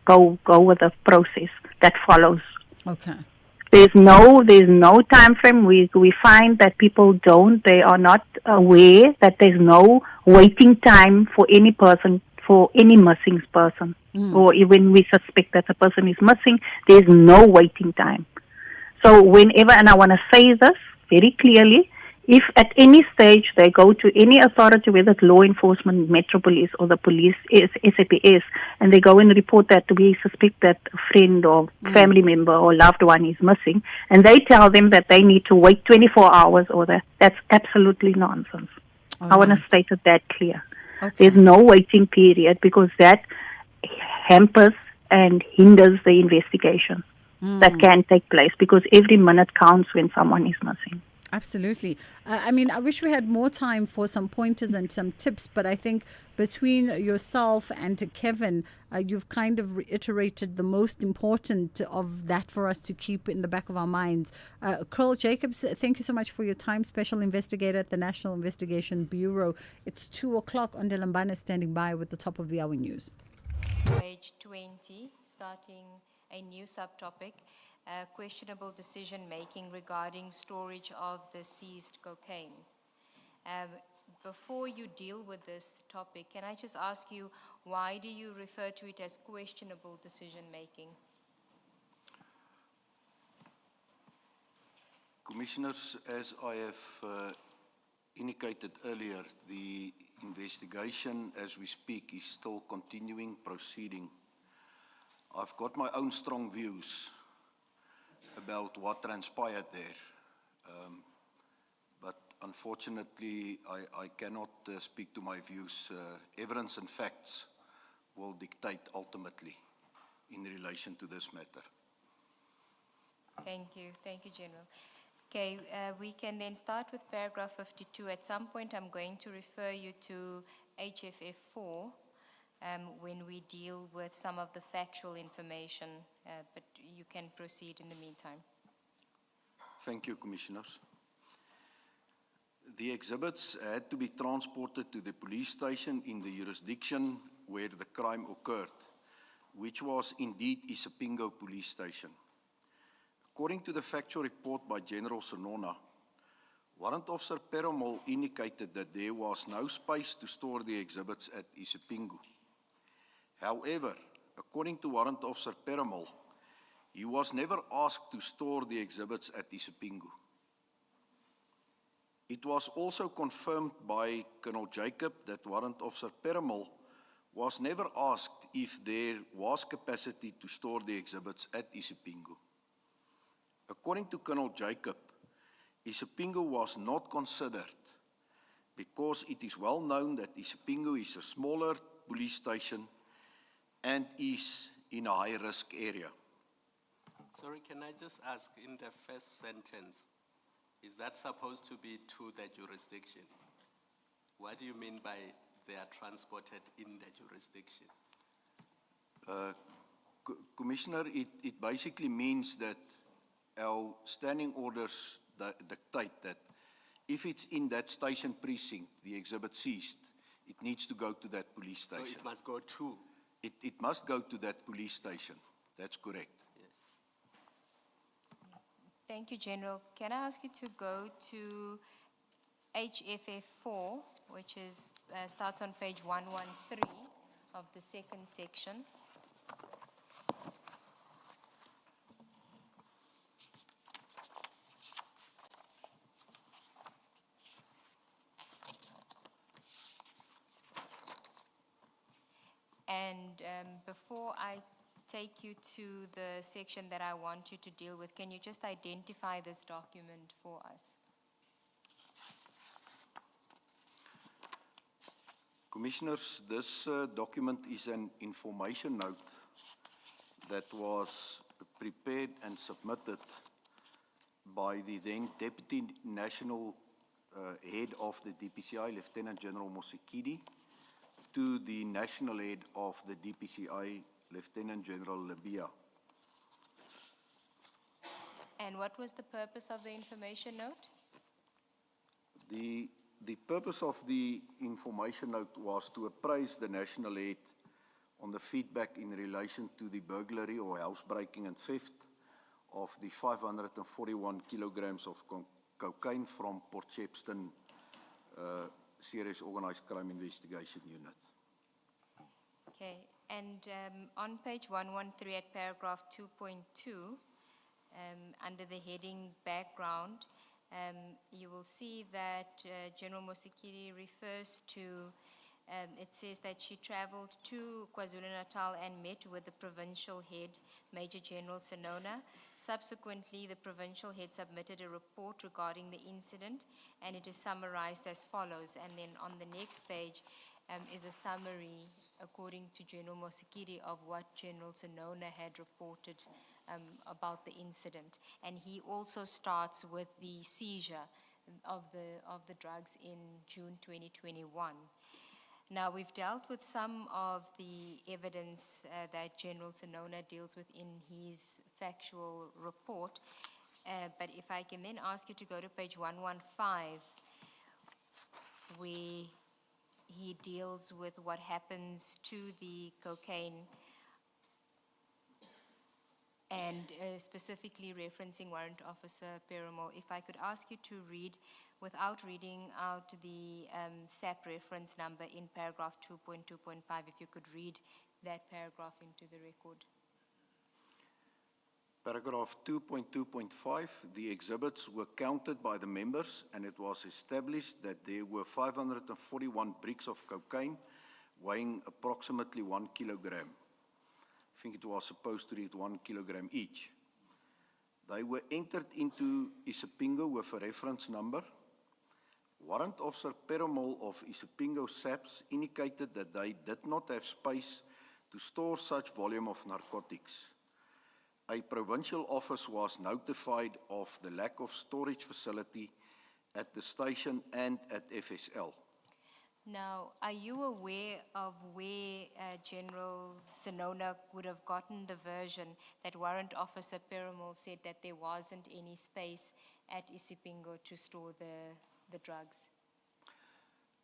go with the process that follows. Okay. There's no time frame. We find that people they are not aware that there's no waiting time for any person, for any missing person, or even we suspect that a person is missing, there's no waiting time. So whenever, and I want to say this very clearly, if at any stage they go to any authority, whether it's law enforcement, Metro Police, or the police, SAPS, and they go and report that we suspect that a friend or family member or loved one is missing, and they tell them that they need to wait 24 hours or that's absolutely nonsense. I want to state that clear. Okay. There's no waiting period, because that hampers and hinders the investigation that can take place, because every minute counts when someone is missing. Absolutely. I mean, I wish we had more time for some pointers and some tips, but I think between yourself and Kevin, you've kind of reiterated the most important of that for us to keep in the back of our minds. Curl Jacobs, thank you so much for your time, Special Investigator at the National Investigation Bureau. It's 2:00 on Delambana, standing by with the top of the hour news. Page 20, starting a new subtopic. Questionable decision-making regarding storage of the seized cocaine. Before you deal with this topic, can I just ask you, why do you refer to it as questionable decision-making? Commissioners, as I have indicated earlier, the investigation as we speak is still continuing, proceeding. I've got my own strong views about what transpired there. But unfortunately, I cannot speak to my views. Evidence and facts will dictate ultimately in relation to this matter. Thank you, General. Okay, we can then start with paragraph 52. At some point, I'm going to refer you to HFF 4 when we deal with some of the factual information, but you can proceed in the meantime. Thank you, Commissioners. The exhibits had to be transported to the police station in the jurisdiction where the crime occurred, which was indeed Isipingo Police Station. According to the factual report by General Sonona, Warrant Officer Peramol indicated that there was no space to store the exhibits at Isipingo. However, according to Warrant Officer Peramol, he was never asked to store the exhibits at Isipingo. It was also confirmed by Colonel Jacob that Warrant Officer Peramol was never asked if there was capacity to store the exhibits at Isipingo. According to Colonel Jacob, Isipingo was not considered because it is well known that Isipingo is a smaller police station and is in a high-risk area. Sorry, can I just ask, in the first sentence, is that supposed to be to the jurisdiction? What do you mean by they are transported in the jurisdiction? Commissioner, it basically means that our standing orders dictate that if it's in that station precinct, the exhibit seized, it needs to go to that police station. So it must go to? It must go to that police station. That's correct. Thank you, General. Can I ask you to go to HFF4, which is starts on page 113 of the second section. And before I take you to the section that I want you to deal with, can you just identify this document for us? Commissioners, this document is an information note that was prepared and submitted by the then Deputy National Head of the DPCI, Lieutenant General Mosikidi, to the National Head of the DPCI, Lieutenant General Labia. And what was the purpose of the information note? The purpose of the information note was to appraise the National Head on the feedback in relation to the burglary or housebreaking and theft of the 541 kilograms of cocaine from Port Shepstone Serious Organized Crime Investigation Unit. Okay, and on page 113 at paragraph 2.2, under the heading background, you will see that General Mosikiri refers to, it says that she traveled to KwaZulu-Natal and met with the provincial head, Major General Senona. Subsequently, the provincial head submitted a report regarding the incident, and it is summarized as follows. And then on the next page is a summary, according to General Mosikiri, of what General Senona had reported about the incident. And he also starts with the seizure of the drugs in June 2021. Now, we've dealt with some of the evidence that General Senona deals with in his factual report, but if I can then ask you to go to page 115, where he deals with what happens to the cocaine and specifically referencing Warrant Officer Perumal. If I could ask you to read, without reading out the SAP reference number in paragraph 2.2.5, if you could read that paragraph into the record. Paragraph 2.2.5, the exhibits were counted by the members and it was established that there were 541 bricks of cocaine weighing approximately 1 kilogram. I think it was supposed to read 1 kilogram each. They were entered into Isipingo with a reference number. Warrant Officer Perumal of Isipingo SAPS indicated that they did not have space to store such volume of narcotics. A provincial office was notified of the lack of storage facility at the station and at FSL. Now, are you aware of where General Senona would have gotten the version that Warrant Officer Perumal said that there wasn't any space at Isipingo to store the drugs?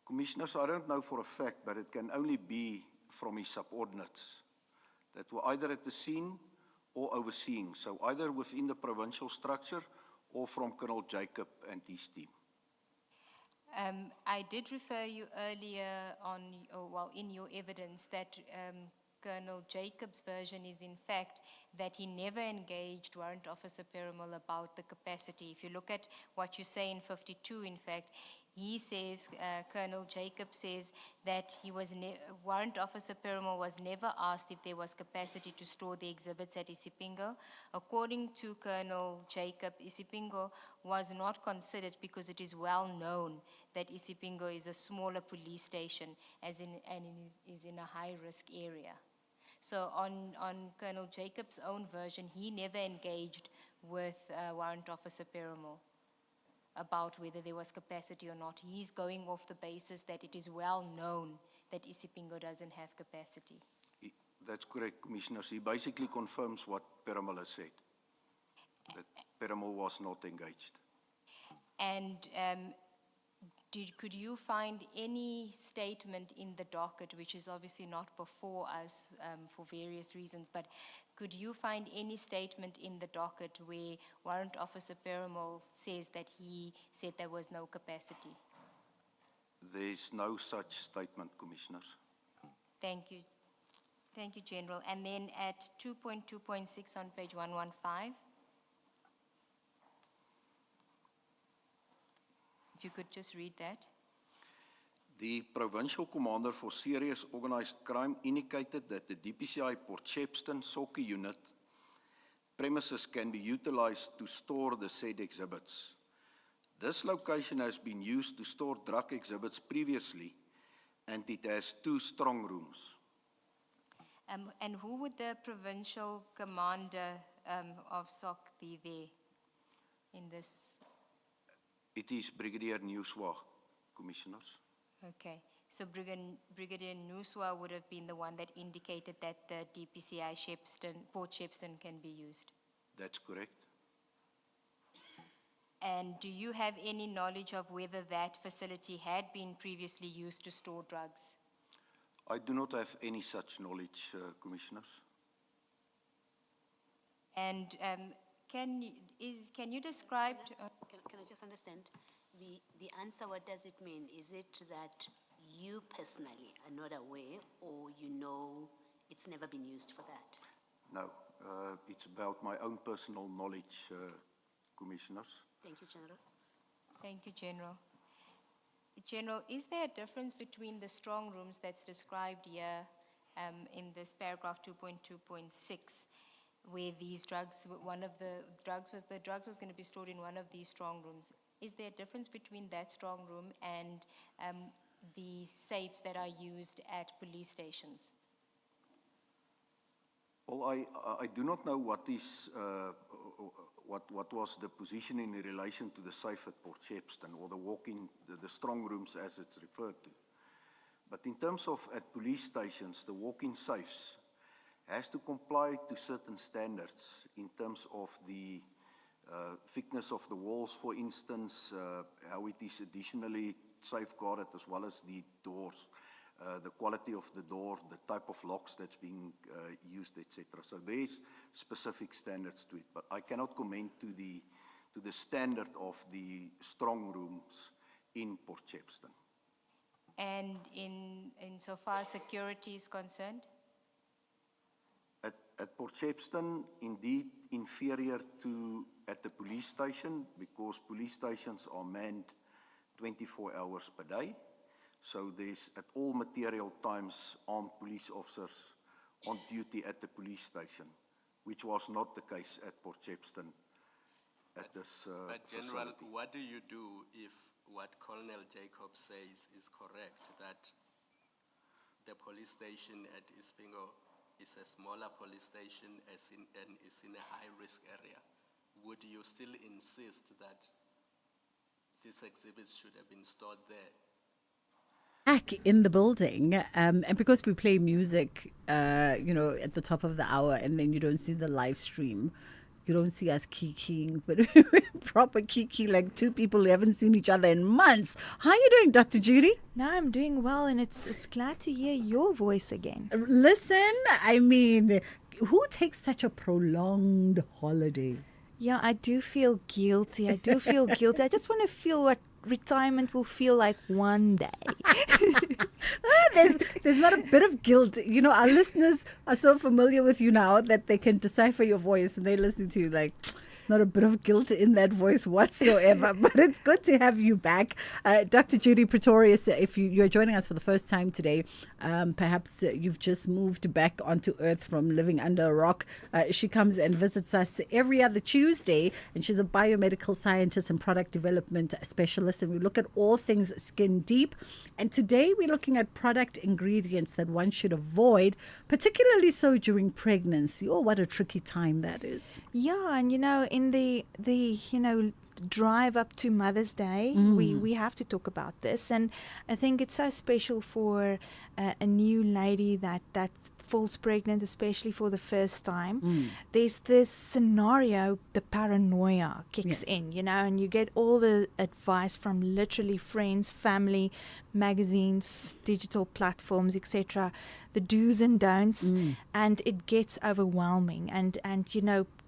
Commissioners, I don't know for a fact, but it can only be from his subordinates that were either at the scene or overseeing, so either within the provincial structure or from Colonel Jacob and his team. I did refer you earlier on, in your evidence, that Colonel Jacob's version is in fact that he never engaged Warrant Officer Perumal about the capacity. If you look at what you say in 52, in fact, he says, Colonel Jacob says, that Warrant Officer Perumal was never asked if there was capacity to store the exhibits at Isipingo. According to Colonel Jacob, Isipingo was not considered because it is well known that Isipingo is a smaller police station and is in a high-risk area. So on Colonel Jacob's own version, he never engaged with Warrant Officer Perumal about whether there was capacity or not. He's going off the basis that it is well known that Isipingo doesn't have capacity. That's correct, Commissioner. He basically confirms what Perumal has said, that Perumal was not engaged. And could you find any statement in the docket, which is obviously not before us for various reasons, but could you find any statement in the docket where Warrant Officer Perumal says that he said there was no capacity? There's no such statement, Commissioners. Thank you. Thank you, General. And then at 2.2.6 on page 115, if you could just read that. The Provincial Commander for Serious Organised Crime indicated that the DPCI Port Shepstone soccer unit premises can be utilized to store the said exhibits. This location has been used to store drug exhibits previously, and it has 2 strong rooms. And who would the Provincial Commander of SOC be there in this? It is Brigadier Newswa, Commissioners. Okay, so Brigadier Nuswa would have been the one that indicated that the DPCI Port Shepstone can be used. That's correct. And do you have any knowledge of whether that facility had been previously used to store drugs? I do not have any such knowledge, Commissioners. And can you describe? Can I just understand? The answer, what does it mean? Is it that you personally are not aware, or you know it's never been used for that? No, it's about my own personal knowledge, Commissioners. Thank you, General. Thank you, General. General, is there a difference between the strong rooms that's described here in this paragraph 2.2.6, where these drugs, the drugs was going to be stored in one of these strong rooms? Is there a difference between that strong room and the safes that are used at police stations? Well, I do not know what is what was the position in relation to the safe at Port Shepstone, or the strong rooms as it's referred to. But in terms of at police stations, the walk-in safes has to comply to certain standards in terms of the thickness of the walls, for instance, how it is additionally safeguarded, as well as the doors, the quality of the door, the type of locks that's being used, etc. So there's specific standards to it, but I cannot comment to the standard of the strong rooms in Port Shepstone. And insofar as security is concerned? At Port Shepstone, indeed inferior to at the police station, because police stations are manned 24 hours per day. So there's at all material times armed police officers on duty at the police station, which was not the case at Port Shepstone at this But General, facility. what do you do if what Colonel Jacob says is correct, that the police station at Isipingo is a smaller police station and is in a high-risk area? Would you still insist that these exhibits should have been stored there? Back in the building, and because we play music, at the top of the hour, and then you don't see the live stream, you don't see us kikiing, but proper kiki, like two people who haven't seen each other in months. How are you doing, Dr. Judy? No, I'm doing well, and it's glad to hear your voice again. Listen, I mean, who takes such a prolonged holiday? Yeah, I do feel guilty. I just want to feel what retirement will feel like one day. There's not a bit of guilt. You know, our listeners are so familiar with you now that they can decipher your voice, and they're listening to you like, Not a bit of guilt in that voice whatsoever, but it's good to have you back. Dr. Judy Pretorius, if you're joining us for the first time today, perhaps you've just moved back onto earth from living under a rock. She comes and visits us every other Tuesday, and she's a biomedical scientist and product development specialist, and we look at all things skin deep. And today we're looking at product ingredients that one should avoid, particularly so during pregnancy. Oh, what a tricky time that is. Yeah, and in the drive up to Mother's Day, we have to talk about this, and I think it's so special for a new lady that falls pregnant, especially for the first time. There's this scenario, the paranoia kicks in, and you get all the advice from literally friends, family, magazines, digital platforms, etc., the do's and don'ts, and it gets overwhelming. And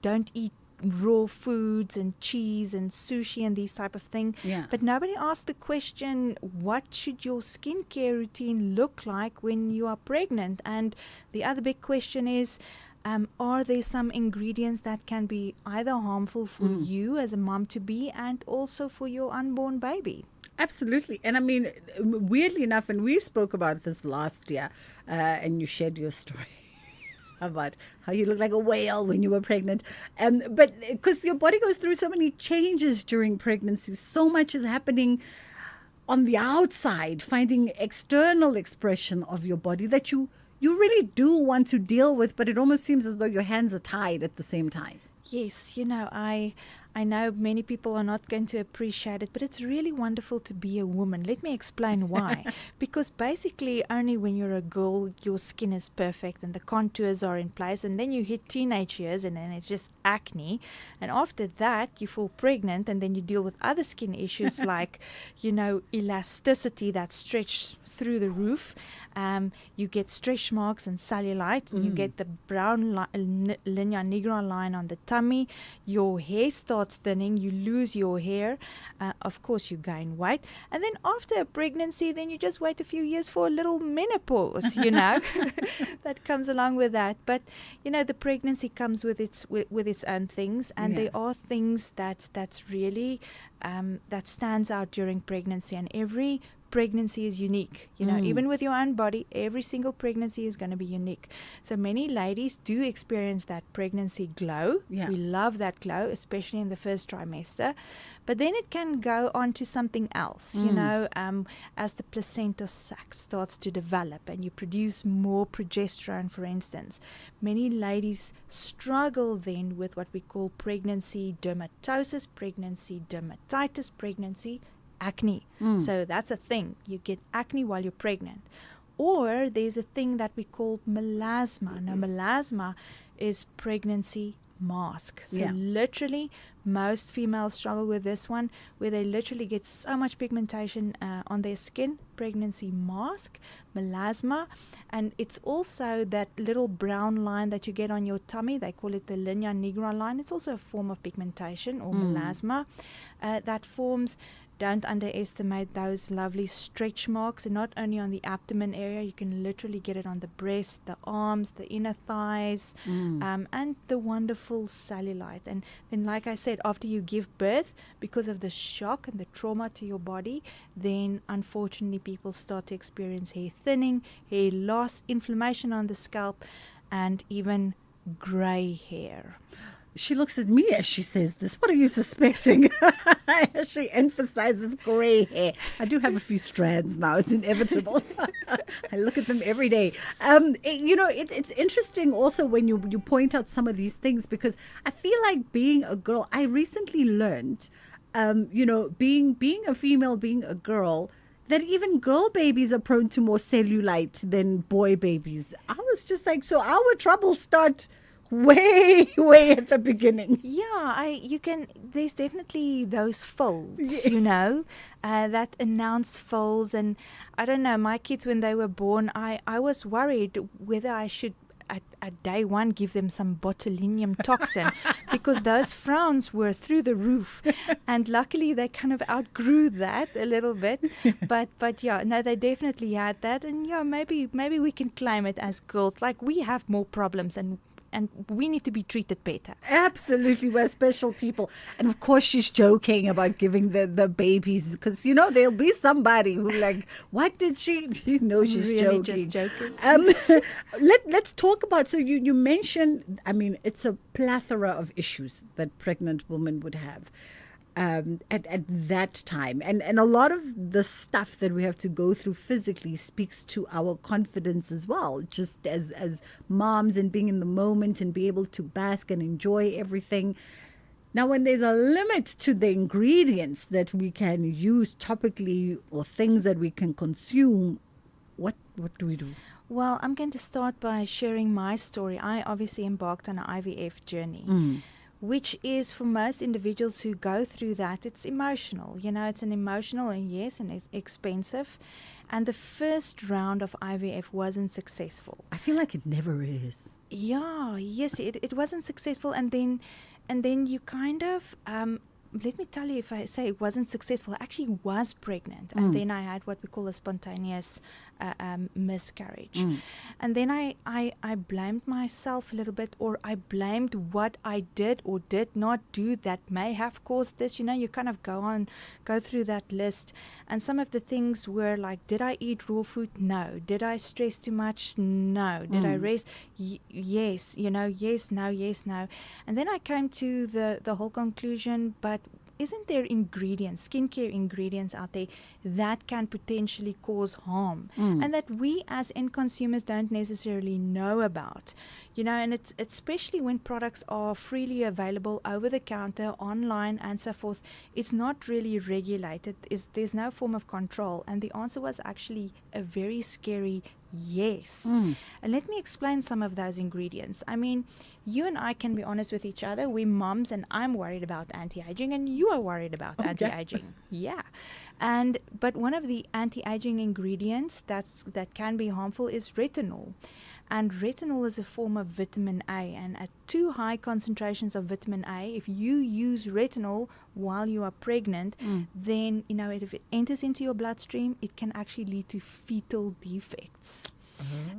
don't eat raw foods and cheese and sushi and these type of thing. But nobody asked the question, what should your skincare routine look like when you are pregnant? And the other big question is, are there some ingredients that can be either harmful for you as a mom-to-be and also for your unborn baby? Absolutely. And I mean, weirdly enough, and we spoke about this last year, and you shared your story about how you look like a whale when you were pregnant. But because your body goes through so many changes during pregnancy, so much is happening on the outside, finding external expression of your body that you really do want to deal with, but it almost seems as though your hands are tied at the same time. Yes, I know many people are not going to appreciate it, but it's really wonderful to be a woman. Let me explain why. Because basically only when you're a girl, your skin is perfect and the contours are in place, and then you hit teenage years and then it's just acne. And after that, you fall pregnant and then you deal with other skin issues like, elasticity that stretch through the roof. You get stretch marks and cellulite, and you get the brown linea nigra line on the tummy. Your hair starts thinning, you lose your hair. Of course, you gain weight. And then after a pregnancy, then you just wait a few years for a little menopause, that comes along with that. But, the pregnancy comes with its own things, and there are things that's really, that stands out during pregnancy, and every pregnancy is unique. Even with your own body, every single pregnancy is going to be unique. So many ladies do experience that pregnancy glow. We love that glow, especially in the first trimester. But then it can go on to something else, as the placenta sac starts to develop and you produce more progesterone, for instance. Many ladies struggle then with what we call pregnancy dermatosis, pregnancy dermatitis, pregnancy acne. So that's a thing. You get acne while you're pregnant. Or there's a thing that we call melasma. Now, melasma is pregnancy mask. So literally, most females struggle with this one, where they literally get so much pigmentation on their skin. Pregnancy mask, melasma, and it's also that little brown line that you get on your tummy. They call it the linea nigra line. It's also a form of pigmentation or melasma that forms. Don't underestimate those lovely stretch marks, and not only on the abdomen area, you can literally get it on the breast, the arms, the inner thighs, and the wonderful cellulite. And then, like I said, after you give birth, because of the shock and the trauma to your body, then unfortunately people start to experience hair thinning, hair loss, inflammation on the scalp, and even gray hair. She looks at me as she says this. What are you suspecting? She emphasizes gray hair. I do have a few strands now. It's inevitable. I look at them every day. It's interesting also when you point out some of these things, because I feel like being a girl, I recently learned, being a female, being a girl, that even girl babies are prone to more cellulite than boy babies. I was just like, so our troubles start way at the beginning. There's definitely those folds, that announced folds. And I don't know, my kids, when they were born, I was worried whether I should at day one give them some botulinum toxin because those frowns were through the roof, and luckily they kind of outgrew that a little bit, but they definitely had that. And maybe we can claim it as girls, like we have more problems, and we need to be treated better. Absolutely, we're special people. And of course, she's joking about giving the babies because, there'll be somebody who what did she, she's Really joking. just joking. Let's talk about, so you mentioned, it's a plethora of issues that pregnant women would have. At that time. And a lot of the stuff that we have to go through physically speaks to our confidence as well, just as moms and being in the moment and be able to bask and enjoy everything. Now, when there's a limit to the ingredients that we can use topically or things that we can consume, what do we do? Well, I'm going to start by sharing my story. I obviously embarked on an IVF journey. Which is, for most individuals who go through that, it's emotional. It's an emotional and it's expensive. And the first round of IVF wasn't successful. I feel like it never is. It wasn't successful. And then you kind of, let me tell you, if I say it wasn't successful, I actually was pregnant. And then I had what we call a spontaneous miscarriage. And then I blamed myself a little bit, or I blamed what I did or did not do that may have caused this. You kind of go through that list. And some of the things were like, did I eat raw food? No. Did I stress too much? No. Did I rest? Yes. Yes, no, yes, no. And then I came to the whole conclusion, but isn't there skincare ingredients out there that can potentially cause harm and that we as end consumers don't necessarily know about? And it's especially when products are freely available over the counter, online and so forth, it's not really regulated. There's no form of control. And the answer was actually a very scary yes. And let me explain some of those ingredients. You and I can be honest with each other. We're moms, and I'm worried about anti-aging, and you are worried about anti-aging. Yeah. But one of the anti-aging ingredients that can be harmful is retinol. And retinol is a form of vitamin A. And at too high concentrations of vitamin A, if you use retinol while you are pregnant, then, if it enters into your bloodstream, it can actually lead to fetal defects.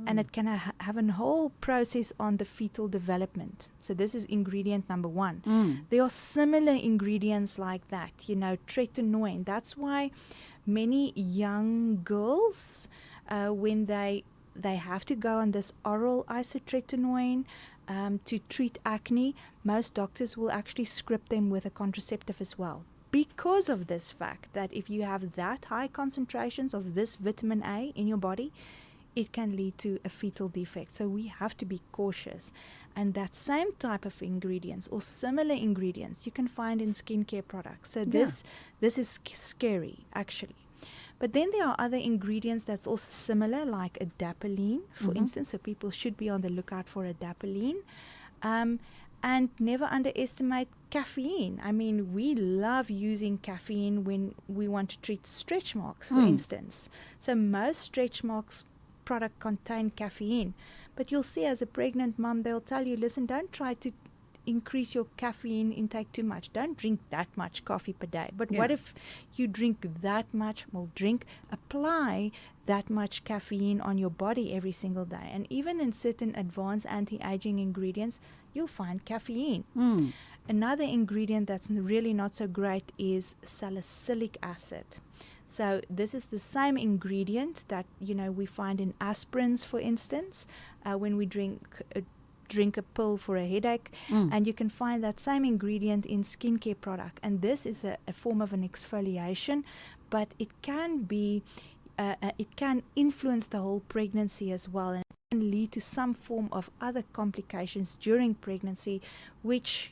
And it can have a whole process on the fetal development. So this is ingredient number 1. There are similar ingredients like that, tretinoin. That's why many young girls, when they have to go on this oral isotretinoin to treat acne, most doctors will actually script them with a contraceptive as well. Because of this fact that if you have that high concentrations of this vitamin A in your body, it can lead to a fetal defect. So we have to be cautious. And that same type of ingredients or similar ingredients you can find in skincare products. So this is scary, actually. But then there are other ingredients that's also similar, like adapalene, for instance. So people should be on the lookout for adapalene. And never underestimate caffeine. We love using caffeine when we want to treat stretch marks, for instance. So most stretch marks product contain caffeine. But you'll see as a pregnant mom, they'll tell you, listen, don't try to increase your caffeine intake too much. Don't drink that much coffee per day. But what if you drink that much? Apply that much caffeine on your body every single day. And even in certain advanced anti-aging ingredients, you'll find caffeine. Another ingredient that's really not so great is salicylic acid. So this is the same ingredient that we find in aspirins, for instance, when we drink a pill for a headache, and you can find that same ingredient in skincare product. And this is a form of an exfoliation, but it can influence the whole pregnancy as well, and it can lead to some form of other complications during pregnancy, which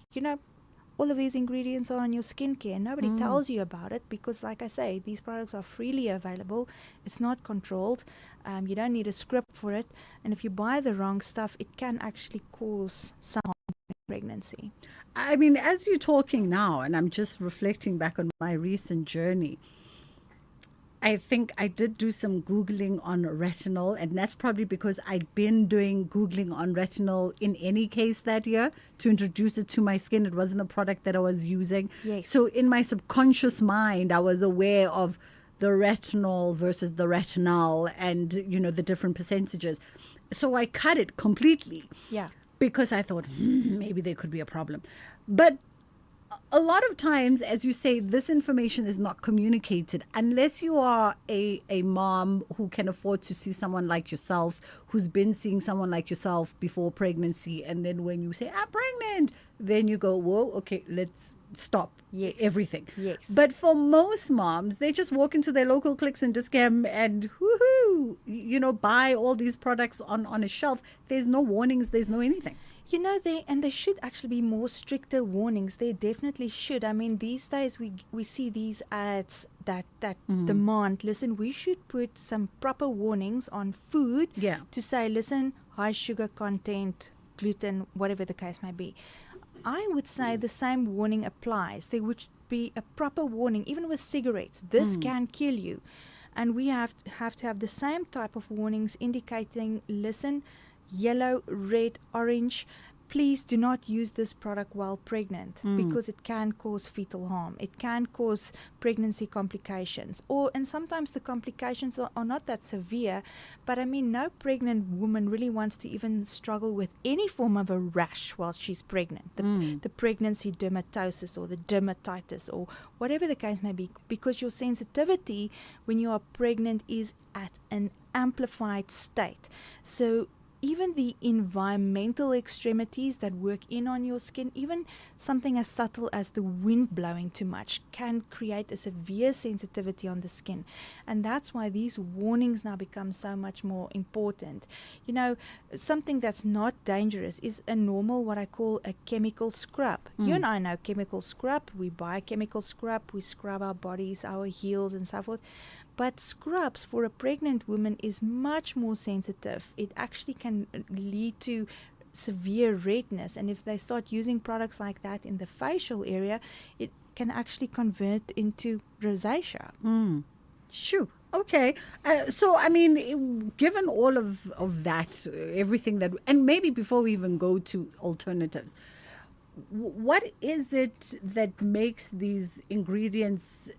all of these ingredients are on your skincare. Nobody tells you about it because, like I say, these products are freely available. It's not controlled. You don't need a script for it. And if you buy the wrong stuff, it can actually cause some harm in pregnancy. As you're talking now, and I'm just reflecting back on my recent journey, I think I did do some Googling on retinol, and that's probably because I'd been doing Googling on retinol in any case that year to introduce it to my skin. It wasn't a product that I was using. Yes. So in my subconscious mind, I was aware of the retinol versus the retinol and, the different percentages. So I cut it completely. Yeah. because I thought maybe there could be a problem. But a lot of times, as you say, this information is not communicated unless you are a mom who can afford to see someone like yourself, who's been seeing someone like yourself before pregnancy. And then when you say, I'm pregnant, then you go, whoa, okay, let's stop everything. Yes. But for most moms, they just walk into their local Clicks and Discam and woohoo, buy all these products on a shelf. There's no warnings, there's no anything. There should actually be more stricter warnings. There definitely should. I mean, these days we see these ads that demand, listen, we should put some proper warnings on food to say, listen, high sugar content, gluten, whatever the case may be. I would say the same warning applies. There would be a proper warning, even with cigarettes. This can kill you. And we have to have the same type of warnings indicating, listen, yellow, red, orange, please do not use this product while pregnant because it can cause fetal harm. It can cause pregnancy complications. And sometimes the complications are not that severe, but I mean, no pregnant woman really wants to even struggle with any form of a rash while she's pregnant. The pregnancy dermatosis or the dermatitis or whatever the case may be, because your sensitivity when you are pregnant is at an amplified state. So even the environmental extremities that work in on your skin, even something as subtle as the wind blowing too much, can create a severe sensitivity on the skin. And that's why these warnings now become so much more important. Something that's not dangerous is a normal, what I call a chemical scrub. You and I know chemical scrub. We buy chemical scrub. We scrub our bodies, our heels and so forth. But scrubs for a pregnant woman is much more sensitive. It actually can lead to severe redness. And if they start using products like that in the facial area, it can actually convert into rosacea. Sure. Okay. So, I mean, given all of that, everything that, and maybe before we even go to alternatives, what is it that makes these ingredients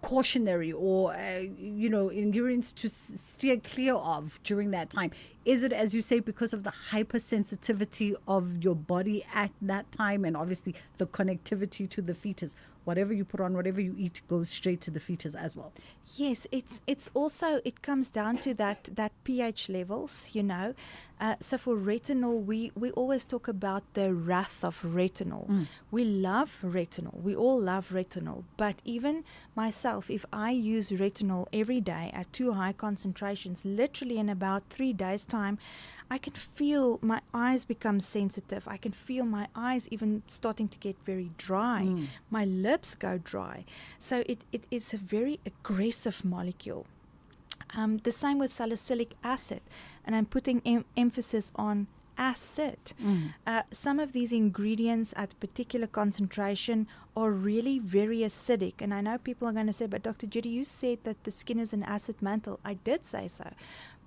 cautionary or ingredients to steer clear of during that time? Is it, as you say, because of the hypersensitivity of your body at that time, and obviously the connectivity to the fetus? Whatever you put on, whatever you eat goes straight to the fetus as well. Yes, it's also, it comes down to that pH levels, So for retinol, we always talk about the wrath of retinol. We love retinol. We all love retinol. But even myself, if I use retinol every day at too high concentrations, literally in about 3 days' time, I can feel my eyes become sensitive. I can feel my eyes even starting to get very dry. My lips go dry. So it's a very aggressive molecule. The same with salicylic acid. And I'm putting emphasis on acid. Some of these ingredients at particular concentration are really very acidic. And I know people are going to say, but Dr. Judy, you said that the skin is an acid mantle. I did say so.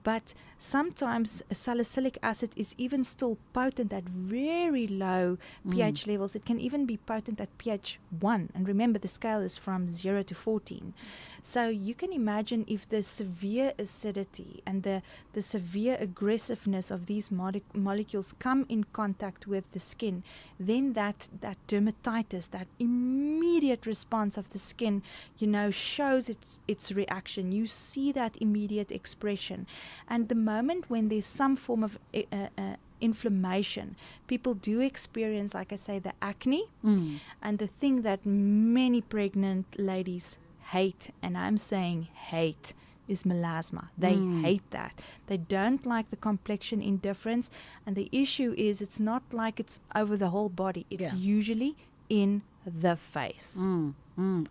But sometimes salicylic acid is even still potent at very low pH levels. It can even be potent at pH 1. And remember, the scale is from 0 to 14. So you can imagine if the severe acidity and the severe aggressiveness of these molecules come in contact with the skin, then that dermatitis, that immediate response of the skin, shows its reaction. You see that immediate expression. And the moment when there's some form of inflammation, people do experience, like I say, the acne. And the thing that many pregnant ladies hate, and I'm saying hate, is melasma. They hate that. They don't like the complexion indifference. And the issue is, it's not like it's over the whole body. It's usually in the face.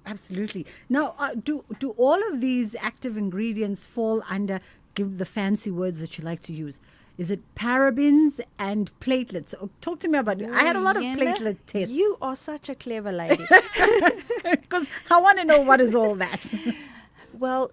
Absolutely. Now, do all of these active ingredients fall under, give the fancy words that you like to use? Is it parabens and platelets? Talk to me about it. I had a lot of platelet tests. You are such a clever lady. Because I want to know what is all that. Well,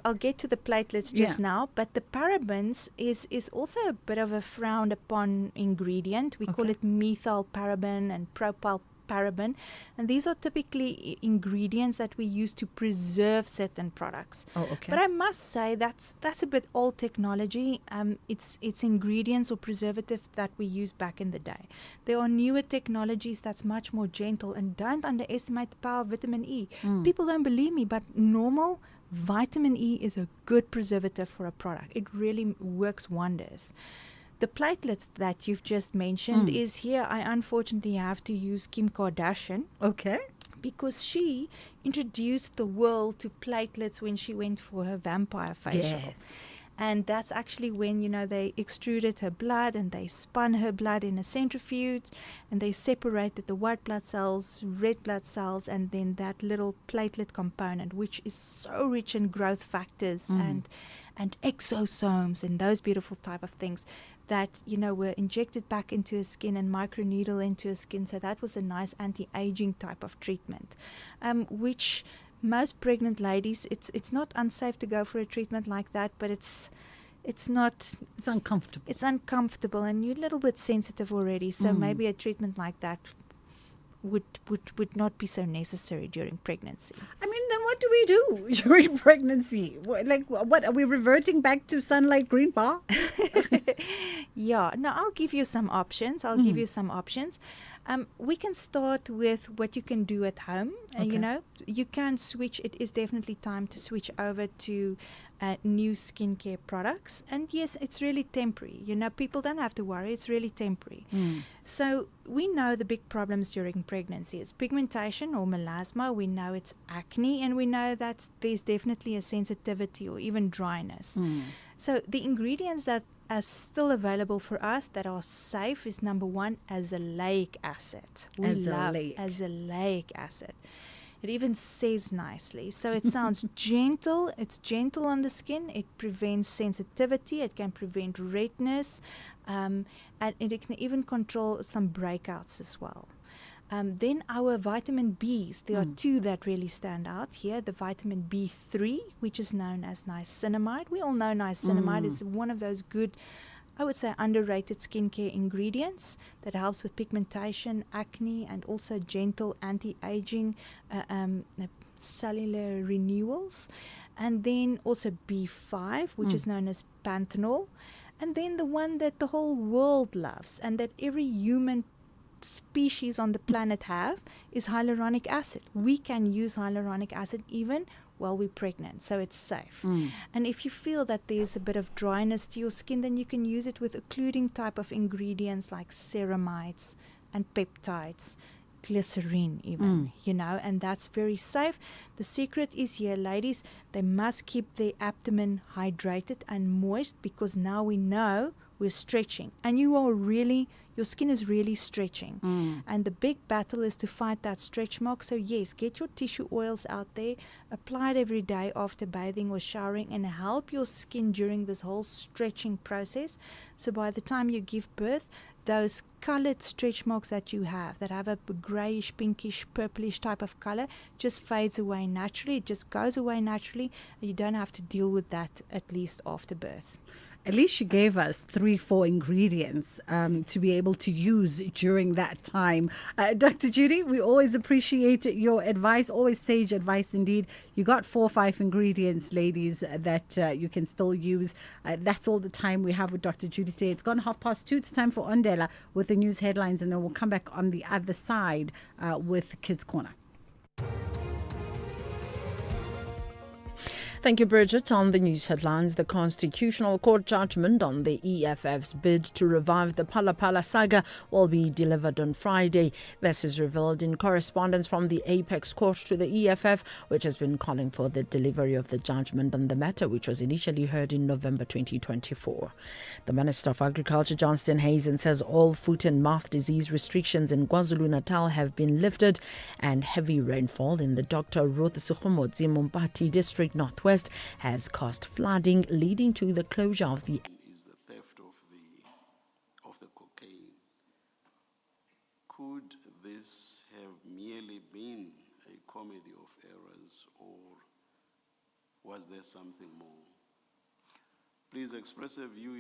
I'll get to the platelets just now, but the parabens is also a bit of a frowned upon ingredient. We call it methyl paraben and propyl paraben, and these are typically ingredients that we use to preserve certain products. Oh, okay. But I must say that's a bit old technology. It's ingredients or preservative that we used back in the day. There are newer technologies that's much more gentle, and don't underestimate the power of vitamin E. People don't believe me, but normal vitamin E is a good preservative for a product. It really works wonders. The platelets that you've just mentioned is here. I unfortunately have to use Kim Kardashian. Okay. Because she introduced the world to platelets when she went for her vampire facial. Yes. And that's actually when, they extruded her blood and they spun her blood in a centrifuge and they separated the white blood cells, red blood cells, and then that little platelet component, which is so rich in growth factors and exosomes and those beautiful type of things that, were injected back into her skin and microneedle into her skin. So that was a nice anti-aging type of treatment, which most pregnant ladies, it's not unsafe to go for a treatment like that, but it's uncomfortable. It's uncomfortable, and you're a little bit sensitive already. So maybe a treatment like that would not be so necessary during pregnancy. I mean, then what do we do during pregnancy? What are we reverting back to sunlight green bar? Yeah, no, I'll give you some options. We can start with what you can do at home. Okay. You can switch. It is definitely time to switch over to new skincare products. And yes, it's really temporary. People don't have to worry. It's really temporary. So we know the big problems during pregnancy. It's pigmentation or melasma. We know it's acne. And we know that there's definitely a sensitivity or even dryness. So the ingredients that are still available for us that are safe is number one, azelaic acid. We love azelaic acid. It even says nicely. So it sounds gentle. It's gentle on the skin. It prevents sensitivity. It can prevent redness. And it can even control some breakouts as well. Then our vitamin Bs, there are two that really stand out here. The vitamin B3, which is known as niacinamide. We all know niacinamide is one of those good, I would say, underrated skincare ingredients that helps with pigmentation, acne, and also gentle anti-aging cellular renewals. And then also B5, which is known as panthenol. And then the one that the whole world loves and that every human species on the planet have is hyaluronic acid. We can use hyaluronic acid even while we're pregnant, so it's safe. And if you feel that there's a bit of dryness to your skin, then you can use it with occluding type of ingredients like ceramides and peptides, glycerin even, and that's very safe. The secret is here, ladies, they must keep their abdomen hydrated and moist, because now we know we're stretching and your skin is really stretching. And the big battle is to fight that stretch mark. So yes, get your tissue oils out there, apply it every day after bathing or showering, and help your skin during this whole stretching process. So by the time you give birth, those colored stretch marks that you have, that have a grayish, pinkish, purplish type of color, just fades away naturally. It just goes away naturally, and you don't have to deal with that at least after birth. At least she gave us 3-4 ingredients to be able to use during that time. Dr. Judy, we always appreciate your advice, always sage advice indeed. You got 4 or 5 ingredients, ladies, that you can still use. That's all the time we have with Dr. Judy today. It's gone 2:30. It's time for Ondela with the news headlines, and then we'll come back on the other side with Kids Corner. Thank you, Bridget. On the news headlines, the Constitutional Court judgment on the EFF's bid to revive the Phala Phala saga will be delivered on Friday. This is revealed in correspondence from the Apex Court to the EFF, which has been calling for the delivery of the judgment on the matter, which was initially heard in November 2024. The Minister of Agriculture, Johnston Hazen, says all foot and mouth disease restrictions in KwaZulu-Natal have been lifted, and heavy rainfall in the Dr. Ruth Sukhumodzi Mumbati district northwest has caused flooding, leading to the closure of the is the theft of the cocaine. Could this have merely been a comedy of errors, or was there something more? Please express a view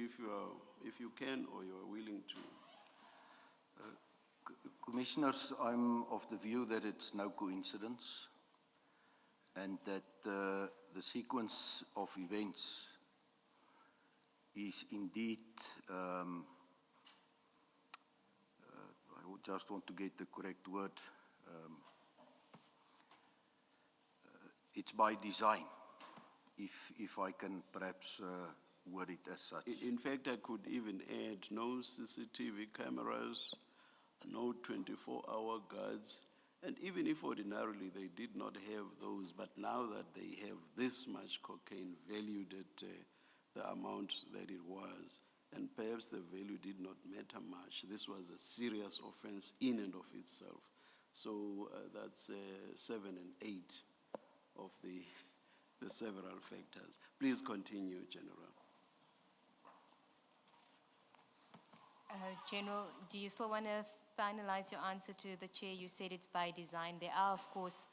if you can or you are willing to. Commissioners, I'm of the view that it's no coincidence and that the sequence of events is indeed, I would just want to get the correct word, it's by design, if I can perhaps word it as such. In fact, I could even add no CCTV cameras, no 24-hour guards, and even if ordinarily they did not have those, but now that they have this much cocaine valued at the amount that it was, and perhaps the value did not matter much, this was a serious offense in and of itself. So that's 7 and 8 of the several factors. Please continue, General. General, do you still want to finalize your answer to the chair? You said it's by design. There are, of course,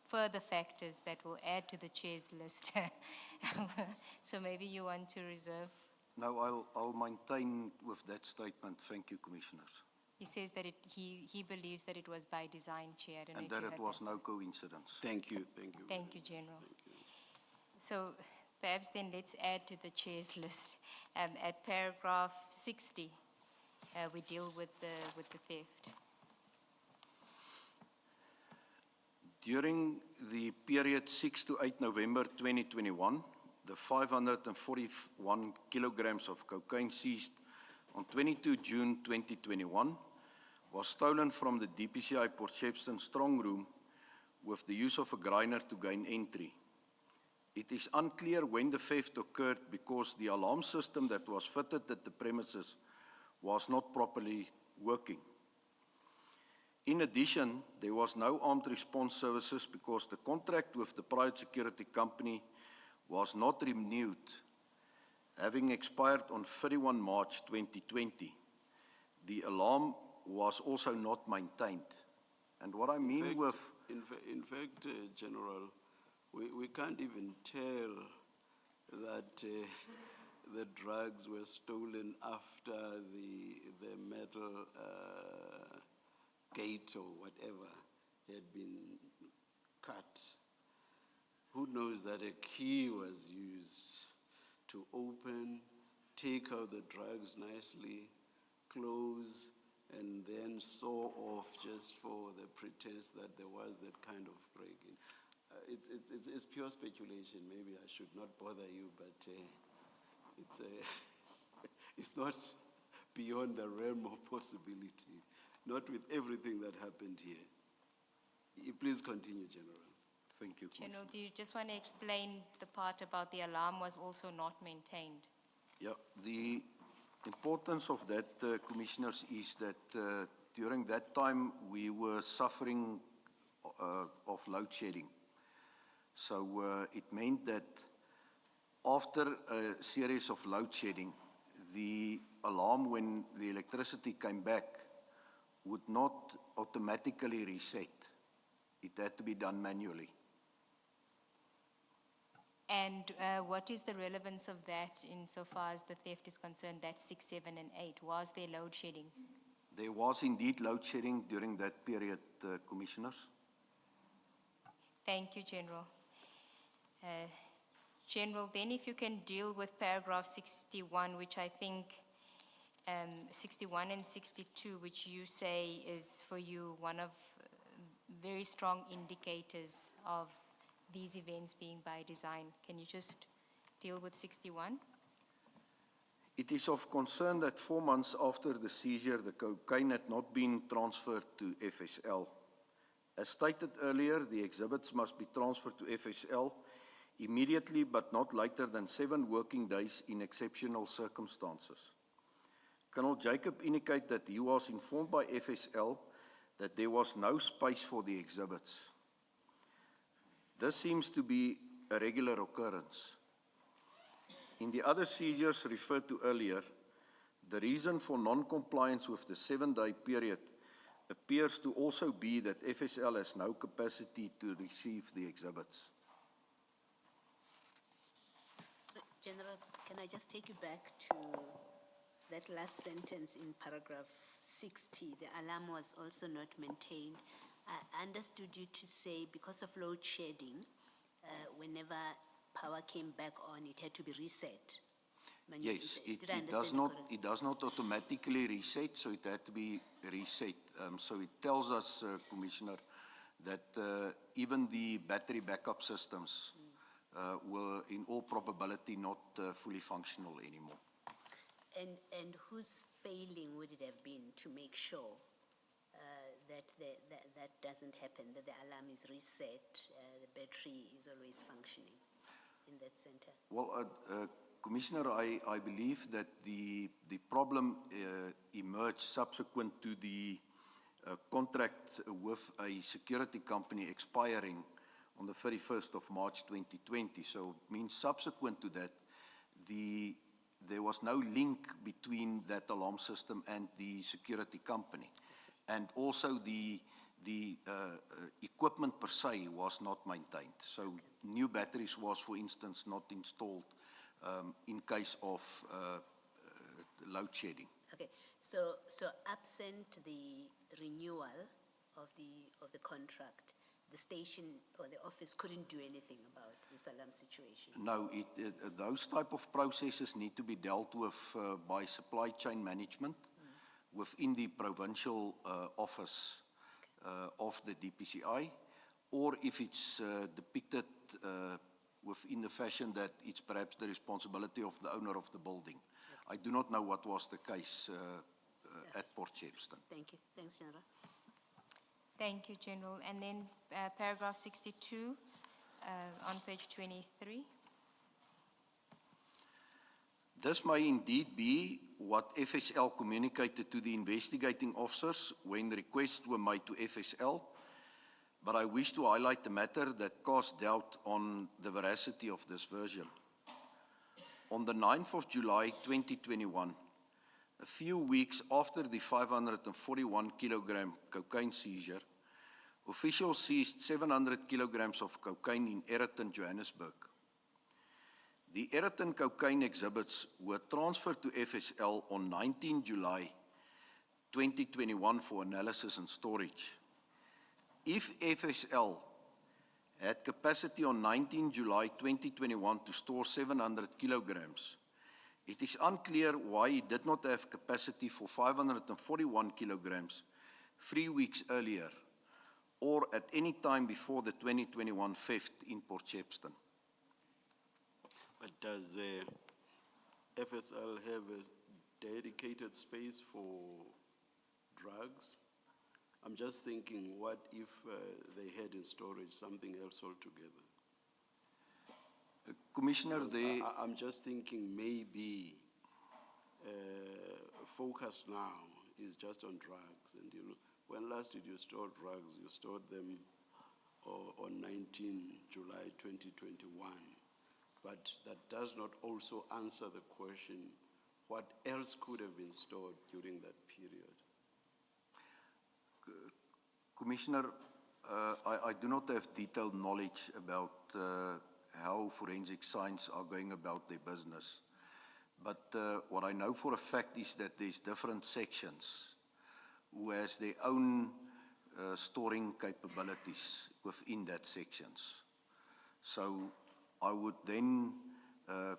further factors that will add to the chair's list. So maybe you want to reserve. No, I'll maintain with that statement. Thank you, Commissioners. He says that he believes that it was by design, Chair. I don't know And if you that it heard was no coincidence. Thank you. Thank you. Thank you, General. So perhaps then let's add to the chair's list. At paragraph 60, we deal with the theft. During the period 6 to 8 November 2021, the 541 kilograms of cocaine seized on 22 June 2021 was stolen from the DPCI Port Shepstone strong room with the use of a grinder to gain entry. It is unclear when the theft occurred because the alarm system that was fitted at the premises was not properly working. In addition, there was no armed response services because the contract with the private security company was not renewed, having expired on 31 March 2020. The alarm was also not maintained. And what I mean In fact, General, we can't even tell that the drugs were stolen after the metal gate or whatever had been cut. Who knows that a key was used to open, take out the drugs nicely, close, and then saw off just for the pretense that there was that kind of break-in. It's pure speculation. Maybe I should not bother you, but it's not beyond the realm of possibility. Not with everything that happened here. Please continue, General. Thank you. General, do you just want to explain the part about the alarm was also not maintained? Yeah, the importance of that, Commissioners, is that during that time we were suffering of load shedding. So it meant that after a series of load shedding, the alarm, when the electricity came back, would not automatically reset. It had to be done manually. And what is the relevance of that insofar as the theft is concerned, that's 6, 7, and 8? Was there load shedding? There was indeed load shedding during that period, Commissioners. Thank you, General. General, then if you can deal with paragraph 61, which I think 61 and 62, which you say is for you one of very strong indicators of these events being by design. Can you just deal with 61? It is of concern that 4 months after the seizure, the cocaine had not been transferred to FSL. As stated earlier, the exhibits must be transferred to FSL immediately, but not later than 7 working days in exceptional circumstances. Colonel Jacob indicated that he was informed by FSL that there was no space for the exhibits. This seems to be a regular occurrence. In the other seizures referred to earlier, the reason for non-compliance with the 7-day period appears to also be that FSL has no capacity to receive the exhibits. General, can I just take you back to that last sentence in paragraph 60, the alarm was also not maintained. I understood you to say because of load shedding, whenever power came back on, it had to be reset. Yes, Did I understand you correctly? it does not automatically reset, so it had to be reset. So it tells us, Commissioner, that even the battery backup systems were in all probability not fully functional anymore. And whose failing would it have been to make sure that that doesn't happen, that the alarm is reset, the battery is always functioning in that center? Well, Commissioner, I believe that the problem emerged subsequent to the contract with a security company expiring on the 31st of March 2020. So it means subsequent to that, there was no link between that alarm system and the security company. And also the equipment per se was not maintained. So new batteries was, for instance, not installed in case of load shedding. Okay, so absent the renewal of the contract, the station or the office couldn't do anything about this alarm situation? No, those type of processes need to be dealt with by supply chain management within the provincial office of the DPCI, or if it's depicted within the fashion that it's perhaps the responsibility of the owner of the building. Okay. I do not know what was the case at Port Shepstone. Thank you. Thanks, General. Thank you, General. And then paragraph 62 on page 23. This may indeed be what FSL communicated to the investigating officers when requests were made to FSL, but I wish to highlight the matter that casts doubt on the veracity of this version. On the 9th of July 2021, a few weeks after the 541 kilogram cocaine seizure, officials seized 700 kilograms of cocaine in Ayrton, Johannesburg. The Ayrton cocaine exhibits were transferred to FSL on 19 July 2021 for analysis and storage. If FSL had capacity on 19 July 2021 to store 700 kilograms, it is unclear why it did not have capacity for 541 kilograms 3 weeks earlier or at any time before the 2021 theft in Port Shepstone. But does FSL have a dedicated space for drugs? I'm just thinking, what if they had in storage something else altogether? Commissioner, I'm just thinking maybe focus now is just on drugs. And you know, when last did you store drugs? You stored them on 19 July 2021. But that does not also answer the question, what else could have been stored during that period? Commissioner, I do not have detailed knowledge about how forensic science are going about their business. But what I know for a fact is that there's different sections who has their own storing capabilities within that sections. So I would then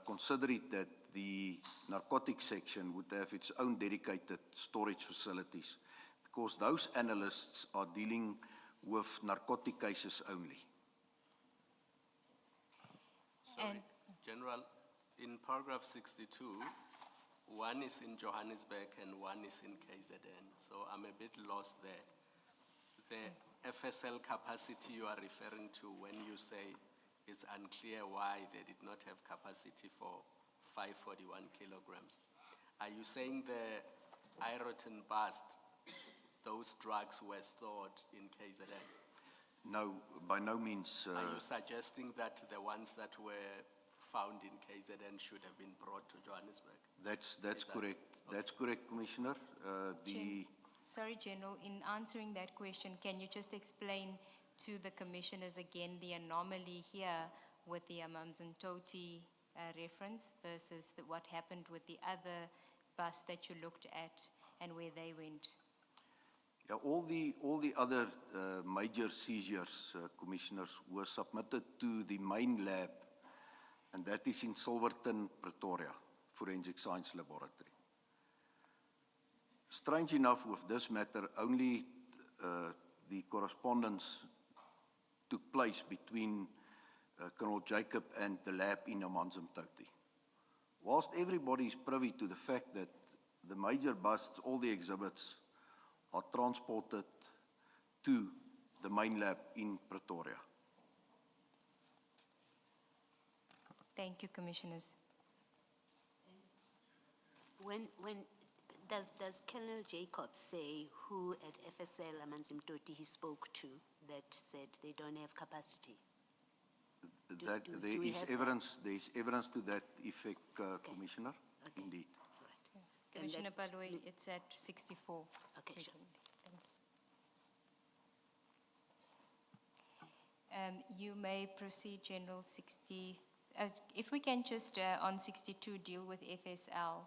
consider it that the narcotics section would have its own dedicated storage facilities, because those analysts are dealing with narcotic cases only. Sorry, General, in paragraph 62, one is in Johannesburg and one is in KZN, so I'm a bit lost there. The FSL capacity you are referring to when you say it's unclear why they did not have capacity for 541 kilograms. Are you saying the Ayrton bust, those drugs were stored in KZN? No, by no means. Are you suggesting that the ones that were found in KZN should have been brought to Johannesburg? That's correct. Okay. That's correct, Commissioner. Sorry, General, in answering that question, can you just explain to the commissioners again the anomaly here with the Amamzantoti reference versus what happened with the other bus that you looked at? and where they went? Yeah, all the other major seizures, commissioners, were submitted to the main lab, and that is in Silverton, Pretoria, Forensic Science Laboratory. Strange enough, with this matter, only the correspondence took place between Colonel Jacob and the lab in Amanzimtoti. Whilst everybody is privy to the fact that the major busts, all the exhibits, are transported to the main lab in Pretoria. Thank you, Commissioners. When does Colonel Jacob say who at FSL Amanzimtoti he spoke to that said they don't have capacity? There is evidence to that effect, Commissioner. Okay. Indeed. Right. Commissioner Paloi, it's at 64. Okay, sure. You may proceed, General. 60. If we can just on 62 deal with FSL.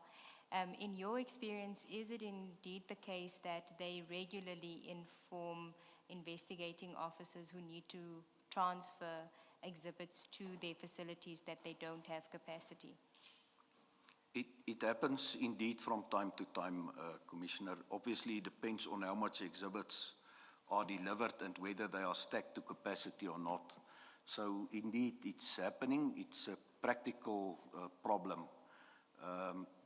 In your experience, is it indeed the case that they regularly inform investigating officers who need to transfer exhibits to their facilities that they don't have capacity? It happens indeed from time to time, Commissioner. Obviously, it depends on how much exhibits are delivered and whether they are stacked to capacity or not. So indeed, it's happening. It's a practical problem.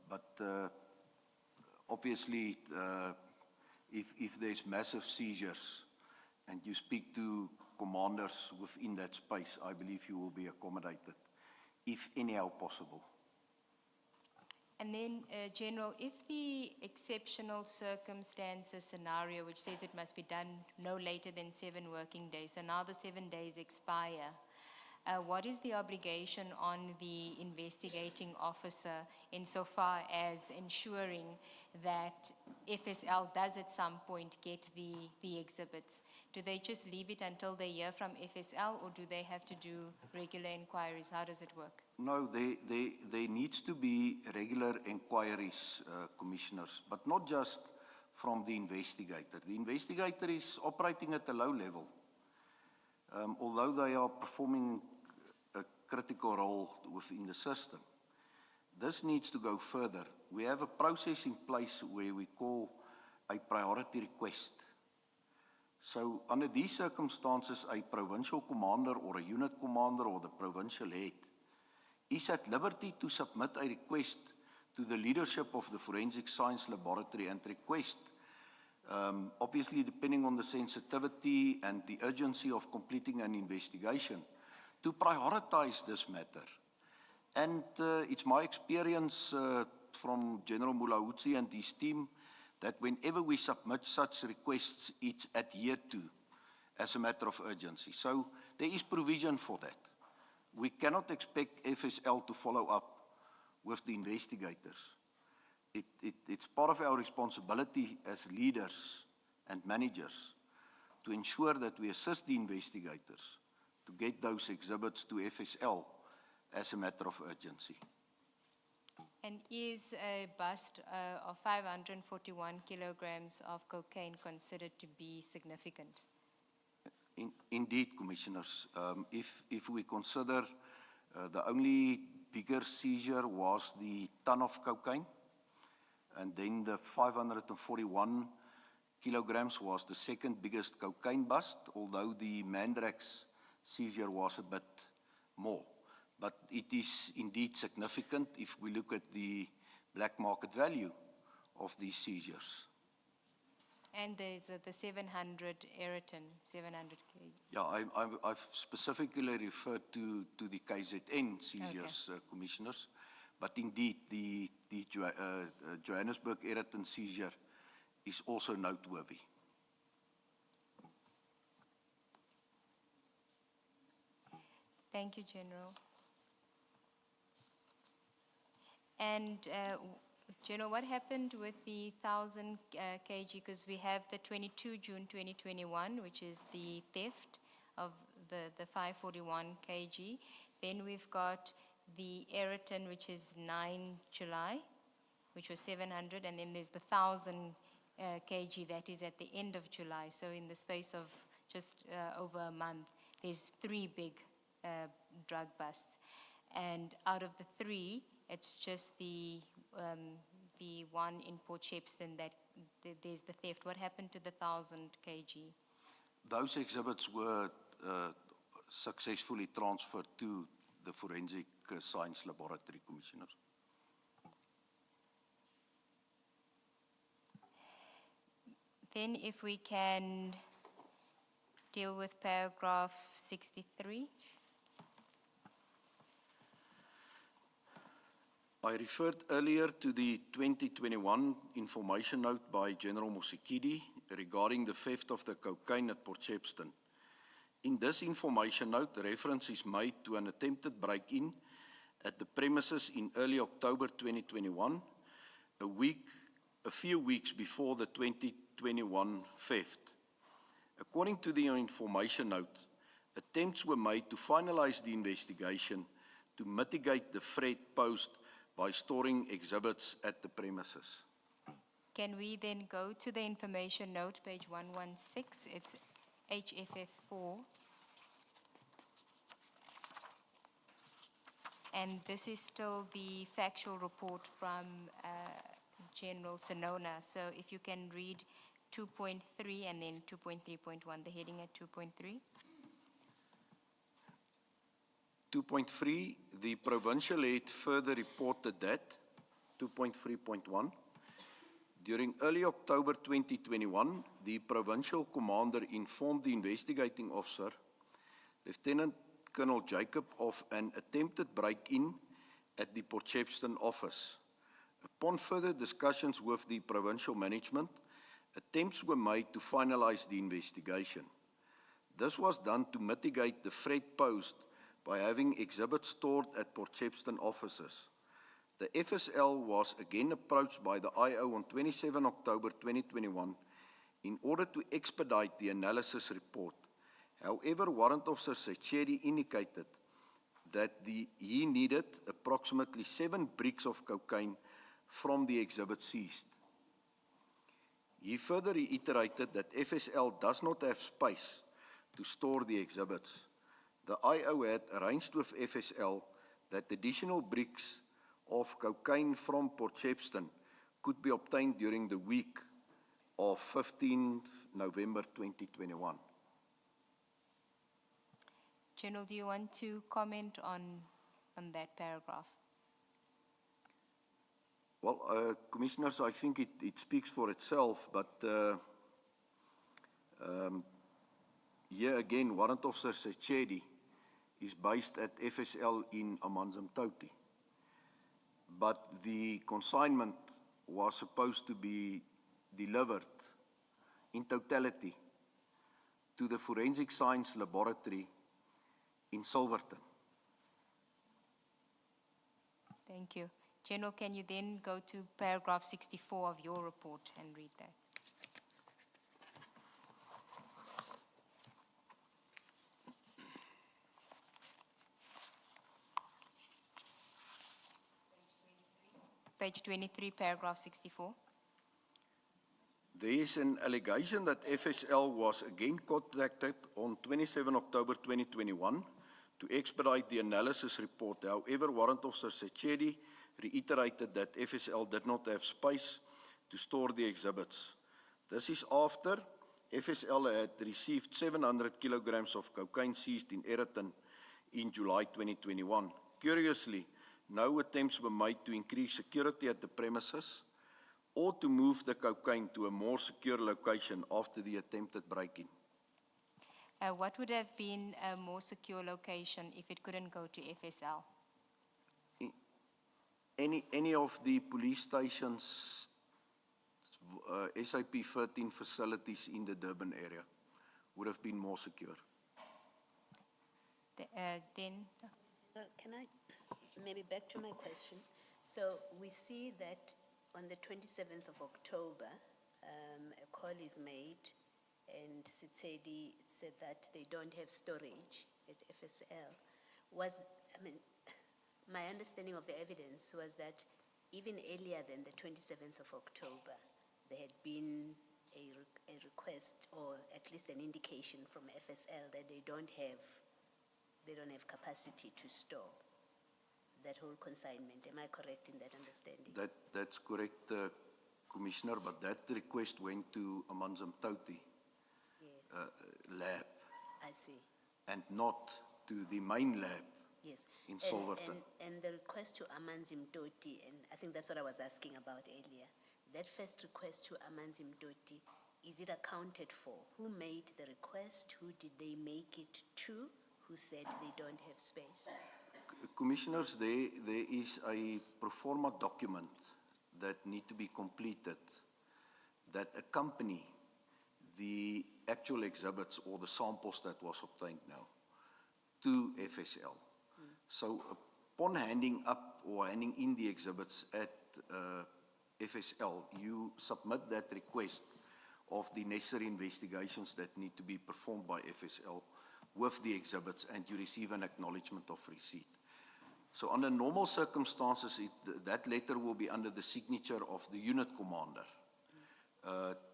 But obviously, if there's massive seizures and you speak to commanders within that space, I believe you will be accommodated, if anyhow possible. And then, General, if the exceptional circumstances scenario, which says it must be done no later than 7 working days, so now the 7 days expire, what is the obligation on the investigating officer insofar as ensuring that FSL does at some point get the exhibits? Do they just leave it until they hear from FSL, or do they have to do regular inquiries? How does it work? No, there needs to be regular inquiries, Commissioners, but not just from the investigator. The investigator is operating at a low level. Although they are performing a critical role within the system, this needs to go further. We have a process in place where we call a priority request. So under these circumstances, a provincial commander or a unit commander or the provincial head is at liberty to submit a request to the leadership of the Forensic Science Laboratory and request, obviously depending on the sensitivity and the urgency of completing an investigation, to prioritize this matter. And it's my experience from General Mulahutsi and his team that whenever we submit such requests, it's adhered to as a matter of urgency. So there is provision for that. We cannot expect FSL to follow up with the investigators. It's part of our responsibility as leaders and managers to ensure that we assist the investigators to get those exhibits to FSL as a matter of urgency. And is a bust of 541 kilograms of cocaine considered to be significant? Indeed, Commissioners. If we consider the only bigger seizure was the ton of cocaine, and then the 541 kilograms was the second biggest cocaine bust, although the Mandrax seizure was a bit more. But it is indeed significant if we look at the black market value of these seizures. And there's the 700 Eriton, 700 kg. Yeah, I've specifically referred to the KZN seizures, okay. Commissioners. But indeed, the Johannesburg Eriton seizure is also noteworthy. Thank you, General. And General, what happened with the 1,000 kg? Because we have the 22 June 2021, which is the theft of the 541 kg. Then we've got the Eriton, which is 9 July. which was 700, and then there's the 1,000 kg that is at the end of July. So in the space of just over a month, there's 3 big drug busts. And out of the 3, it's just the one in Port Shepstone that there's the theft. What happened to the 1,000 kg? Those exhibits were successfully transferred to the Forensic Science Laboratory, Commissioners. Then if we can deal with paragraph 63. I referred earlier to the 2021 information note by General Musikidi regarding the theft of the cocaine at Port Shepstone. In this information note, reference is made to an attempted break-in at the premises in early October 2021, a few weeks before the 2021 theft. According to the information note, attempts were made to finalize the investigation to mitigate the threat posed by storing exhibits at the premises. Can we then go to the information note, page 116? It's HFF4. And this is still the factual report from General Sonona. So if you can read 2.3 and then 2.3.1, the heading at 2.3. 2.3, the provincial head further reported that, 2.3.1, during early October 2021, the provincial commander informed the investigating officer, Lieutenant Colonel Jacob, of an attempted break-in at the Port Shepstone office. Upon further discussions with the provincial management, attempts were made to finalize the investigation. This was done to mitigate the threat posed by having exhibits stored at Port Shepstone offices. The FSL was again approached by the IO on 27 October 2021 in order to expedite the analysis report. However, Warrant Officer Sechedi indicated that he needed approximately 7 bricks of cocaine from the exhibit seized. He further reiterated that FSL does not have space to store the exhibits. The IO had arranged with FSL that additional bricks of cocaine from Port Shepstone could be obtained during the week of 15th November 2021. General, do you want to comment on that paragraph? Well, Commissioners, I think it speaks for itself, but here again, Warrant Officer Sechedi is based at FSL in Amanzimtoti. But the consignment was supposed to be delivered in totality to the Forensic Science Laboratory in Silverton. Thank you. General, can you then go to paragraph 64 of your report and read that? Page 23, paragraph 64. There is an allegation that FSL was again contacted on 27 October 2021 to expedite the analysis report. However, Warrant Officer Sechedi reiterated that FSL did not have space to store the exhibits. This is after FSL had received 700 kilograms of cocaine seized in Ayrton in July 2021. Curiously, no attempts were made to increase security at the premises or to move the cocaine to a more secure location after the attempted break-in. What would have been a more secure location if it couldn't go to FSL? Any of the police stations, SAP 13 facilities in the Durban area would have been more secure. Then? Can I, maybe back to my question. So we see that on the 27th of October, a call is made and Sitsedi said that they don't have storage at FSL. My understanding of the evidence was that even earlier than the 27th of October, there had been a request, or at least an indication from FSL that they don't have capacity to store that whole consignment. Am I correct in that understanding? That's correct, Commissioner, but that request went to Amanzim Toti lab. I see. And not to the main lab. Yes. In Silverton. And the request to Amanzim Toti, and I think that's what I was asking about earlier, that first request to Amanzim Toti, is it accounted for? Who made the request? Who did they make it to? Who said they don't have space? Commissioners, there is a pro forma document that need to be completed that accompany the actual exhibits or the samples that was obtained now to FSL. So upon handing up or handing in the exhibits at FSL, you submit that request of the necessary investigations that need to be performed by FSL with the exhibits, and you receive an acknowledgement of receipt. So under normal circumstances, that letter will be under the signature of the unit commander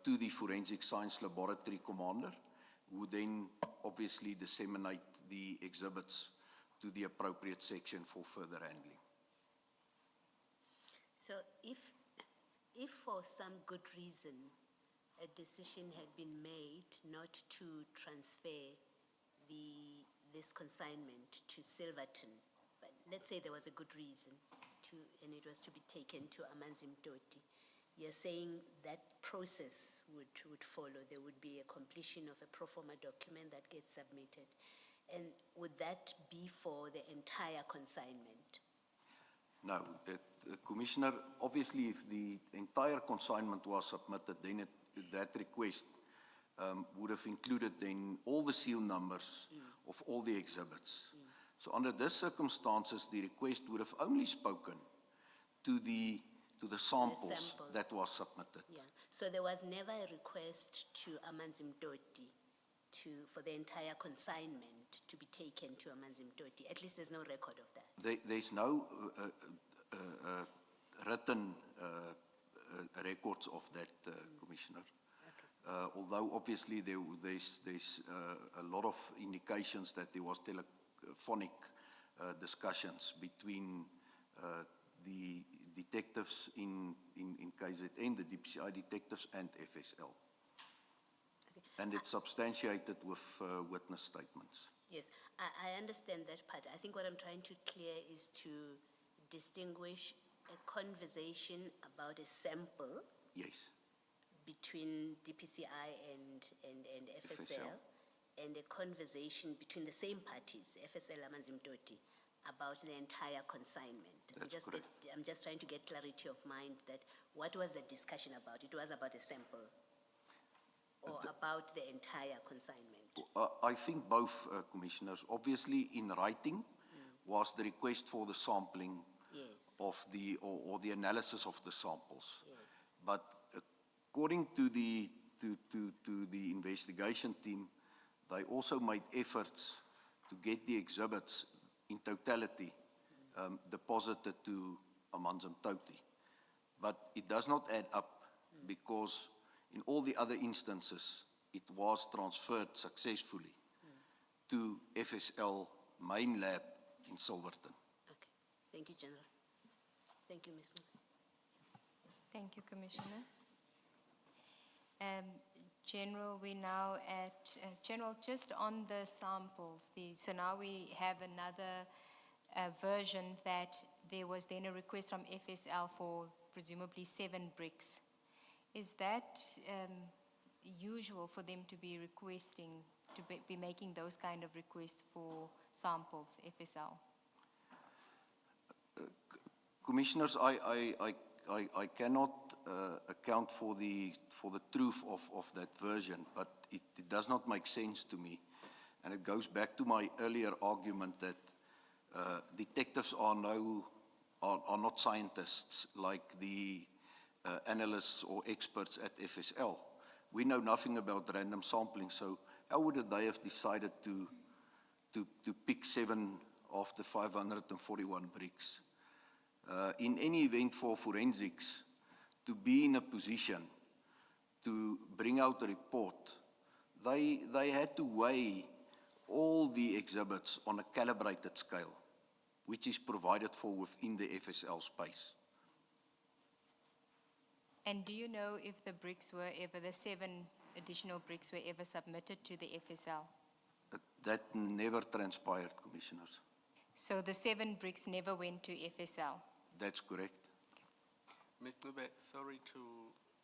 to the Forensic Science Laboratory commander, who then obviously disseminate the exhibits to the appropriate section for further handling. So if for some good reason a decision had been made not to transfer this consignment to Silverton, but let's say there was a good reason and it was to be taken to Amanzim Toti, you're saying that process would follow. There would be a completion of a pro forma document that gets submitted. And would that be for the entire consignment? No, Commissioner, obviously if the entire consignment was submitted, then that request would have included then all the seal numbers of all the exhibits. So under these circumstances, the request would have only spoken to the samples that was submitted. Yeah. So there was never a request to Amanzim Toti for the entire consignment to be taken to Amanzim Toti. At least there's no record of that. There's no written records of that, Commissioner. Okay. Although obviously there's a lot of indications that there was telephonic discussions between the detectives in KZN, the DPCI detectives, and FSL. Okay. And it's substantiated with witness statements. Yes, I understand that part. I think what I'm trying to clear is to distinguish a conversation about a sample. Yes. Between DPCI and FSL, and a conversation between the same parties, FSL Amanzim Toti, about the entire consignment. I'm just trying to get clarity of mind that what was the discussion about? It was about a sample or about the entire consignment? I think both, Commissioners. Obviously, in writing was the request for the sampling of the or the analysis of the samples. Yes. But according to the investigation team, they also made efforts to get the exhibits in totality deposited to Amanzim Toti. But it does not add up because in all the other instances, it was transferred successfully to FSL main lab in Silverton. Okay. Thank you, General. Thank you, Ms. Thank you, Commissioner. General, we're now at, General, just on the samples, so now we have another version that there was then a request from FSL for presumably 7 bricks. Is that usual for them to be requesting, to be making those kind of requests for samples, FSL? Commissioners, I cannot account for the truth of that version, but it does not make sense to me. And it goes back to my earlier argument that detectives are not scientists like the analysts or experts at FSL. We know nothing about random sampling, so how would they have decided to pick 7 of the 541 bricks? in any event for forensics to be in a position to bring out a report, they had to weigh all the exhibits on a calibrated scale, which is provided for within the FSL space. And do you know if the bricks were ever, the 7 additional bricks were ever submitted to the FSL? That never transpired, Commissioners. So the 7 bricks never went to FSL? That's correct. Ms. Nube, sorry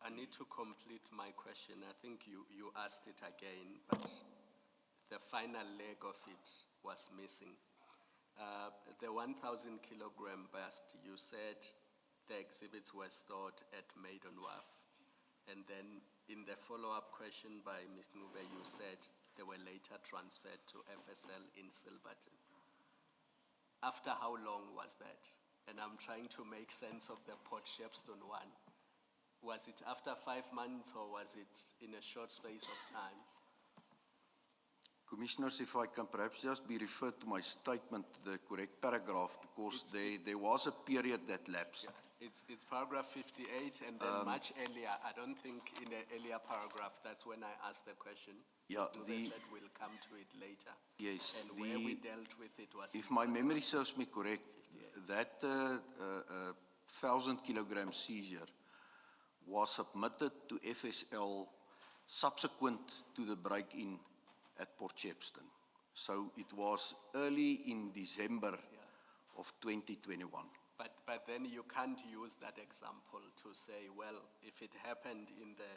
I need to complete my question. I think you asked it again, but the final leg of it was missing. The 1,000 kilogram bust, you said the exhibits were stored at Maiden Wharf. And then in the follow-up question by Ms. Nube, you said they were later transferred to FSL in Silverton. After how long was that? And I'm trying to make sense of the Port Shepstone one. Was it after 5 months or was it in a short space of time? Commissioners, if I can perhaps just be referred to my statement, the correct paragraph, because there was a period that lapsed. Yeah. It's paragraph 58, and then much earlier, I don't think in the earlier paragraph, that's when I asked the question. Yeah, they said we'll come to it later. Yes. And where we dealt with it was... If my memory serves me correct, that 1,000 kilogram seizure was submitted to FSL subsequent to the break-in at Port Shepstone. So it was early in December of 2021. But then you can't use that example to say, well, if it happened in the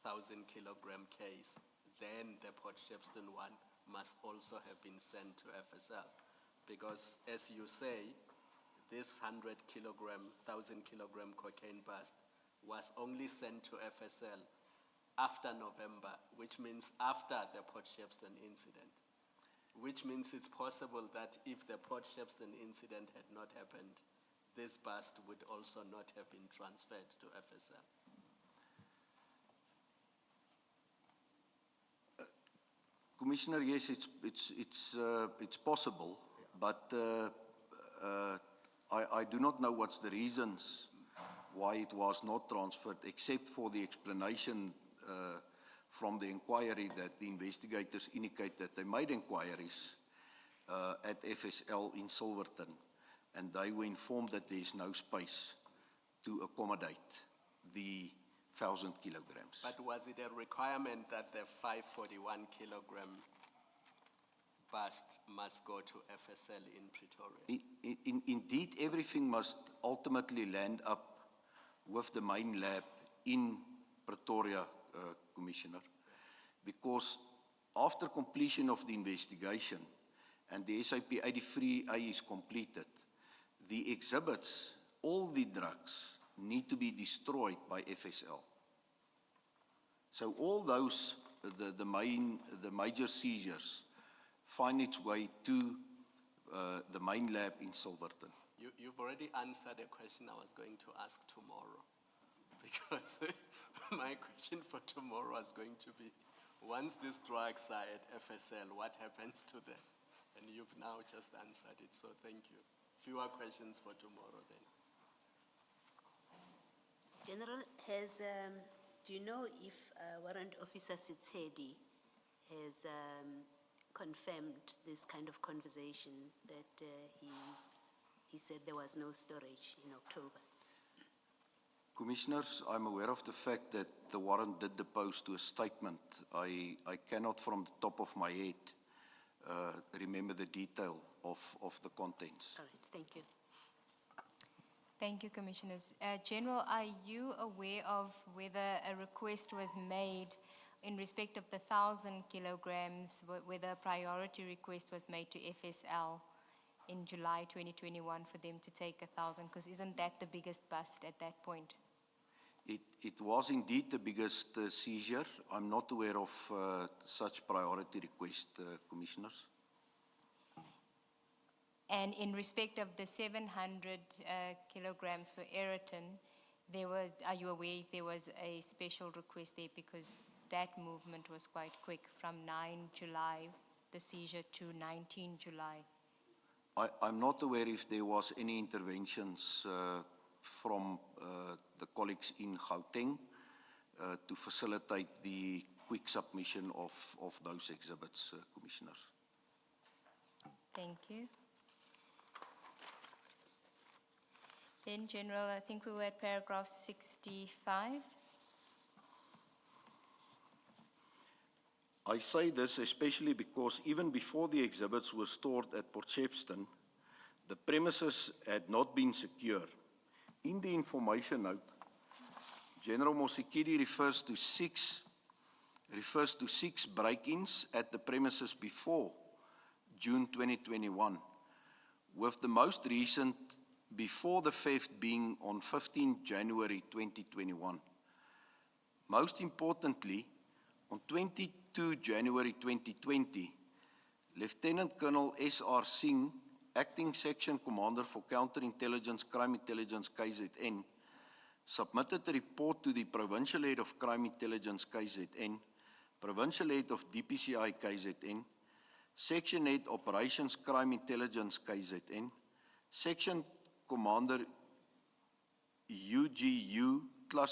1,000 kilogram case, then the Port Shepstone one must also have been sent to FSL. Because as you say, this 1,000 kilogram cocaine bust was only sent to FSL after November, which means after the Port Shepstone incident, which means it's possible that if the Port Shepstone incident had not happened, this bust would also not have been transferred to FSL. Commissioner, yes, it's possible, but I do not know what's the reasons why it was not transferred, except for the explanation from the inquiry that the investigators indicate that they made inquiries at FSL in Silverton, and they were informed that there is no space to accommodate the 1,000 kilograms. But was it a requirement that the 541 kilogram bust must go to FSL in Pretoria? Indeed, everything must ultimately land up with the main lab in Pretoria, Commissioner, because after completion of the investigation and the SAP 83A is completed, the exhibits, all the drugs, need to be destroyed by FSL. So all those, the major seizures, find its way to the main lab in Silverton. You've already answered a question I was going to ask tomorrow, because my question for tomorrow is going to be, once these drugs are at FSL, what happens to them? And you've now just answered it, so thank you. Fewer questions for tomorrow then. General, do you know if Warrant Officer Sitsedi has confirmed this kind of conversation that he said there was no storage in October? Commissioners, I'm aware of the fact that the warrant did depose to a statement. I cannot from the top of my head remember the detail of the contents. All right, thank you. Thank you, Commissioners. General, are you aware of whether a request was made in respect of the 1,000 kilograms, whether a priority request was made to FSL in July 2021 for them to take 1,000? Because isn't that the biggest bust at that point? It was indeed the biggest seizure. I'm not aware of such priority request, Commissioners. And in respect of the 700 kilograms for Ayrton, are you aware if there was a special request there? Because that movement was quite quick, from 9 July, the seizure, to 19 July. I'm not aware if there was any interventions from the colleagues in Gauteng to facilitate the quick submission of those exhibits, Commissioners. Thank you. Then, General, I think we were at paragraph 65. I say this especially because even before the exhibits were stored at Port Shepstone, the premises had not been secure. In the information note, General Mosikiri refers to six break-ins at the premises before June 2021, with the most recent before the theft being on 15 January 2021. Most importantly, on 22 January 2020, Lieutenant Colonel S.R. Singh, Acting Section Commander for Counterintelligence, Crime Intelligence KZN, submitted a report to the Provincial Head of Crime Intelligence KZN, Provincial Head of DPCI KZN, Section Head Operations Crime Intelligence KZN, Section Commander UGU